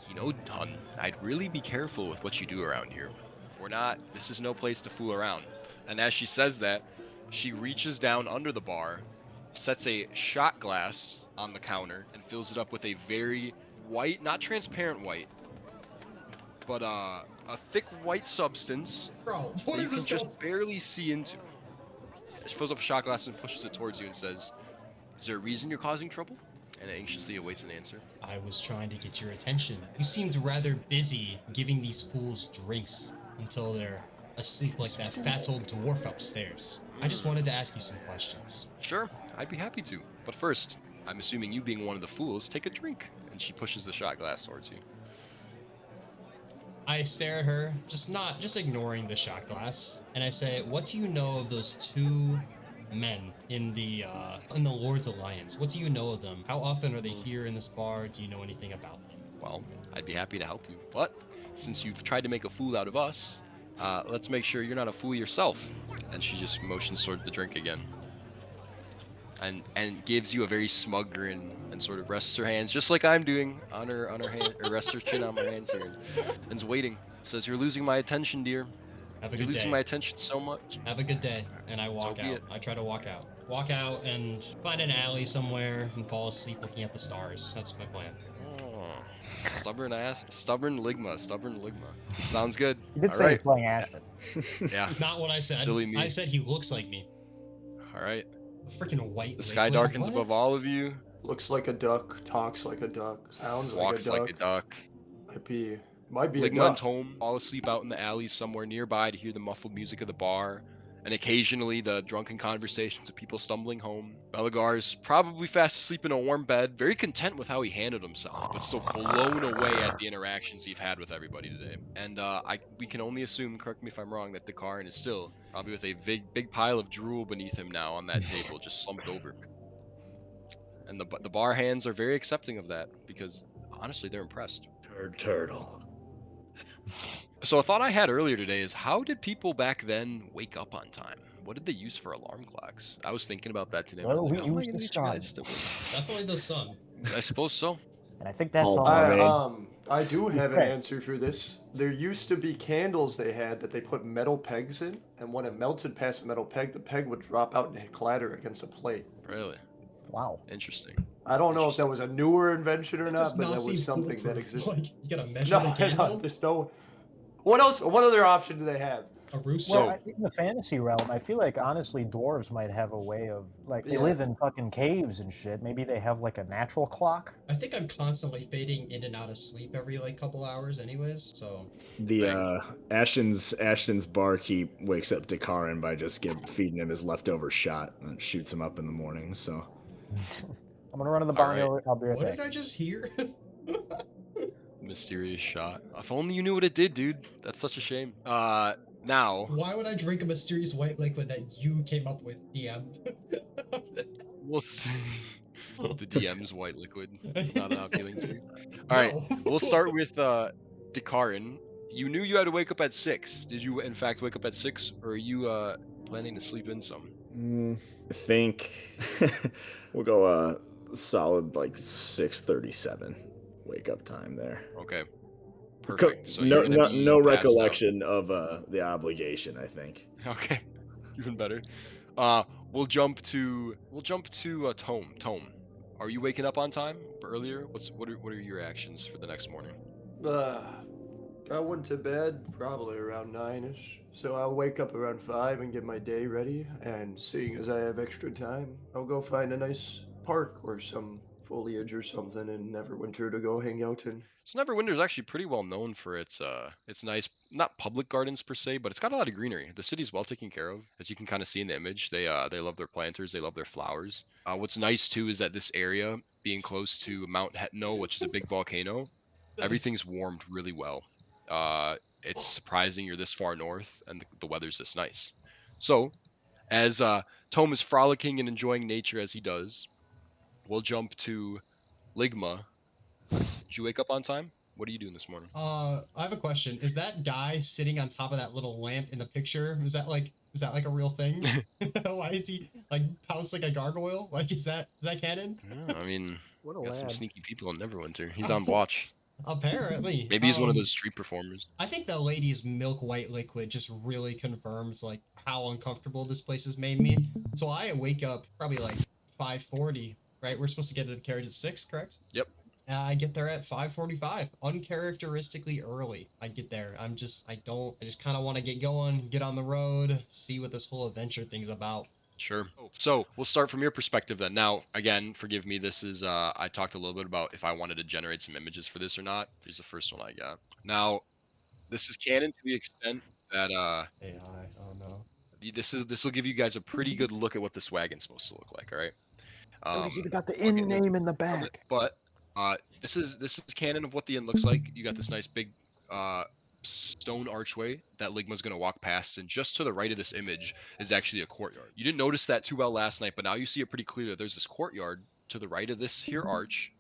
"You know, hon, I'd really be careful with what you do around here. This is no place to fool around." And as she says that, she reaches down under the bar, sets a shot glass on the counter, and fills it up with a very white, not transparent white, but a thick white substance. Bro, that what is you this? can just barely see into. She fills up a shot glass and pushes it towards you and says, "Is there a reason you're causing trouble?" And anxiously awaits an answer. I was trying to get your attention. You seemed rather busy giving these fools drinks until they're asleep like that fat old dwarf upstairs. I just wanted to ask you some questions. Sure, I'd be happy to. But first, I'm assuming you being one of the fools, take a drink. And she pushes the shot glass towards you. I stare at her, just ignoring the shot glass, and I say, "What do you know of those two men in the Lord's Alliance? What do you know of them? How often are they here in this bar? Do you know anything about them?" Well, I'd be happy to help you. But since you've tried to make a fool out of us, let's make sure you're not a fool yourself. And she just motions towards the drink again. And gives you a very smug grin and sort of rests her hands, just like I'm doing, on her hand, or rests her chin on my hands here, and's waiting. Says, "You're losing my attention, dear. Have a You're good losing day. my attention so much." Have a good day. And I walk So be out. it. I try to walk out. Walk out and find an alley somewhere and fall asleep looking at the stars. That's my plan. Oh, stubborn Ligma. Sounds good. You did All say right. he's playing Ashton. Yeah. Not what I said. Silly me. I said he looks like me. All right. A freaking white The sky liquid. darkens What? above all of you. Looks like a duck, talks like a duck, sounds Walks like like a duck. Might be a Ligma and duck. Tome fall asleep out in the alleys somewhere nearby to hear the muffled music of the bar, and occasionally the drunken conversations of people stumbling home. Belegar is probably fast asleep in a warm bed, very content with how he handled himself, but still blown away at the interactions he's had with everybody today. And we can only assume, correct me if I'm wrong, that Dakarin is still probably with a big pile of drool beneath him now on that table, just slumped over. And the bar hands are very accepting of that because honestly, they're impressed. Turtle. So a thought I had earlier today is, how did people back then wake up on time? What did they use for alarm clocks? I was thinking about that today. I'm Well, like, we how am I use gonna the get you guys sun. to- Definitely the sun. I suppose so. And I think that's Oh, all. I do have an Okay. answer for this. There used to be candles they had that they put metal pegs in, and when it melted past the metal peg, the peg would drop out and clatter against a plate. Really Wow. interesting. I don't know if that was a newer invention or That not, does but not that seem was something that foolproof. existed. Like, you gotta measure the No, candle. there's no. What else? What other option do they have? A rooster. Well, in the fantasy realm, I feel like honestly, dwarves might have a way of like they Yeah. live in fucking caves and shit. Maybe they have like a natural clock. I think I'm constantly fading in and out of sleep every like couple hours, anyways. So The Ashton's barkeep wakes up Dakarin by just feeding him his leftover shot and shoots him up in the morning. So I'm gonna run to the barn. Alright. I'll be right what back. did I just hear? Mysterious shot. If only you knew what it did, dude. That's such a shame. Now Why would I drink a mysterious white liquid that you came up with, DM? we'll see. The DM's white liquid. It's not appealing to you. All right, No. we'll start with Dakarin. You knew you had to wake up at 6. Did you in fact wake up at 6, or are you planning to sleep in some? I think we'll go solid like 6:37 wake up time there. Okay. Perfect. So you're gonna be no passed out. recollection of the obligation. I think. Okay. Even better. We'll jump to Tome. Tome. Are you waking up on time or earlier? What are your actions for the next morning? I went to bed probably around 9ish, so I'll wake up around 5 and get my day ready. And seeing as I have extra time, I'll go find a nice park or some foliage or something in Neverwinter to go hang out in. So Neverwinter is actually pretty well known for its nice, not public gardens per se, but it's got a lot of greenery. The city's well taken care of, as you can kind of see in the image. They love their planters, they love their flowers. What's nice too is that this area, being close to Mount Hetno, which is a big volcano, everything's warmed really well. It's surprising you're this far north and the weather's this nice. So, as Tome is frolicking and enjoying nature as he does, we'll jump to Ligma. Did you wake up on time? What are you doing this morning? I have a question. Is that guy sitting on top of that little lamp in the picture? Is that like a real thing? Why is he like pounced like a gargoyle? Like is that canon? Yeah, I mean, What a got some lad. sneaky people in Neverwinter. He's on watch. Apparently. Maybe he's one of those street performers. I think the lady's milk white liquid just really confirms like how uncomfortable this place has made me. So I wake up probably like 5:40, right? We're supposed to get to the carriage at 6, correct? Yep. I get there at 5:45, uncharacteristically early. I get there. I just kind of want to get going, get on the road, see what this whole adventure thing's about. Sure. So we'll start from your perspective then. Now, again, forgive me. This is I talked a little bit about if I wanted to generate some images for this or not. Here's the first one I got. Now, this is canon to the extent that AI. Oh no. this will give you guys a pretty good look at what this wagon's supposed to look like. All right. He's even got the I'll inn get into name in the of back. it, but this is canon of what the inn looks like. You got this nice big stone archway that Ligma's gonna walk past, and just to the right of this image is actually a courtyard. You didn't notice that too well last night, but now you see it pretty clearly. There's this courtyard to the right of this here arch,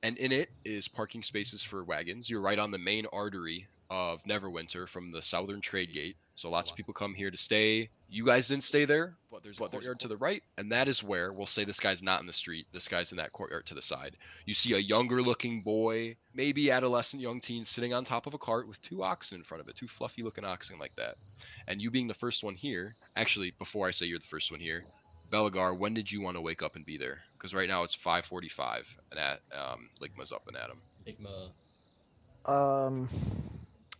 and in it is parking spaces for wagons. You're right on the main artery of Neverwinter from the southern trade gate, so lots of people come here to stay. You guys didn't stay there, but there's a courtyard to the right, and that is where we'll say this guy's not in the street. This guy's in that courtyard to the side. You see a younger looking boy, maybe adolescent young teen, sitting on top of a cart with 2 oxen in front of it, 2 fluffy looking oxen like that. And you being the first one here, actually, before I say you're the first one here, Belegar, when did you want to wake up and be there? Because right now it's 5:45, and Ligma's up and at him. Ligma.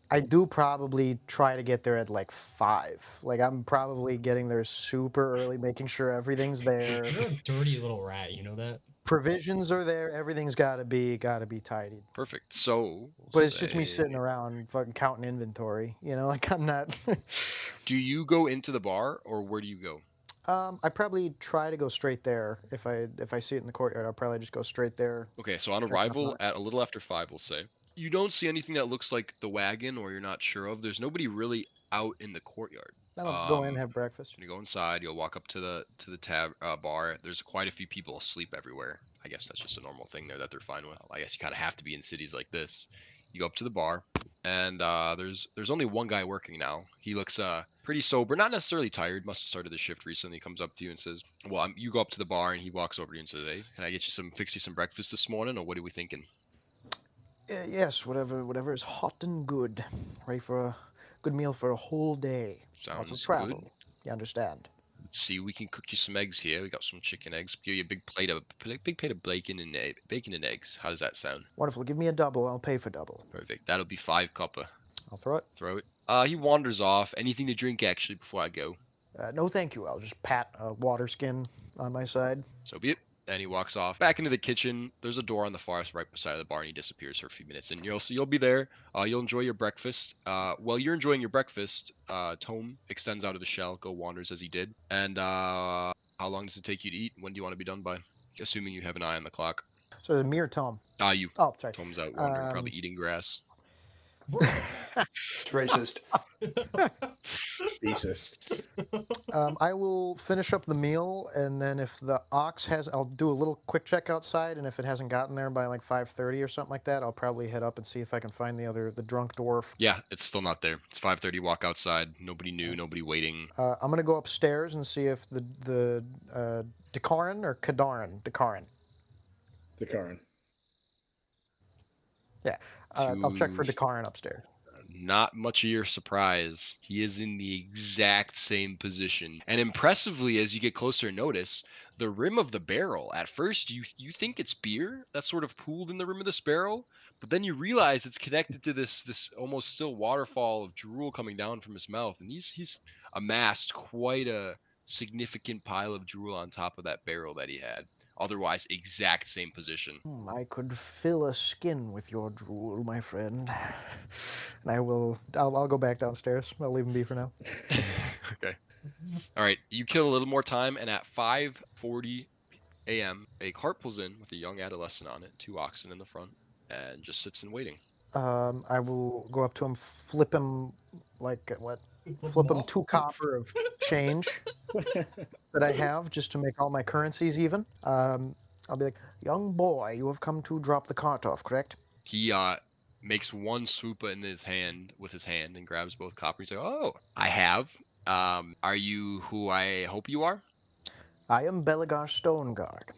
I do probably try to get there at like 5. Like I'm probably getting there super early, making sure everything's there. You're a dirty little rat, you know that? Provisions are there. Everything's gotta be tidied. Perfect. So, But it's just me say- sitting around fucking counting inventory. You know, like I'm not. Do you go into the bar, or where do you go? I probably try to go straight there. If I see it in the courtyard, I'll probably just go straight there. Okay, so on Check my arrival phone. at a little after 5, we'll say. You don't see anything that looks like the wagon, or you're not sure of. There's nobody really out in the courtyard. I'll go in and have breakfast. You go inside. You'll walk up to the bar. There's quite a few people asleep everywhere. I guess that's just a normal thing there that they're fine with. I guess you kind of have to be in cities like this. You go up to the bar, and there's only one guy working now. He looks pretty sober, not necessarily tired. Must have started the shift recently. He comes up to you and says, "Well, you go up to the bar," and he walks over to you and says, "Hey, can I get you fix you some breakfast this morning, or what are we thinking?" Yes, whatever is hot and good, ready for a good meal for a whole day. Lots of Sounds travel. good. You understand? Let's see, we can cook you some eggs here. We got some chicken eggs. Give you a big plate of bacon and eggs. How does that sound? Wonderful. Give me a double. I'll pay for double. Perfect. That'll be 5 copper. I'll throw it. Throw it. He wanders off. Anything to drink actually before I go? No, thank you. I'll just pat a water skin on my side. So be it. And he walks off back into the kitchen. There's a door on the far right beside of the bar, and he disappears for a few minutes. And you'll be there. You'll enjoy your breakfast. While you're enjoying your breakfast, Tome extends out of the shell, wanders as he did. And how long does it take you to eat? When do you want to be done by? Assuming you have an eye on the clock. So the mere Tom. You. Oh, sorry. Tome's out wandering, probably eating grass. It's racist. Jesus. I will finish up the meal, and then if the ox has, I'll do a little quick check outside, and if it hasn't gotten there by like 5:30 or something like that, I'll probably head up and see if I can find the drunk dwarf. Yeah, it's still not there. It's 5:30. Walk outside. Nobody new. Nobody waiting. I'm gonna go upstairs and see if the Dekaran or Kadaran. Dekaran. Yeah. I'll check for To- Dekaran upstairs. Not much of your surprise. He is in the exact same position. And impressively, as you get closer, notice the rim of the barrel. At first, you think it's beer that's sort of pooled in the rim of this barrel, but then you realize it's connected to this almost still waterfall of drool coming down from his mouth. And he's amassed quite a significant pile of drool on top of that barrel that he had. Otherwise, exact same position. I could fill a skin with your drool, my friend. And I'll go back downstairs. I'll leave him be for now. Okay. All right. You kill a little more time, and at 5:40 a.m., a cart pulls in with a young adolescent on it, 2 oxen in the front, and just sits and waiting. I will go up to him, flip him flip him 2 copper of change that I have just to make all my currencies even. I'll be like, young boy, you have come to drop the cart off, correct? He makes one swoop with his hand and grabs both coppers. He's like, "Oh, I have. Are you who I hope you are?" I am Belegar Stoneguard.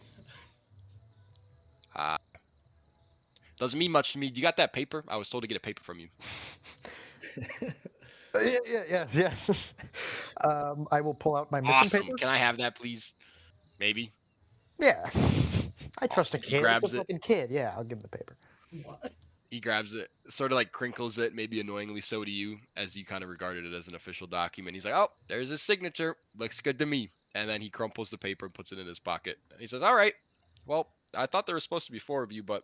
Doesn't mean much to me. Do you got that paper? I was told to get a paper from you. Yes. I will pull out my mission Awesome. paper. Can I have that, please? Maybe. Yeah. I trust a Awesome. He kid. grabs It's a it. fucking kid. Yeah, I'll give him the paper. What? He grabs it, sort of like crinkles it, maybe annoyingly so to you, as you kind of regarded it as an official document. He's like, "Oh, there's his signature. Looks good to me." And then he crumples the paper and puts it in his pocket. And he says, "All right. Well, I thought there was supposed to be 4 of you, but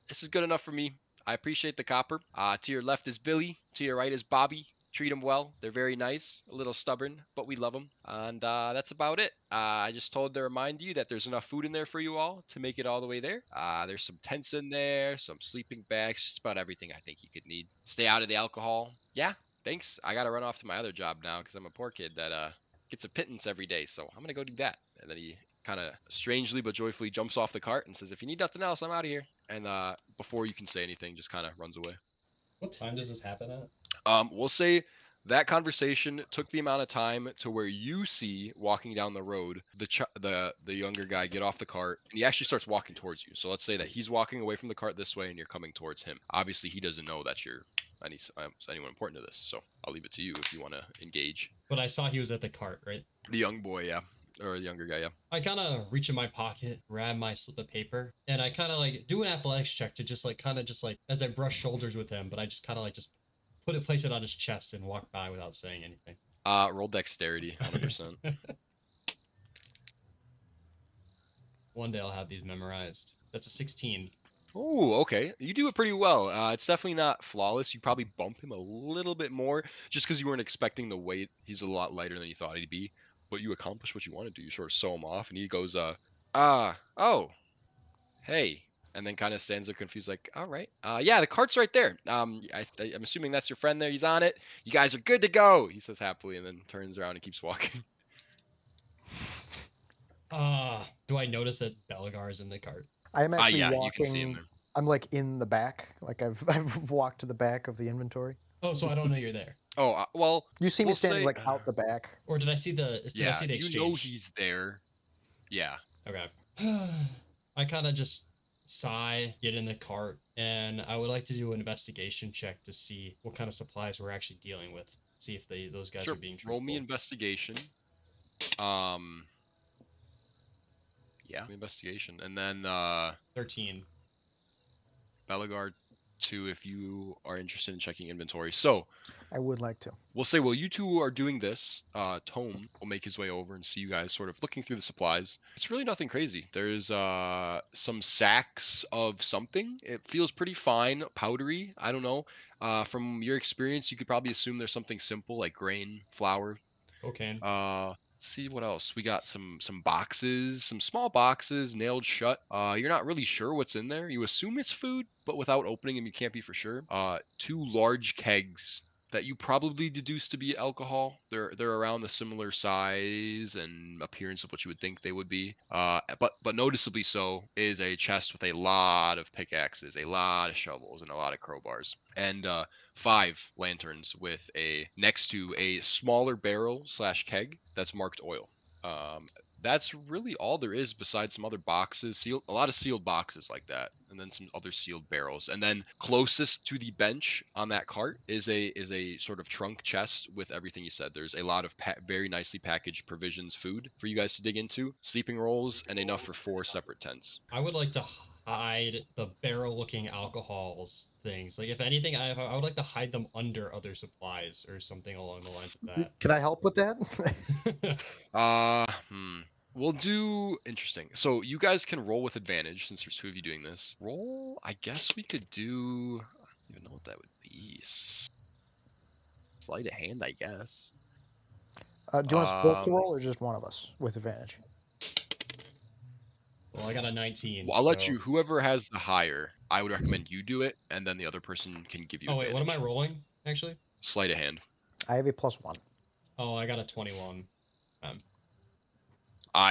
this is good enough for me. I appreciate the copper. To your left is Billy. To your right is Bobby. Treat them well. They're very nice. A little stubborn, but we love them. And that's about it. I just told to remind you that there's enough food in there for you all to make it all the way there. There's some tents in there, some sleeping bags, just about everything I think you could need. Stay out of the alcohol. Yeah, thanks. I got to run off to my other job now because I'm a poor kid that gets a pittance every day. So I'm going to go do that." And then he kind of strangely but joyfully jumps off the cart and says, "If you need nothing else, I'm out of here." And before you can say anything, just kind of runs away. What time does this happen at? We'll say that conversation took the amount of time to where you see walking down the road the younger guy get off the cart, and he actually starts walking towards you. So let's say that he's walking away from the cart this way and you're coming towards him. Obviously he doesn't know that you're anyone important to this, so I'll leave it to you if you want to engage. But I saw he was at the cart, right? The young boy, yeah. Or the younger guy, yeah. I kind of reach in my pocket, grab my slip of paper, and I kind of like do an athletics check to just like as I brush shoulders with him, but I just kind of like just place it on his chest and walk by without saying anything. Roll dexterity, 100%. One day I'll have these memorized. That's a 16. Oh, okay. You do it pretty well. It's definitely not flawless. You probably bump him a little bit more just because you weren't expecting the weight. He's a lot lighter than you thought he'd be. But you accomplish what you want to do. You sort of sew him off, and he goes, oh, hey. And then kind of stands there confused, like, all right. Yeah, the cart's right there. I'm assuming that's your friend there. He's on it. You guys are good to go, he says happily, and then turns around and keeps walking. Do I notice that Belegar is in the cart? I am actually yeah, walking. you can see him there. I'm like in the back. Like I've walked to the back of the inventory. Oh, so I don't know you're there. Oh, well, You see me we'll standing say, like out the back. Or did I see the yeah, exchange? you know he's there. Yeah. Okay. I kind of just sigh, get in the cart, and I would like to do an investigation check to see what kind of supplies we're actually dealing with. See if those guys Sure. are being truthful. Roll me investigation. Yeah, investigation, and then 13. Belegar 2 if you are interested in checking inventory. So I would like to. we'll say while you two are doing this, Tome will make his way over and see you guys sort of looking through the supplies. It's really nothing crazy. There's some sacks of something. It feels pretty fine, powdery. I don't know. From your experience, you could probably assume there's something simple like grain, flour. Okay. Let's see what else. We got some boxes, some small boxes nailed shut. You're not really sure what's in there. You assume it's food, but without opening them, you can't be for sure. 2 large kegs that you probably deduce to be alcohol. They're around the similar size and appearance of what you would think they would be. But noticeably so is a chest with a lot of pickaxes, a lot of shovels, and a lot of crowbars. And 5 lanterns with next to a smaller barrel / keg that's marked oil. That's really all there is besides some other boxes, a lot of sealed boxes like that, and then some other sealed barrels. And then closest to the bench on that cart is a sort of trunk chest with everything you said. There's a lot of very nicely packaged provisions, food for you guys to dig into, sleeping rolls, and enough for 4 separate tents. I would like to hide the barrel-looking alcohols things. Like, if anything, I would like to hide them under other supplies or something along the lines of that. Can I help with that? We'll do interesting. So you guys can roll with advantage since there's 2 of you doing this. Roll, I guess we could do. I don't even know what that would be. Sleight of hand, I guess. Do you want us both to roll or just one of us with advantage? Well, I got a 19. Well, I'll let you. Whoever has the higher, I would recommend you do it, and then the other person can give you. Oh wait, advantage. what am I rolling actually? Sleight of hand. I have a +1. Oh, I got a 21.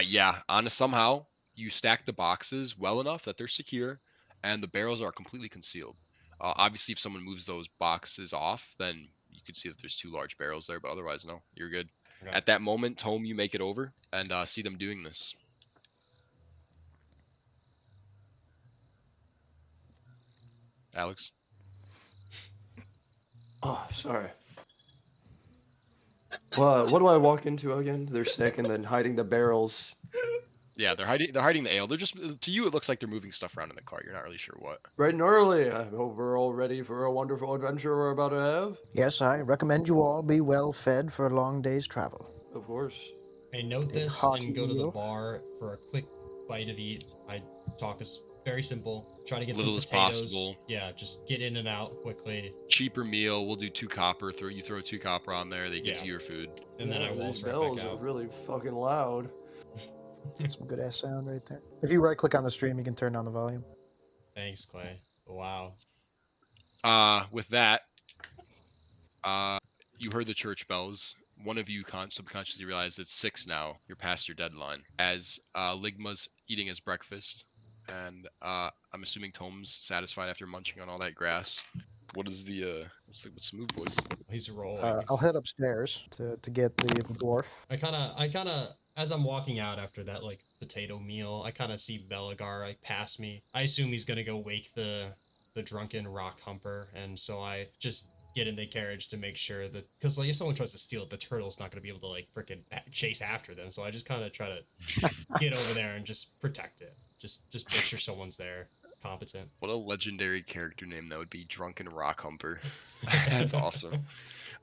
Yeah. Somehow you stack the boxes well enough that they're secure, and the barrels are completely concealed. Obviously, if someone moves those boxes off, then you could see that there's 2 large barrels there. But otherwise, no, you're good. Okay. At that moment, Tome, you make it over and see them doing this. Alex. Oh, sorry. Well, what do I walk into again? They're stacking and then hiding the barrels. Yeah, they're hiding the ale. They're just, to you, it looks like they're moving stuff around in the cart. You're not really sure what. Bright and early. I hope we're all ready for a wonderful adventure we're about to have. Yes, I recommend you all be well fed for a long day's travel. Of course. I note this and go to the bar for a quick bite of eat. I talk is very simple. Try to get some potatoes. Possible. Yeah, just get in and out quickly. Cheaper meal. We'll do 2 copper. You throw 2 copper on there. They give you your food. And then I waltz right bells back out. Are really fucking loud. That's some good ass sound right there. If you right click on the stream, you can turn down the volume. Thanks, Clay. Wow. With that, you heard the church bells. One of you subconsciously realized it's 6 now. You're past your deadline. As Ligma's eating his breakfast, and I'm assuming Tome's satisfied after munching on all that grass. What is what's the move, boys? He's rolling. I'll head upstairs to get the dwarf. I kind of, as I'm walking out after that like potato meal, I kind of see Belegar like pass me. I assume he's gonna go wake the drunken rock humper, and so I just get in the carriage to make sure that, because like if someone tries to steal it, the turtle's not gonna be able to like freaking chase after them. So I just kind of try to get over there and just protect it. Just make sure someone's there. Competent. What a legendary character name that would be, Drunken Rock Humper. That's awesome.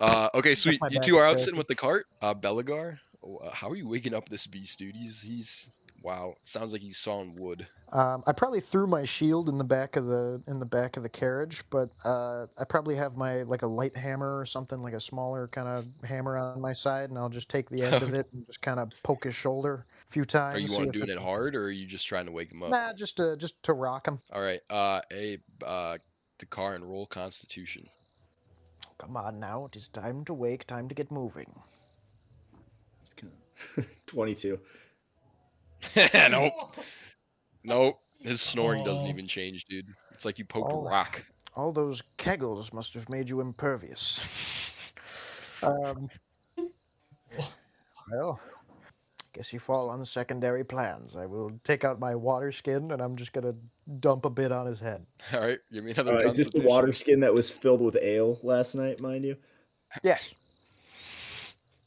Okay, sweet. You 2 are out sitting with the cart. Belegar, how are you waking up this beast, dude? He's wow. Sounds like he's sawing wood. I probably threw my shield in the back of the carriage, but I probably have my like a light hammer or something, like a smaller kind of hammer on my side, and I'll just take the end of it and just kind of poke his shoulder a few times. Are you doing it hard, or are you just trying to wake him up? Nah, just to rock him. All right. The car and roll Constitution. Come on now, it is time to wake, time to get moving. 22. Nope. Nope. His snoring doesn't even change, dude. It's like you poked a Oh. rock. All those kegels must have made you impervious. um, well, guess you fall on secondary plans. I will take out my water skin and I'm just gonna dump a bit on his head. All right, give me another Is this the constitution. water skin that was filled with ale last night, mind you? Yes.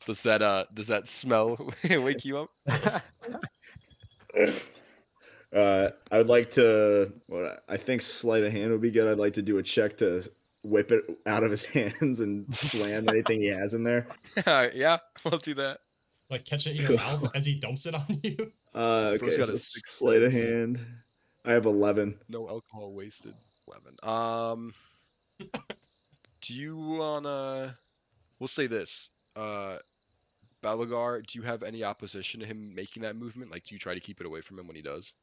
Does that smell wake you up? I would like to. Well, I think sleight of hand would be good. I'd like to do a check to whip it out of his hands and slam anything he has in there. Yeah, I'll do that. Like catch it in your mouth as he dumps it on you. Okay, got so a 6 sleight of sense. hand. I have 11. No alcohol wasted. 11. Do you wanna? We'll say this. Belegar, do you have any opposition to him making that movement? Like, do you try to keep it away from him when he does?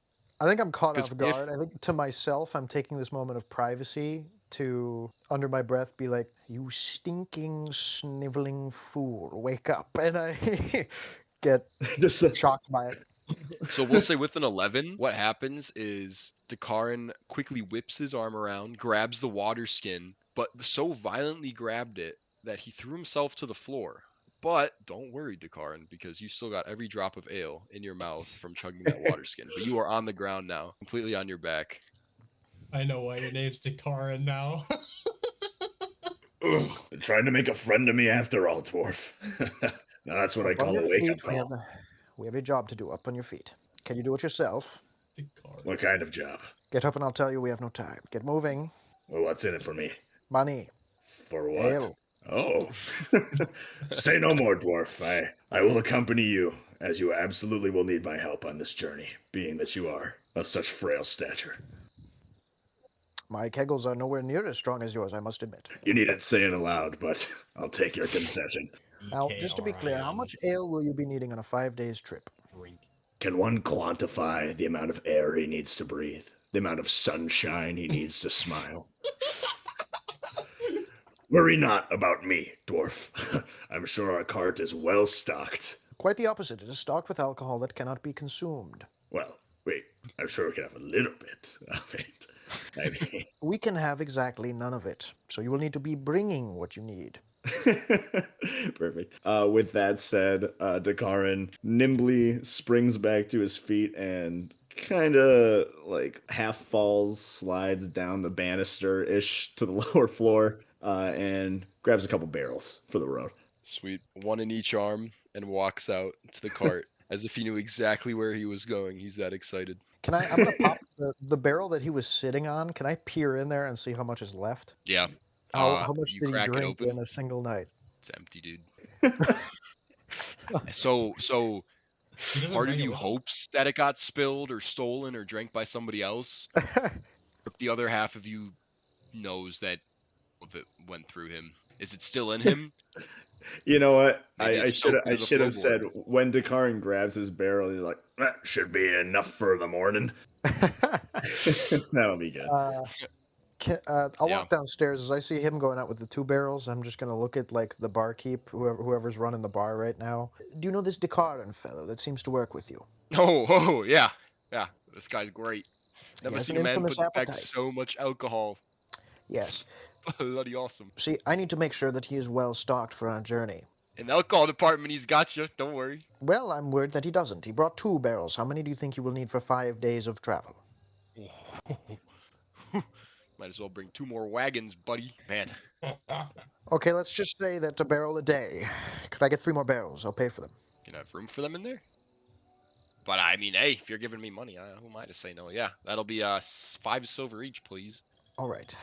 I think I'm caught 'Cause off guard. I think to myself, I'm taking this moment of privacy to, under my breath, be like, "You stinking, sniveling fool, wake up!" And I get Just shocked by it. So we'll say with an 11, what happens is Dakarin quickly whips his arm around, grabs the water skin, but so violently grabbed it that he threw himself to the floor. But don't worry, Dakarin, because you still got every drop of ale in your mouth from chugging that water skin. But you are on the ground now, completely on your back. I know why your name's Dakarin now. Ugh, they're trying to make a friend of me after all, dwarf. Now that's what I Up on call a your wake-up feet, call. we have a job to do. Up on your feet. Can you do it yourself? Dakarin. What kind of job? Get up and I'll tell you we have no time. Get moving. Well, what's in it for me? Money. For what? Ale. Oh. Say no more, dwarf. I will accompany you, as you absolutely will need my help on this journey, being that you are of such frail stature. My kegels are nowhere near as strong as yours, I must admit. You needn't say it aloud, but I'll take your concession. Now, just to be clear, how DKRIN. much ale will you be needing on a 5-day trip? Drink. Can one quantify the amount of air he needs to breathe? The amount of sunshine he needs to smile? Worry not about me, dwarf. I'm sure our cart is well stocked. Quite the opposite. It is stocked with alcohol that cannot be consumed. Well, wait, I'm sure we can have a little bit of it. I mean... We can have exactly none of it, so you will need to be bringing what you need. Perfect. With that said, Dakarin nimbly springs back to his feet and kind of like half falls, slides down the banister-ish to the lower floor, and grabs a couple barrels for the road. Sweet. One in each arm and walks out to the cart as if he knew exactly where he was going. He's that excited. I'm gonna pop the barrel that he was sitting on. Can I peer in there and see how much is left? Yeah. How much You did he crack it drink open. in a single night? It's empty, dude. So He doesn't part of bring it you with him. hopes that it got spilled or stolen or drank by somebody else. But the other half of you knows that of it went through him. Is it still in him? You know what? Maybe I it's should soaked into the should have floorboard. said when Dakarin grabs his barrel, he's like, that should be enough for the morning. That'll be good. I'll Yeah. walk downstairs. As I see him going out with the 2 barrels, I'm just gonna look at like the barkeep, whoever's running the bar right now. Do you know this Dakarin fellow that seems to work with you? Oh, yeah. Yeah, this guy's great. Never has seen an a man infamous put back appetite. so much alcohol. Yes. Bloody awesome. See, I need to make sure that he is well stocked for our journey. In the alcohol department, he's got you. Don't worry. Well, I'm worried that he doesn't. He brought 2 barrels. How many do you think you will need for 5 days of travel? Might as well bring 2 more wagons, buddy. Man. Okay, let's just say that a barrel a day. Could I get 3 more barrels? I'll pay for them. Can I have room for them in there? But I mean, hey, if you're giving me money, who am I to say no? Yeah, that'll be 5 silver each, please. All right.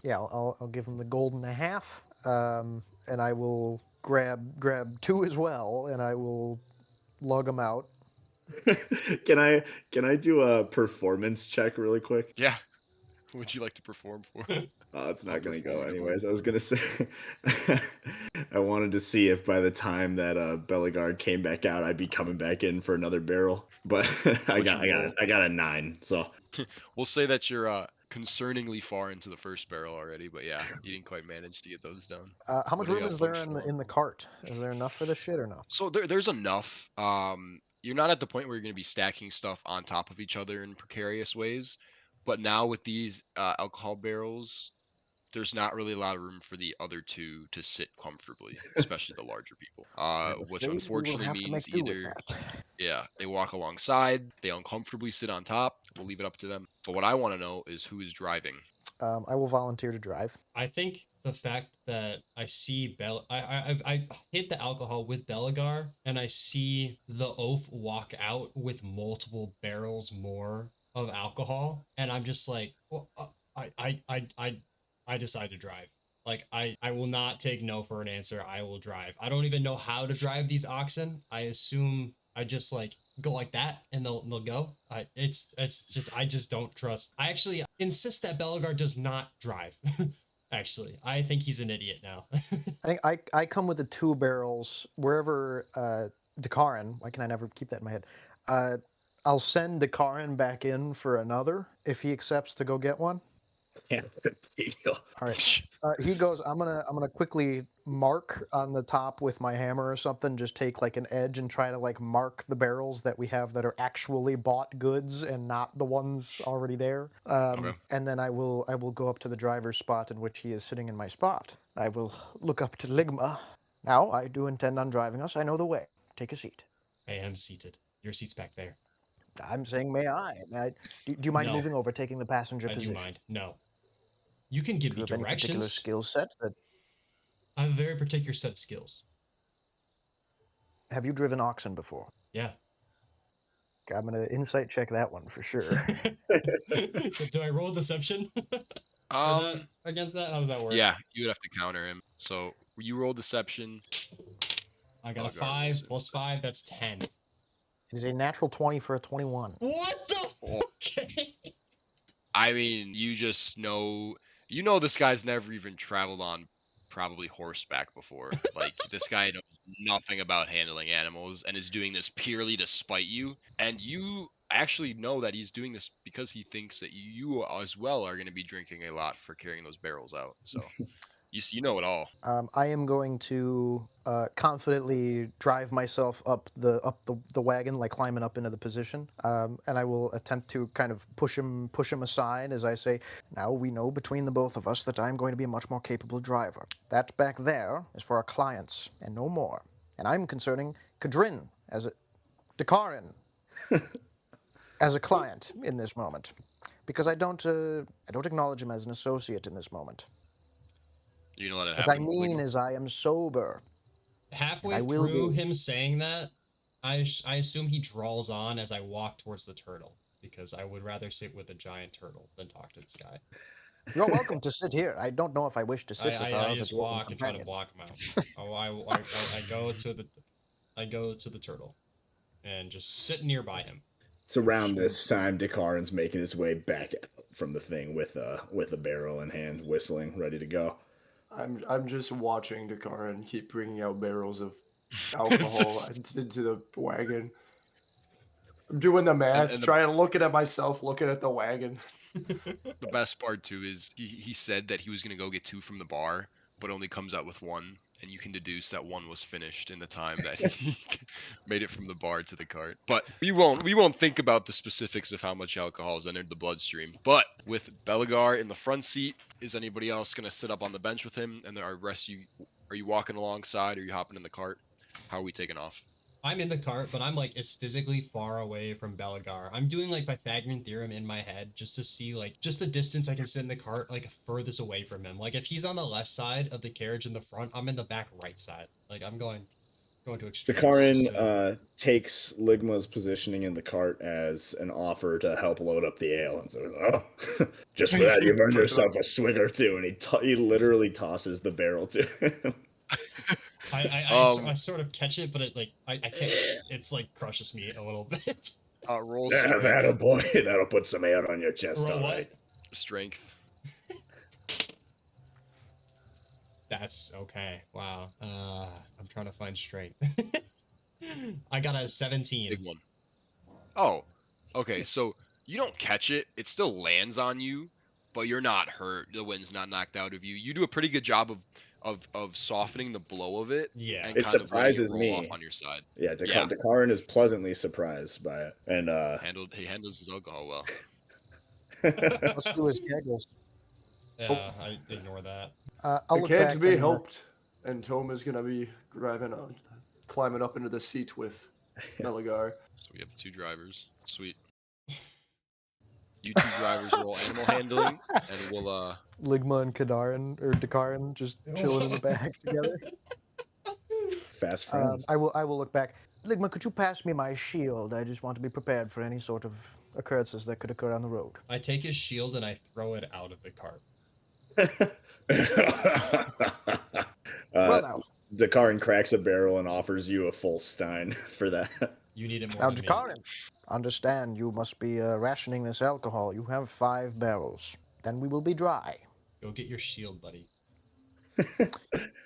Yeah, I'll give him the gold and a half. And I will grab 2 as well, and I will lug them out. Can I do a performance check really quick? Yeah. Who would you like to perform for? Oh, it's not gonna go Perform, anyways. I was gonna say I wanted to see if by the time that Belegar came back out, I'd be coming back in for another barrel. But I got a 9. So We'll say that you're concerningly far into the first barrel already, but yeah, you didn't quite manage to get those done. How much What do you room got is there functional? in the cart? Is there enough for this shit or no? So there's enough. You're not at the point where you're going to be stacking stuff on top of each other in precarious ways, But now with these alcohol barrels, there's not really a lot of room for the other two to sit comfortably, especially the larger people. I'm Which afraid we will unfortunately have to means make do with either, that. yeah, they walk alongside, they uncomfortably sit on top. We'll leave it up to them. But what I want to know is who is driving. I will volunteer to drive. I think the fact that I see I hit the alcohol with Belegar, and I see the oaf walk out with multiple barrels more of alcohol, and I'm just like, well, I decide to drive. Like I will not take no for an answer. I will drive. I don't even know how to drive these oxen. I assume I just like go like that and they'll go. It's just I just don't trust. I actually insist that Belegar does not drive. Actually, I think he's an idiot now. I think I come with the 2 barrels wherever Dakaran. Why can I never keep that in my head? I'll send Dakaran back in for another if he accepts to go get one. Yeah, deal. All right. He goes. I'm gonna quickly mark on the top with my hammer or something. Just take like an edge and try to like mark the barrels that we have that are actually bought goods and not the ones already there. Okay. And then I will go up to the driver's spot in which he is sitting in my spot. I will look up to Ligma. Now I do intend on driving us. I know the way. Take a seat. I am seated. Your seat's back there. I'm saying, may I? Do you mind No. moving over, taking the passenger I do position? mind. No. You can give Do me you have any particular directions. skill set that? I have a very particular set of skills. Have you driven oxen before? Yeah. Okay, I'm gonna insight check that one for sure. Do I roll deception against that? How does that work? Yeah, you would have to counter him. So you roll deception. I got a Belegar 5 rolls plus 5. That's 10. It is a natural 20 for a 21. What the? Okay. I mean, you just know, this guy's never even traveled on probably horseback before. Like, this guy knows nothing about handling animals and is doing this purely to spite you. And you actually know that he's doing this because he thinks that you as well are going to be drinking a lot for carrying those barrels out. So you know it all. I am going to confidently drive myself up the wagon, like climbing up into the position, and I will attempt to kind of push him aside as I say, now we know between the both of us that I'm going to be a much more capable driver. That back there is for our clients and no more. And I'm concerning Kadrin as a Dakaran as a client in this moment, because I don't acknowledge him as an associate in this moment. You know let it What happen. I mean Ligma. is I am sober. Halfway I will through be. him saying that, I assume he draws on as I walk towards the turtle, because I would rather sit with a giant turtle than talk to this guy. You're welcome to sit here. I don't know if I wish to sit with our I other just dwarven walk and try to companion. block him out. I go to the turtle and just sit nearby him. It's around this time Dakaran's making his way back from the thing with a barrel in hand, whistling, ready to go. I'm just watching Dakaran keep bringing out barrels of alcohol into the wagon. I'm doing the math, and trying to look at myself, looking at the wagon. The best part too is he said that he was gonna go get 2 from the bar, but only comes out with 1, and you can deduce that 1 was finished in the time that he made it from the bar to the cart. But we won't think about the specifics of how much alcohol has entered the bloodstream. But with Belegar in the front seat, is anybody else gonna sit up on the bench with him? And are you walking alongside? Are you hopping in the cart? How are we taking off? I'm in the cart, but I'm like as physically far away from Belegar. I'm doing like Pythagorean theorem in my head just to see like just the distance I can sit in the cart like furthest away from him. Like if he's on the left side of the carriage in the front, I'm in the back right side. Like I'm going to extremes. Dakaran takes Ligma's positioning in the cart as an offer to help load up the ale, and says, "Oh, just for that, you've earned yourself a swig or two." And he literally tosses the barrel to him. I sort of catch it, but I can't. It's like crushes me a little bit. Roll Yeah, strength. that'll boy, that'll put some air on your chest. Roll all what? right. Strength. That's okay. Wow. I'm trying to find strength. I got a 17. Big one. Oh, okay. So you don't catch it. It still lands on you, but you're not hurt. The wind's not knocked out of you. You do a pretty good job of softening the blow of it. Yeah. And It kind of letting surprises it roll me. off on your side. Yeah, Yeah. Dakaran is pleasantly surprised by it, and He handles his alcohol well. Let's do his gaggles. Yeah, I ignore that. I'll It look can't back be and, helped. And Tome is gonna be climbing up into the seat with Belegar. So we have the 2 drivers. Sweet. You 2 drivers roll animal handling, and we'll Ligma and Dakaran just chilling in the back together. Fast friends. I will look back. Ligma, could you pass me my shield? I just want to be prepared for any sort of occurrences that could occur on the road. I take his shield and I throw it out of the cart. Well now, Dakarin cracks a barrel and offers you a full stein for that. You need it more now than me. Dakaran, understand you must be rationing this alcohol. You have 5 barrels. Then we will be dry. Go get your shield, buddy.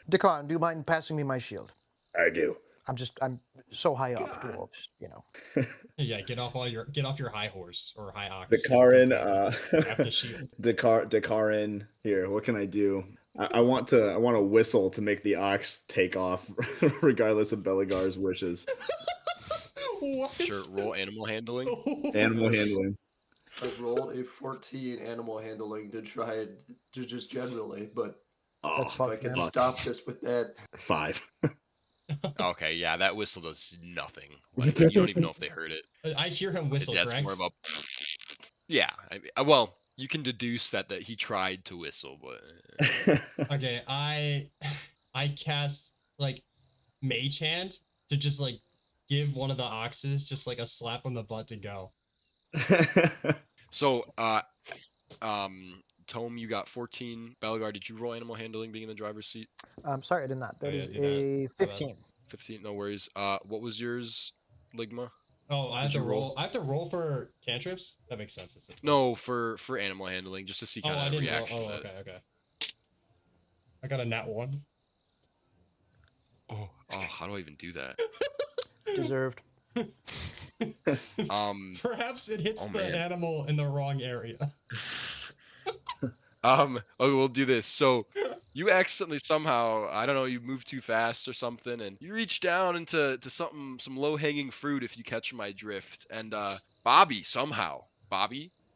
Dakaran, do you mind passing me my shield? I do. I'm so high up, dwarves, you know. Yeah, get off your high horse or high ox. Dakarin, Grab the shield. Dakarin, here, what can I do? I want to whistle to make the ox take off, regardless of Belegar's wishes. What? sure roll animal handling. Animal handling. I've rolled a 14 animal handling to try and to just generally, but Oh, That's if fine. I can man. stop this with that, 5. Okay, yeah, that whistle does nothing. Like, you don't even know if they heard it. I hear him whistle, That's correct? more about. Yeah, well, you can deduce that he tried to whistle, but Okay, I cast like mage hand to just like give one of the oxes just like a slap on the butt to go. so Tome, you got 14. Belegar, did you roll animal handling being in the driver's seat? I'm sorry, I did not. That Oh, yeah, is do that. a My bad. 15. 15, no worries. What was yours, Ligma? Oh, I have Did to you roll. roll? I have to roll for cantrips. That makes sense. It's a- No, for animal handling, just to see Oh, kind I of didn't roll. reaction. Oh, to that. okay. I got a nat 1. Oh, how do I even do that? Deserved. Perhaps it hits Oh, the man. animal in the wrong area. Okay, we'll do this. So you accidentally somehow, I don't know, you move too fast or something, and you reach down into some low-hanging fruit, if you catch my drift. And Bobby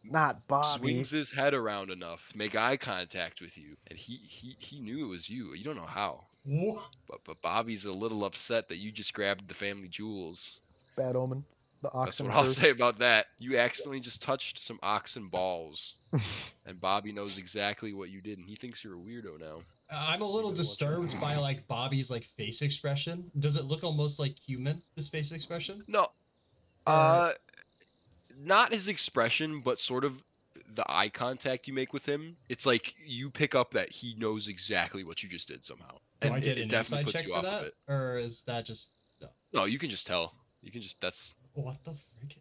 Not Bobby. swings his head around enough to make eye contact with you, and he knew it was you. You don't know how, What? but Bobby's a little upset that you just grabbed the family jewels. Bad omen. The That's oxen what I'll curse. say about that. You accidentally just touched some oxen balls. And Bobby knows exactly what you did, and he thinks you're a weirdo now. I'm a little better watch out. disturbed by like Bobby's like face expression. Does it look almost like human? His face expression? No, Or- not his expression, but sort of the eye contact you make with him. It's like you pick up that he knows exactly what you just did somehow. Do And I get it an definitely inside puts check you for off of that, it. or is that just no? No, you can just tell. You can just that's. What the frick?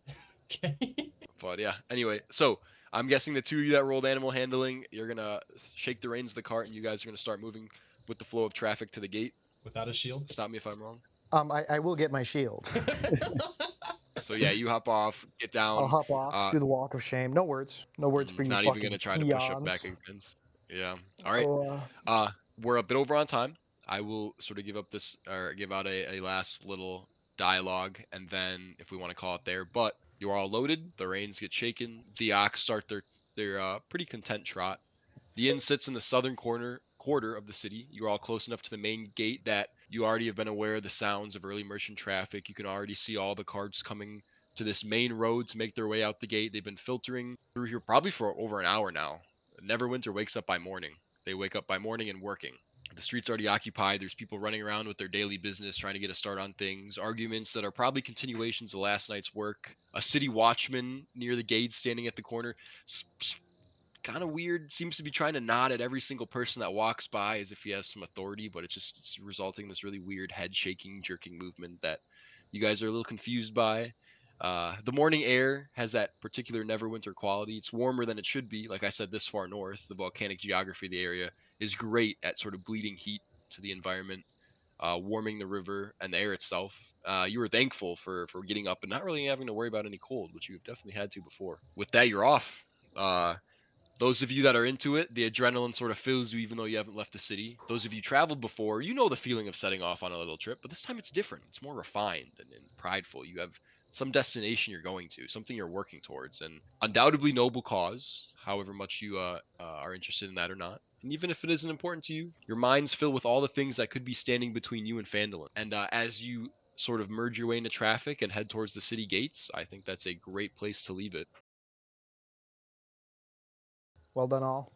Okay. But yeah. Anyway, so I'm guessing the 2 of you that rolled animal handling, you're gonna shake the reins of the cart, and you guys are gonna start moving with the flow of traffic to the gate. Without a shield. Stop me if I'm wrong. I will get my shield. So yeah, you hop off, get down. I'll hop off, do the walk of shame. No words. No words for you. Not even fucking gonna try to push up back peons. against. Yeah. All right. Oh, We're a bit over on time. I will sort of give out a last little dialogue, and then if we want to call it there. But you're all loaded. The reins get shaken. The ox start their pretty content trot. The inn sits in the southern quarter of the city. You're all close enough to the main gate that you already have been aware of the sounds of early merchant traffic. You can already see all the carts coming to this main road to make their way out the gate. They've been filtering through here probably for over an hour now. Neverwinter wakes up by morning. They wake up by morning and working. The street's already occupied. There's people running around with their daily business, trying to get a start on things. Arguments that are probably continuations of last night's work. A city watchman near the gate standing at the corner. Kind of weird. Seems to be trying to nod at every single person that walks by as if he has some authority, but it's resulting in this really weird head shaking, jerking movement that you guys are a little confused by. The morning air has that particular Neverwinter quality. It's warmer than it should be. Like I said, this far north, the volcanic geography of the area is great at sort of bleeding heat to the environment, warming the river and the air itself. You were thankful for getting up and not really having to worry about any cold, which you've definitely had to before. With that, you're off. Those of you that are into it, the adrenaline sort of fills you even though you haven't left the city. Those of you traveled before, you know the feeling of setting off on a little trip, but this time it's different. It's more refined and prideful. You have some destination you're going to, something you're working towards, and undoubtedly noble cause, however much you are interested in that or not. And even if it isn't important to you, your mind's filled with all the things that could be standing between you and Phandalin. And as you sort of merge your way into traffic and head towards the city gates, I think that's a great place to leave it. Well done, all.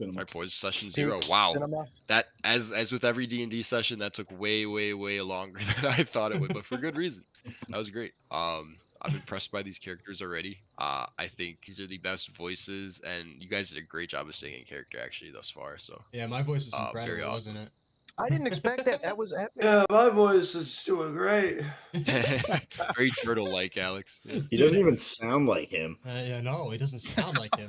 All right, boys, session Pete, 0. Wow, Cinema. that as with every D&D session, that took way longer than I thought it would, but for good reason. That was great. I'm impressed by these characters already. I think these are the best voices, and you guys did a great job of staying in character actually thus far. So Yeah, my voice was very incredible, awesome. wasn't it? I didn't expect that. That was epic. Yeah, my voice is doing great. Very turtle-like, Alex. Yeah. He doesn't even sound like him. Yeah, no, it doesn't sound like him.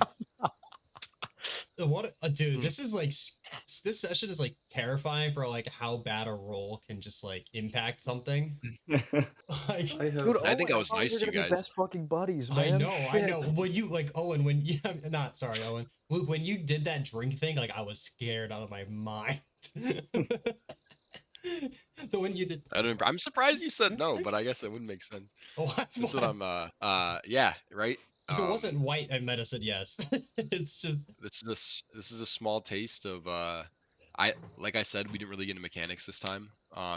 What, dude? This is like this session is like terrifying for like how bad a roll can just like impact something. Like, Dude, I think I Owen, was thought we nice were to you gonna be guys. best fucking buddies, I man. know. Shit. When you like Owen, when you not sorry, Owen. When you did that drink thing, like I was scared out of my mind. The when you did, I'm surprised you said no, but I guess it wouldn't make sense. oh, that's That's why. what I'm. Yeah, right. If it wasn't white, I might have said yes. It's just This is a small taste of like I said, we didn't really get into mechanics this time.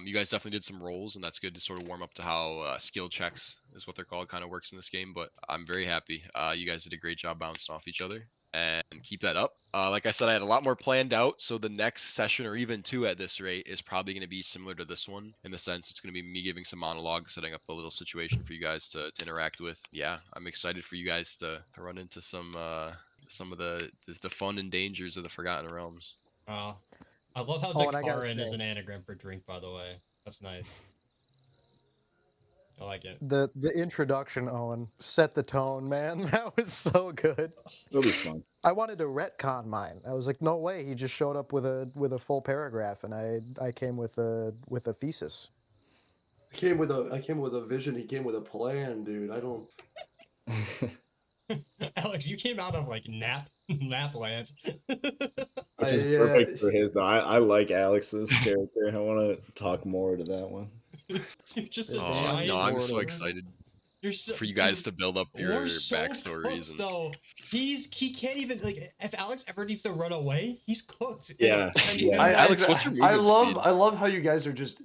You guys definitely did some rolls, and that's good to sort of warm up to how skill checks is what they're called kind of works in this game. But I'm very happy. You guys did a great job bouncing off each other, and keep that up. Like I said, I had a lot more planned out, so the next session or even two at this rate is probably going to be similar to this one in the sense it's going to be me giving some monologue, setting up a little situation for you guys to interact with. Yeah, I'm excited for you guys to run into some of the fun and dangers of the Forgotten Realms. I love how Oh, and I gotta Dakarin is say- an anagram for drink, by the way. That's nice. I like it. The introduction, Owen, set the tone, man. That was so good. It'll be fun. I wanted to retcon mine. I was like, no way. He just showed up with a full paragraph, and I came with a thesis. I came with a vision. He came with a plan, dude. I don't. Alex, you came out of like Napland. Which is perfect for his though. I like Alex's character. I want to talk more to that one. You're just a Oh, giant. No, I'm so mortal. excited You're so, for you guys dude, to build up your we're so backstories. cooked, And though. He can't even like if Alex ever needs to run away, he's cooked. Yeah, yeah. Alex, what's your I movement love speed? I love how you guys are just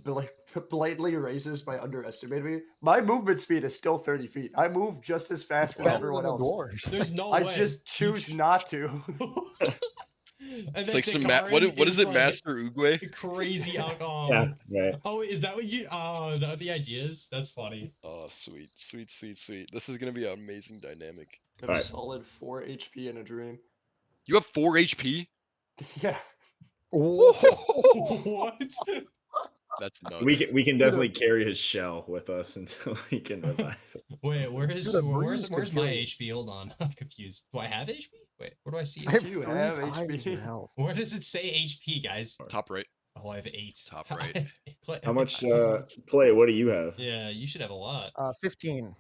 like blatantly racist by underestimating me. My movement speed is still 30 feet. I move just as fast as Better everyone than the else. dwarves. There's no I way. just choose not to. And It's then like some Dakarin what is it, like, Master Uguay? Crazy alcohol. Yeah, right. Oh, is that what you? Oh, is that what the idea is? That's funny. Oh, sweet. This is gonna be an amazing dynamic. I have Alright. solid 4 HP in a dream. You have 4 HP? Yeah. What? That's nuts. We can definitely carry his shell with us until we can revive it. Wait, Dude, the breeze where's could my kill you. HP? Hold on, I'm confused. Do I have HP? Wait, where do I see I have HP? You 3 have times HP. your health. Where does it say HP, guys? Top right. Oh, I have 8. Top I right. have- How much play? What do you have? Yeah, you should have a lot. 15.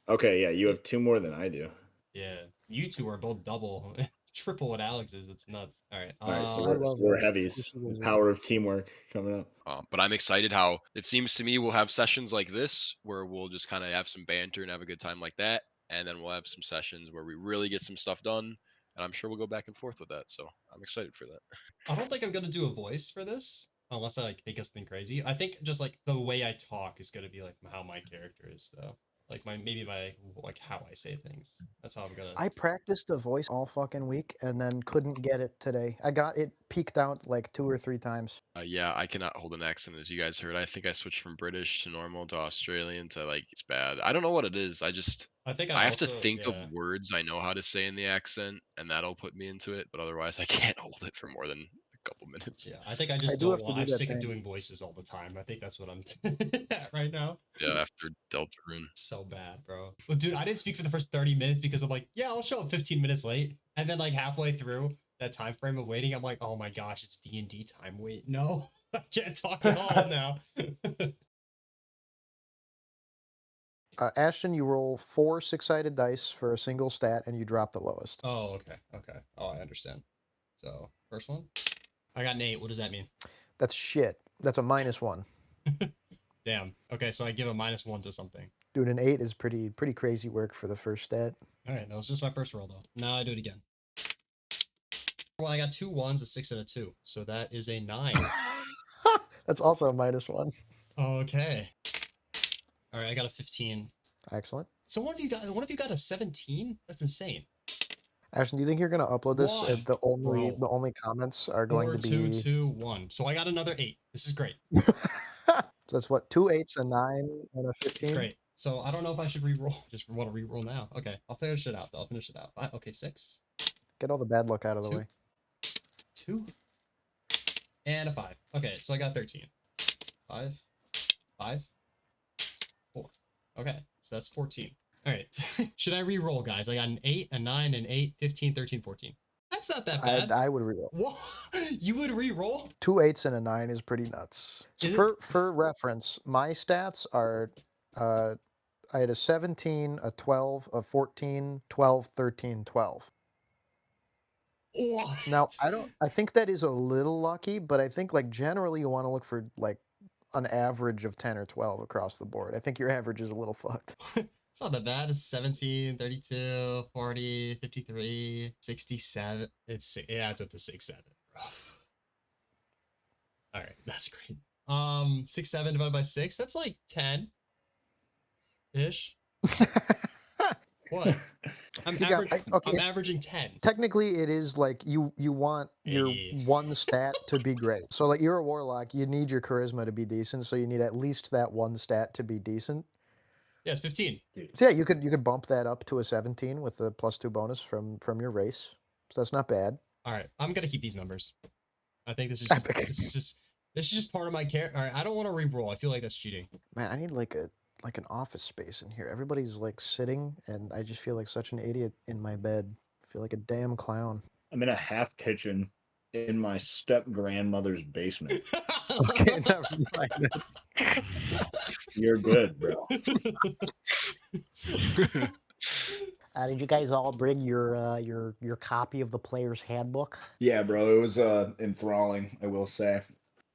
Okay, yeah, you have 2 more than I do. Yeah, you two are both double, triple what Alex is. It's nuts. All right. All right, so I we're, love we're that. heavies. This is The power of teamwork coming up. But I'm excited how it seems to me we'll have sessions like this where we'll just kind of have some banter and have a good time like that, and then we'll have some sessions where we really get some stuff done, and I'm sure we'll go back and forth with that. So I'm excited for that. I don't think I'm gonna do a voice for this unless I like think of something crazy. I think just like the way I talk is gonna be like how my character is though. Like maybe like how I say things. That's how I'm gonna. I practiced a voice all fucking week and then couldn't get it today. I got it peaked out like 2 or 3 times. Yeah, I cannot hold an accent, as you guys heard. I think I switched from British to normal to Australian to like it's bad. I don't know what it is. I think I have to also- think of yeah. words I know how to say in the accent, and that'll put me into it. But otherwise, I can't hold it for more than a couple minutes. Yeah, I think I just do don't have to want. do I'm that sick of thing. doing voices all the time. I think that's what I'm at right now. Yeah, after Deltarune. So bad, bro. Well, dude, I didn't speak for the first 30 minutes because I'm like, yeah, I'll show up 15 minutes late, and then like halfway through that time frame of waiting, I'm like, oh my gosh, it's D&D time. Wait, no, I can't talk at all now. Ashton, you roll 4 6-sided dice for a single stat, and you drop the lowest. Oh, okay. Oh, I understand. So first one, I got an 8. What does that mean? That's shit. That's a -1. Damn. Okay, so I give a -1 to something. Dude, an 8 is pretty crazy work for the first stat. All right, that was just my first roll though. Now I do it again. Well, I got 2 1s, a 6, and a 2, so that is a 9. That's also a -1. Okay. All right, I got a 15. Excellent. So one of you got a 17? That's insane. Ashton, do you think you're gonna upload this? Why? The Bro. only comments are going 4, to 2, be 2, 1. So I got another 8. This is great. So that's what, 2 8s, a 9, and a It's 15? great. So I don't know if I should re-roll. Just want to re-roll now. Okay, I'll finish it out though. I'll finish it out. Okay, 6, Get all the bad luck out of the 2, way. 2, and a 5. Okay, so I got 13. 5, 5, 4. Okay, so that's 14. All right. Should I re-roll, guys? I got an 8, a 9, an 8, 15, 13, 14. That's not that bad. I would reroll. What? You would re-roll? 2 8s and a 9 is pretty nuts. So Is it? for reference, my stats are I had a 17, a 12, a 14, 12, 13, 12. What? Now, I think that is a little lucky, but I think like generally you want to look for like an average of 10 or 12 across the board. I think your average is a little fucked. It's not that bad. It's 17, 32, 40, 53, 67. It adds up to 6, 7. All right, that's great. 6, 7 divided by 6, that's like 10 ish. What? I'm averaging 10. Technically, it is like you want your Hey. one stat to be great. So like you're a warlock, you need your charisma to be decent. So you need at least that one stat to be decent. Yeah, it's 15. So yeah, you could bump that up to a 17 with the +2 bonus from your race. So that's not bad. All right, I'm gonna keep these numbers. I think this is Epic. this is just part of my character. All right, I don't want to re-roll. I feel like that's cheating. Man, I need like an office space in here. Everybody's like sitting, and I just feel like such an idiot in my bed. I feel like a damn clown. I'm in a half kitchen in my step grandmother's basement. Okay, never mind. You're good, bro. Did you guys all bring your copy of the player's handbook? Yeah, bro, it was enthralling, I will say.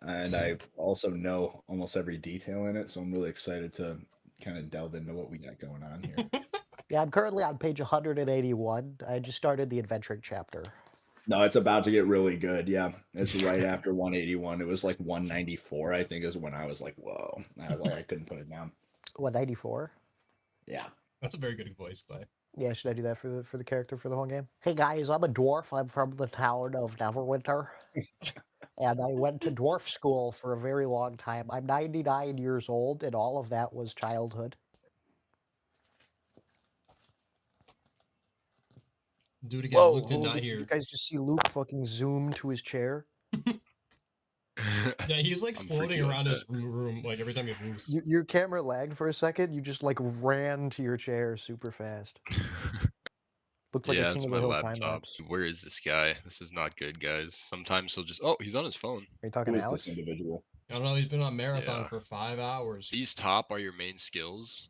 And I also know almost every detail in it, so I'm really excited to kind of delve into what we got going on here. Yeah, I'm currently on page 181. I just started the adventuring chapter. No, it's about to get really good. Yeah, it's right after 181. It was like 194, I think, is when I was like, whoa. I was like, I couldn't put it down. 194. Yeah. That's a very good voice, Clay. Yeah, should I do that for the character for the whole game? Hey guys, I'm a dwarf. I'm from the town of Neverwinter. And I went to dwarf school for a very long time. I'm 99 years old, and all of that was childhood. Do it again. Whoa, Luke did not did hear. you guys just see Luke fucking zoom to his chair? Yeah, he's like I'm floating freaky like around his that. room like every time he moves. Your camera lagged for a second. You just like ran to your chair super fast. Looked like Yeah, a King that's of my the Hill time laptop. lapse. Where is this guy? This is not good, guys. Sometimes he'll just, oh, he's on his phone. Are you talking Who to is Alex? this individual? I don't know. He's been on marathon Yeah. for 5 hours. These top are your main skills.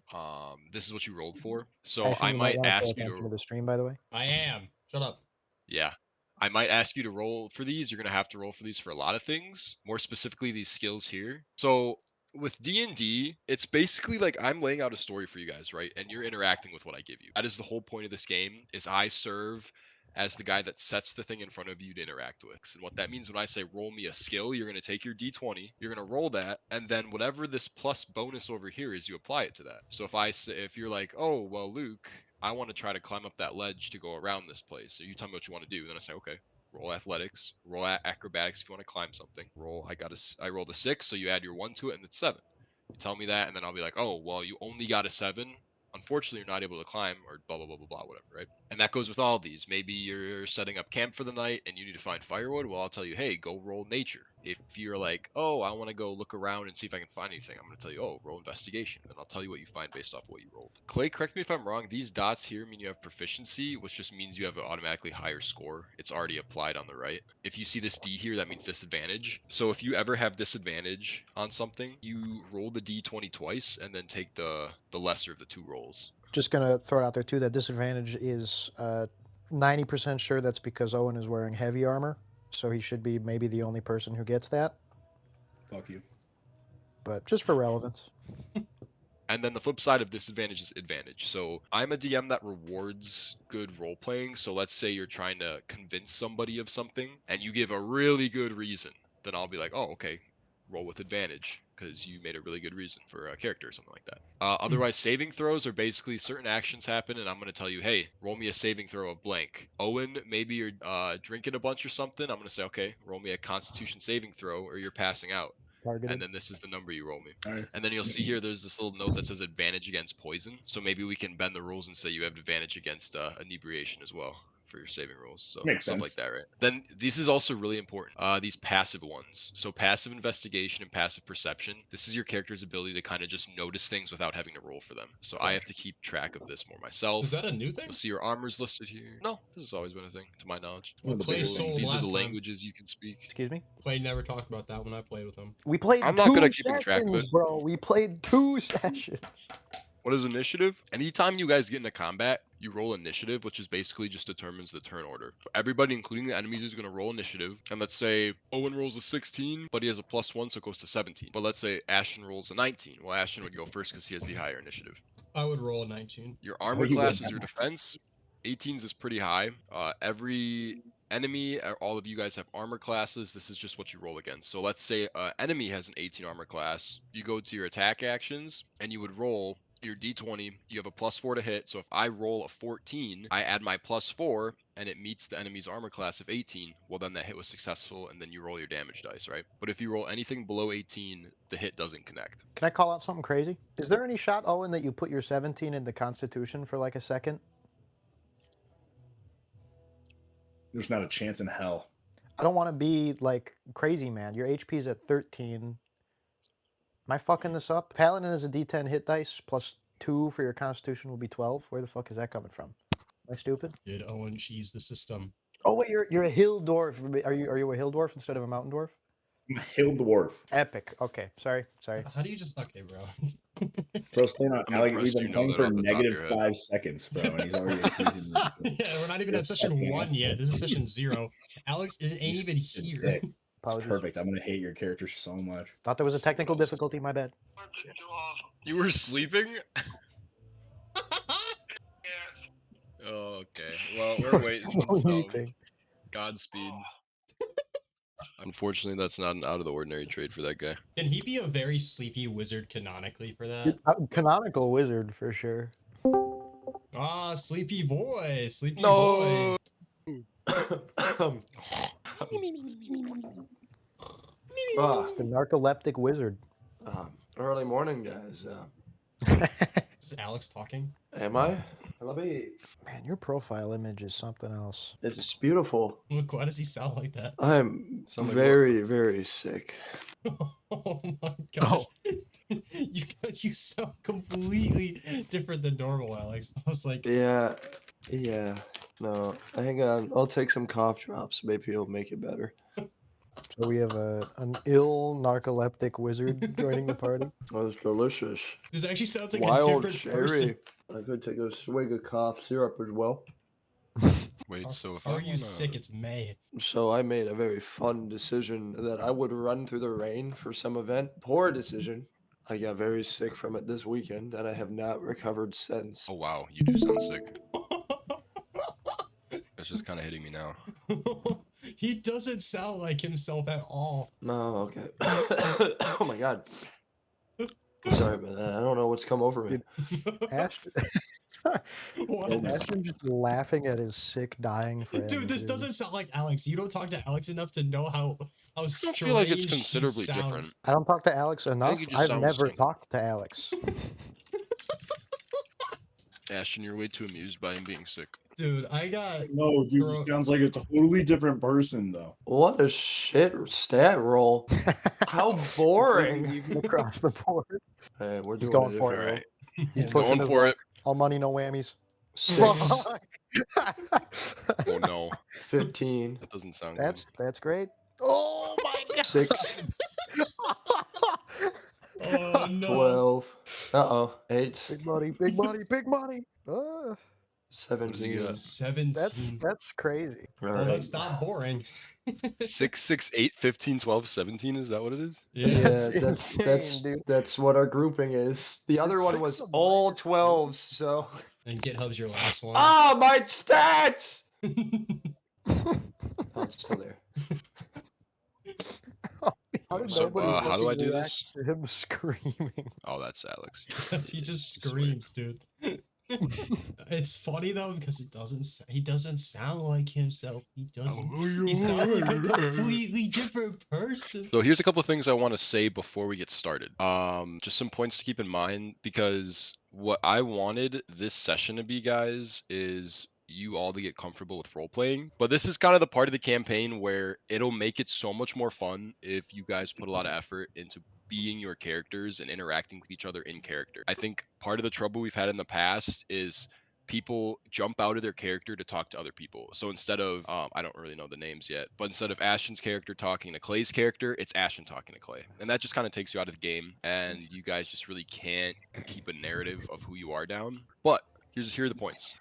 This is what you rolled for. So Ashton, I you might might want to pay ask you attention to to, the stream, by the way. I am. Shut up. yeah, I might ask you to roll for these. You're gonna have to roll for these for a lot of things. More specifically, these skills here. So with D&D, it's basically like I'm laying out a story for you guys, right? And you're interacting with what I give you. That is the whole point of this game. Is I serve as the guy that sets the thing in front of you to interact with. And what that means when I say roll me a skill, you're going to take your d20, you're going to roll that, and then whatever this plus bonus over here is, you apply it to that. So if you're like, oh, well, Luke, I want to try to climb up that ledge to go around this place. So you tell me what you want to do. Then I say, okay, roll athletics, roll acrobatics if you want to climb something. I rolled a 6, so you add your 1 to it, and it's 7. You tell me that, and then I'll be like, oh, well, you only got a 7. Unfortunately, you're not able to climb, or blah, blah, blah, blah, blah, whatever, right? And that goes with all these. Maybe you're setting up camp for the night and you need to find firewood. Well, I'll tell you, hey, go roll nature. If you're like, oh, I want to go look around and see if I can find anything, I'm going to tell you, oh, roll investigation. Then I'll tell you what you find based off what you rolled. Clay, correct me if I'm wrong. These dots here mean you have proficiency, which just means you have an automatically higher score. It's already applied on the right. If you see this D here, that means disadvantage. So if you ever have disadvantage on something, you roll the D20 twice and then take the lesser of the 2 rolls. Just gonna throw it out there too. That disadvantage is 90% sure that's because Owen is wearing heavy armor, so he should be maybe the only person who gets that. Fuck you. but just for relevance. And then the flip side of disadvantage is advantage. So I'm a DM that rewards good role playing. So let's say you're trying to convince somebody of something and you give a really good reason. Then I'll be like, oh, okay, roll with advantage because you made a really good reason for a character or something like that. Otherwise, saving throws are basically certain actions happen and I'm going to tell you, hey, roll me a saving throw of blank. Owen, maybe you're drinking a bunch or something. I'm going to say, okay, roll me a constitution saving throw or you're passing out. Targeted. And then this is the number you roll me. Alright. And then you'll see here there's this little note that says advantage against poison. So maybe we can bend the rules and say you have advantage against inebriation as well for your saving rolls. So Makes stuff sense. like that, right? Then this is also really important. These passive ones. So passive investigation and passive perception. This is your character's ability to kind of just notice things without having to roll for them. So I have to keep track of this more myself. Is that a new thing? You'll see your armor's listed here. No, this has always been a thing, to my knowledge. We the played biggest Soul things. These are last the time. languages you can speak. Excuse me? Play never talked about that when I played with him. We played I'm not two good at keeping track of sessions, it. bro. We played 2 sessions. What is initiative? Anytime you guys get into combat, you roll initiative, which is basically just determines the turn order. Everybody, including the enemies, is going to roll initiative. And let's say Owen rolls a 16, but he has a +1, so it goes to 17. But let's say Ashton rolls a 19. Well, Ashton would go first because he has the higher initiative. I would roll a 19. Your armor you class would. is your defense. 18s is pretty high. Every enemy, all of you guys have armor classes. This is just what you roll against. So let's say enemy has an 18 armor class. You go to your attack actions, and you would roll your d20. You have a +4 to hit. So if I roll a 14, I add my +4, and it meets the enemy's armor class of 18. Well, then that hit was successful, and then you roll your damage dice, right? But if you roll anything below 18, the hit doesn't connect. Can I call out something crazy? Is there any shot, Owen, that you put your 17 in the Constitution for like a second? There's not a chance in hell. I don't want to be like crazy, man. Your HP's at 13. Am I fucking this up? Paladin is a D10 hit dice +2 for your Constitution will be 12. Where the fuck is that coming from? Am I stupid? Did Owen cheese the system? Oh wait, you're a hill dwarf. Are you a hill dwarf instead of a mountain dwarf? I'm a hill dwarf. Epic. Okay, sorry. How do you just... Okay, bro. Bro's playing on I'm Alec. impressed We've you been know playing that for off the top of your head. -5 seconds, bro, and he's already accusing me. Yeah, we're not even at session 1 yet. This is session 0. Alex ain't You even stupid here. dick. It's Apologies. perfect. I'm gonna hate your character so much. Thought there was a technical What else? difficulty. My bad. You were sleeping? Oh, okay. Well, we're waiting. So Sleeping. Godspeed. Unfortunately, that's not an out of the ordinary trade for that guy. Can he be a very sleepy wizard canonically for that? Canonical wizard for sure. Ah, sleepy boy. Sleepy No. boy. It's the narcoleptic wizard. Early morning, guys. Is Alex talking? Am I? Let me. Man, your profile image is something else. It's beautiful. Look, why does he sound like that? I'm Sound like very, very sick. Oh my gosh. You sound completely different than normal, Alex. I was like, Yeah. No, hang on. I'll take some cough drops. Maybe it'll make it better. So we have an ill narcoleptic wizard joining the party. Oh, it's delicious. this actually sounds like a Wild different cherry. person. I could take a swig of cough syrup as well. Wait, so if How I are you wanna- sick? It's May. So I made a very fun decision that I would run through the rain for some event. Poor decision. I got very sick from it this weekend, and I have not recovered since. Oh wow, you do sound sick. That's just kind of hitting me now. He doesn't sound like himself at all. No, okay. Oh my god. Sorry about that. I don't know what's come over me. Ashton, What? Ashton just laughing at his sick, dying friend. Dude, this doesn't sound like Alex. You don't talk to Alex enough to know how strange feel like it's he considerably sounds. different. I don't talk to Alex enough. he just I've sounds never sick. talked to Alex. Ashton, you're way too amused by him being sick. Dude, I got No, dude, Bro. he sounds like a totally different person, though. What a shit stat roll. How boring. Even across the board. Hey, we're He's doing going it for different, it. He's pushing going his for luck. it. All money, no whammies. 6, Oh no, 15, that doesn't sound That's great. Oh my god. 6, Oh no. 12. Uh-oh. 8, Big money, big money, big money. What does he 17. got? 17. That's crazy. All Well, right. that's not boring. 6, 6, 8, 15, 12, 17. Is that what it is? Yeah. That's Yeah, that's insane, dude. that's what our grouping is. The other one Six was of all minus 12s, so And GitHub's your last one. ah, my stats. Oh, it's still there. How did So, nobody how do I fucking do react this? to him screaming? Oh, that's Alex. He just Swear. screams, dude. It's funny though because he doesn't sound like himself. He sounds like a completely different person. So here's a couple of things I want to say before we get started. Just some points to keep in mind, because what I wanted this session to be, guys, is you all to get comfortable with role playing. But this is kind of the part of the campaign where it'll make it so much more fun if you guys put a lot of effort into being your characters and interacting with each other in character. I think part of the trouble we've had in the past is people jump out of their character to talk to other people. So instead of, I don't really know the names yet, but instead of Ashton's character talking to Clay's character, it's Ashton talking to Clay. And that just kind of takes you out of the game, and you guys just really can't keep a narrative of who you are down. But here are the points.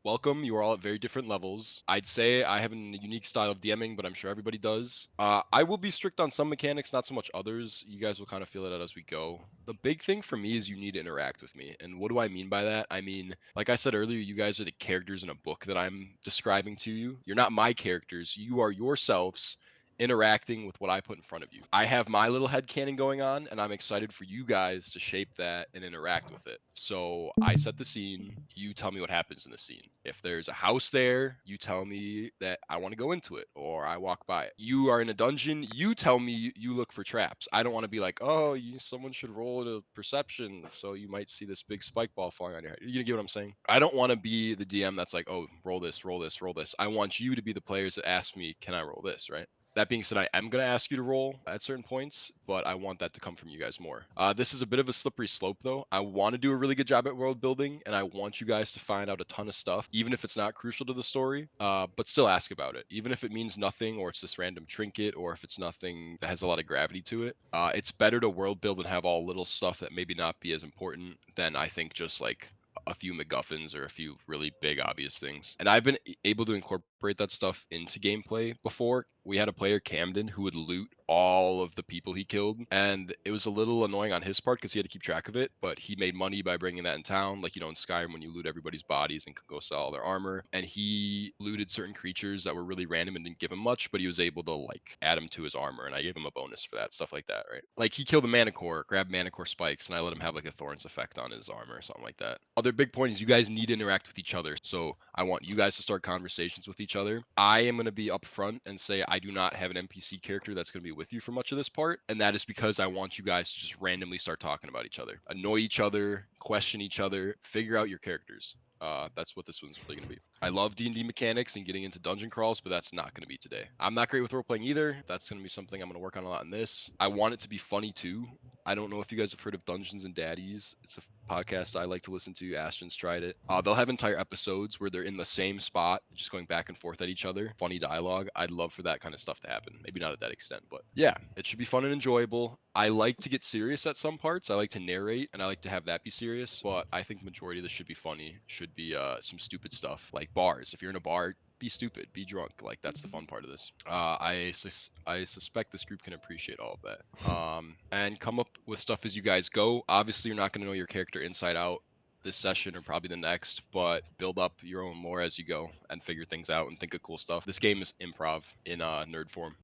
Welcome. You are all at very different levels. I'd say I have a unique style of DMing, but I'm sure everybody does. I will be strict on some mechanics, not so much others. You guys will kind of feel it out as we go. The big thing for me is you need to interact with me. And what do I mean by that? I mean, like I said earlier, you guys are the characters in a book that I'm describing to you. You're not my characters. You are yourselves interacting with what I put in front of you. I have my little headcanon going on, and I'm excited for you guys to shape that and interact with it. So I set the scene, you tell me what happens in the scene. If there's a house there, you tell me that I want to go into it, or I walk by it. You are in a dungeon, you tell me you look for traps. I don't want to be like, oh, someone should roll a perception, so you might see this big spike ball falling on your head. You get what I'm saying? I don't want to be the DM that's like, oh, roll this, roll this, roll this. I want you to be the players that ask me, can I roll this, right? That being said, I am going to ask you to roll at certain points, but I want that to come from you guys more. This is a bit of a slippery slope, though. I want to do a really good job at world building, and I want you guys to find out a ton of stuff, even if it's not crucial to the story, but still ask about it. Even if it means nothing, or it's this random trinket, or if it's nothing that has a lot of gravity to it. It's better to world build and have all little stuff that maybe not be as important than, I think, just like a few MacGuffins or a few really big obvious things. And I've been able to incorporate that stuff into gameplay before. We had a player, Camden, who would loot all of the people he killed, and it was a little annoying on his part because he had to keep track of it, but he made money by bringing that in town, like, you know, in Skyrim when you loot everybody's bodies and can go sell all their armor. And he looted certain creatures that were really random and didn't give him much, but he was able to like add them to his armor, and I gave him a bonus for that, stuff like that, right? Like, he killed a Manicore, grabbed Manicore spikes, and I let him have like a Thorns effect on his armor or something like that. Other big point is you guys need to interact with each other, so I want you guys to start conversations with each other. I am going to be upfront and say I do not have an NPC character that's going to be with you for much of this part, and that is because I want you guys to just randomly start talking about each other, annoy each other, question each other, figure out your characters. That's what this one's really going to be. I love D&D mechanics and getting into dungeon crawls, but that's not going to be today. I'm not great with role playing either. That's going to be something I'm going to work on a lot in this. I want it to be funny too. I don't know if you guys have heard of Dungeons and Daddies. It's a podcast I like to listen to. Ashton's tried it. They'll have entire episodes where they're in the same spot, just going back and forth at each other. Funny dialogue. I'd love for that kind of stuff to happen. Maybe not at that extent, but yeah, it should be fun and enjoyable. I like to get serious at some parts. I like to narrate, and I like to have that be serious, but I think the majority of this should be funny. Should be some stupid stuff, like bars. If you're in a bar, be stupid, be drunk. Like, that's the fun part of this. I suspect this group can appreciate all of that. And come up with stuff as you guys go. Obviously, you're not going to know your character inside out this session or probably the next, but build up your own lore as you go and figure things out and think of cool stuff. This game is improv in nerd form.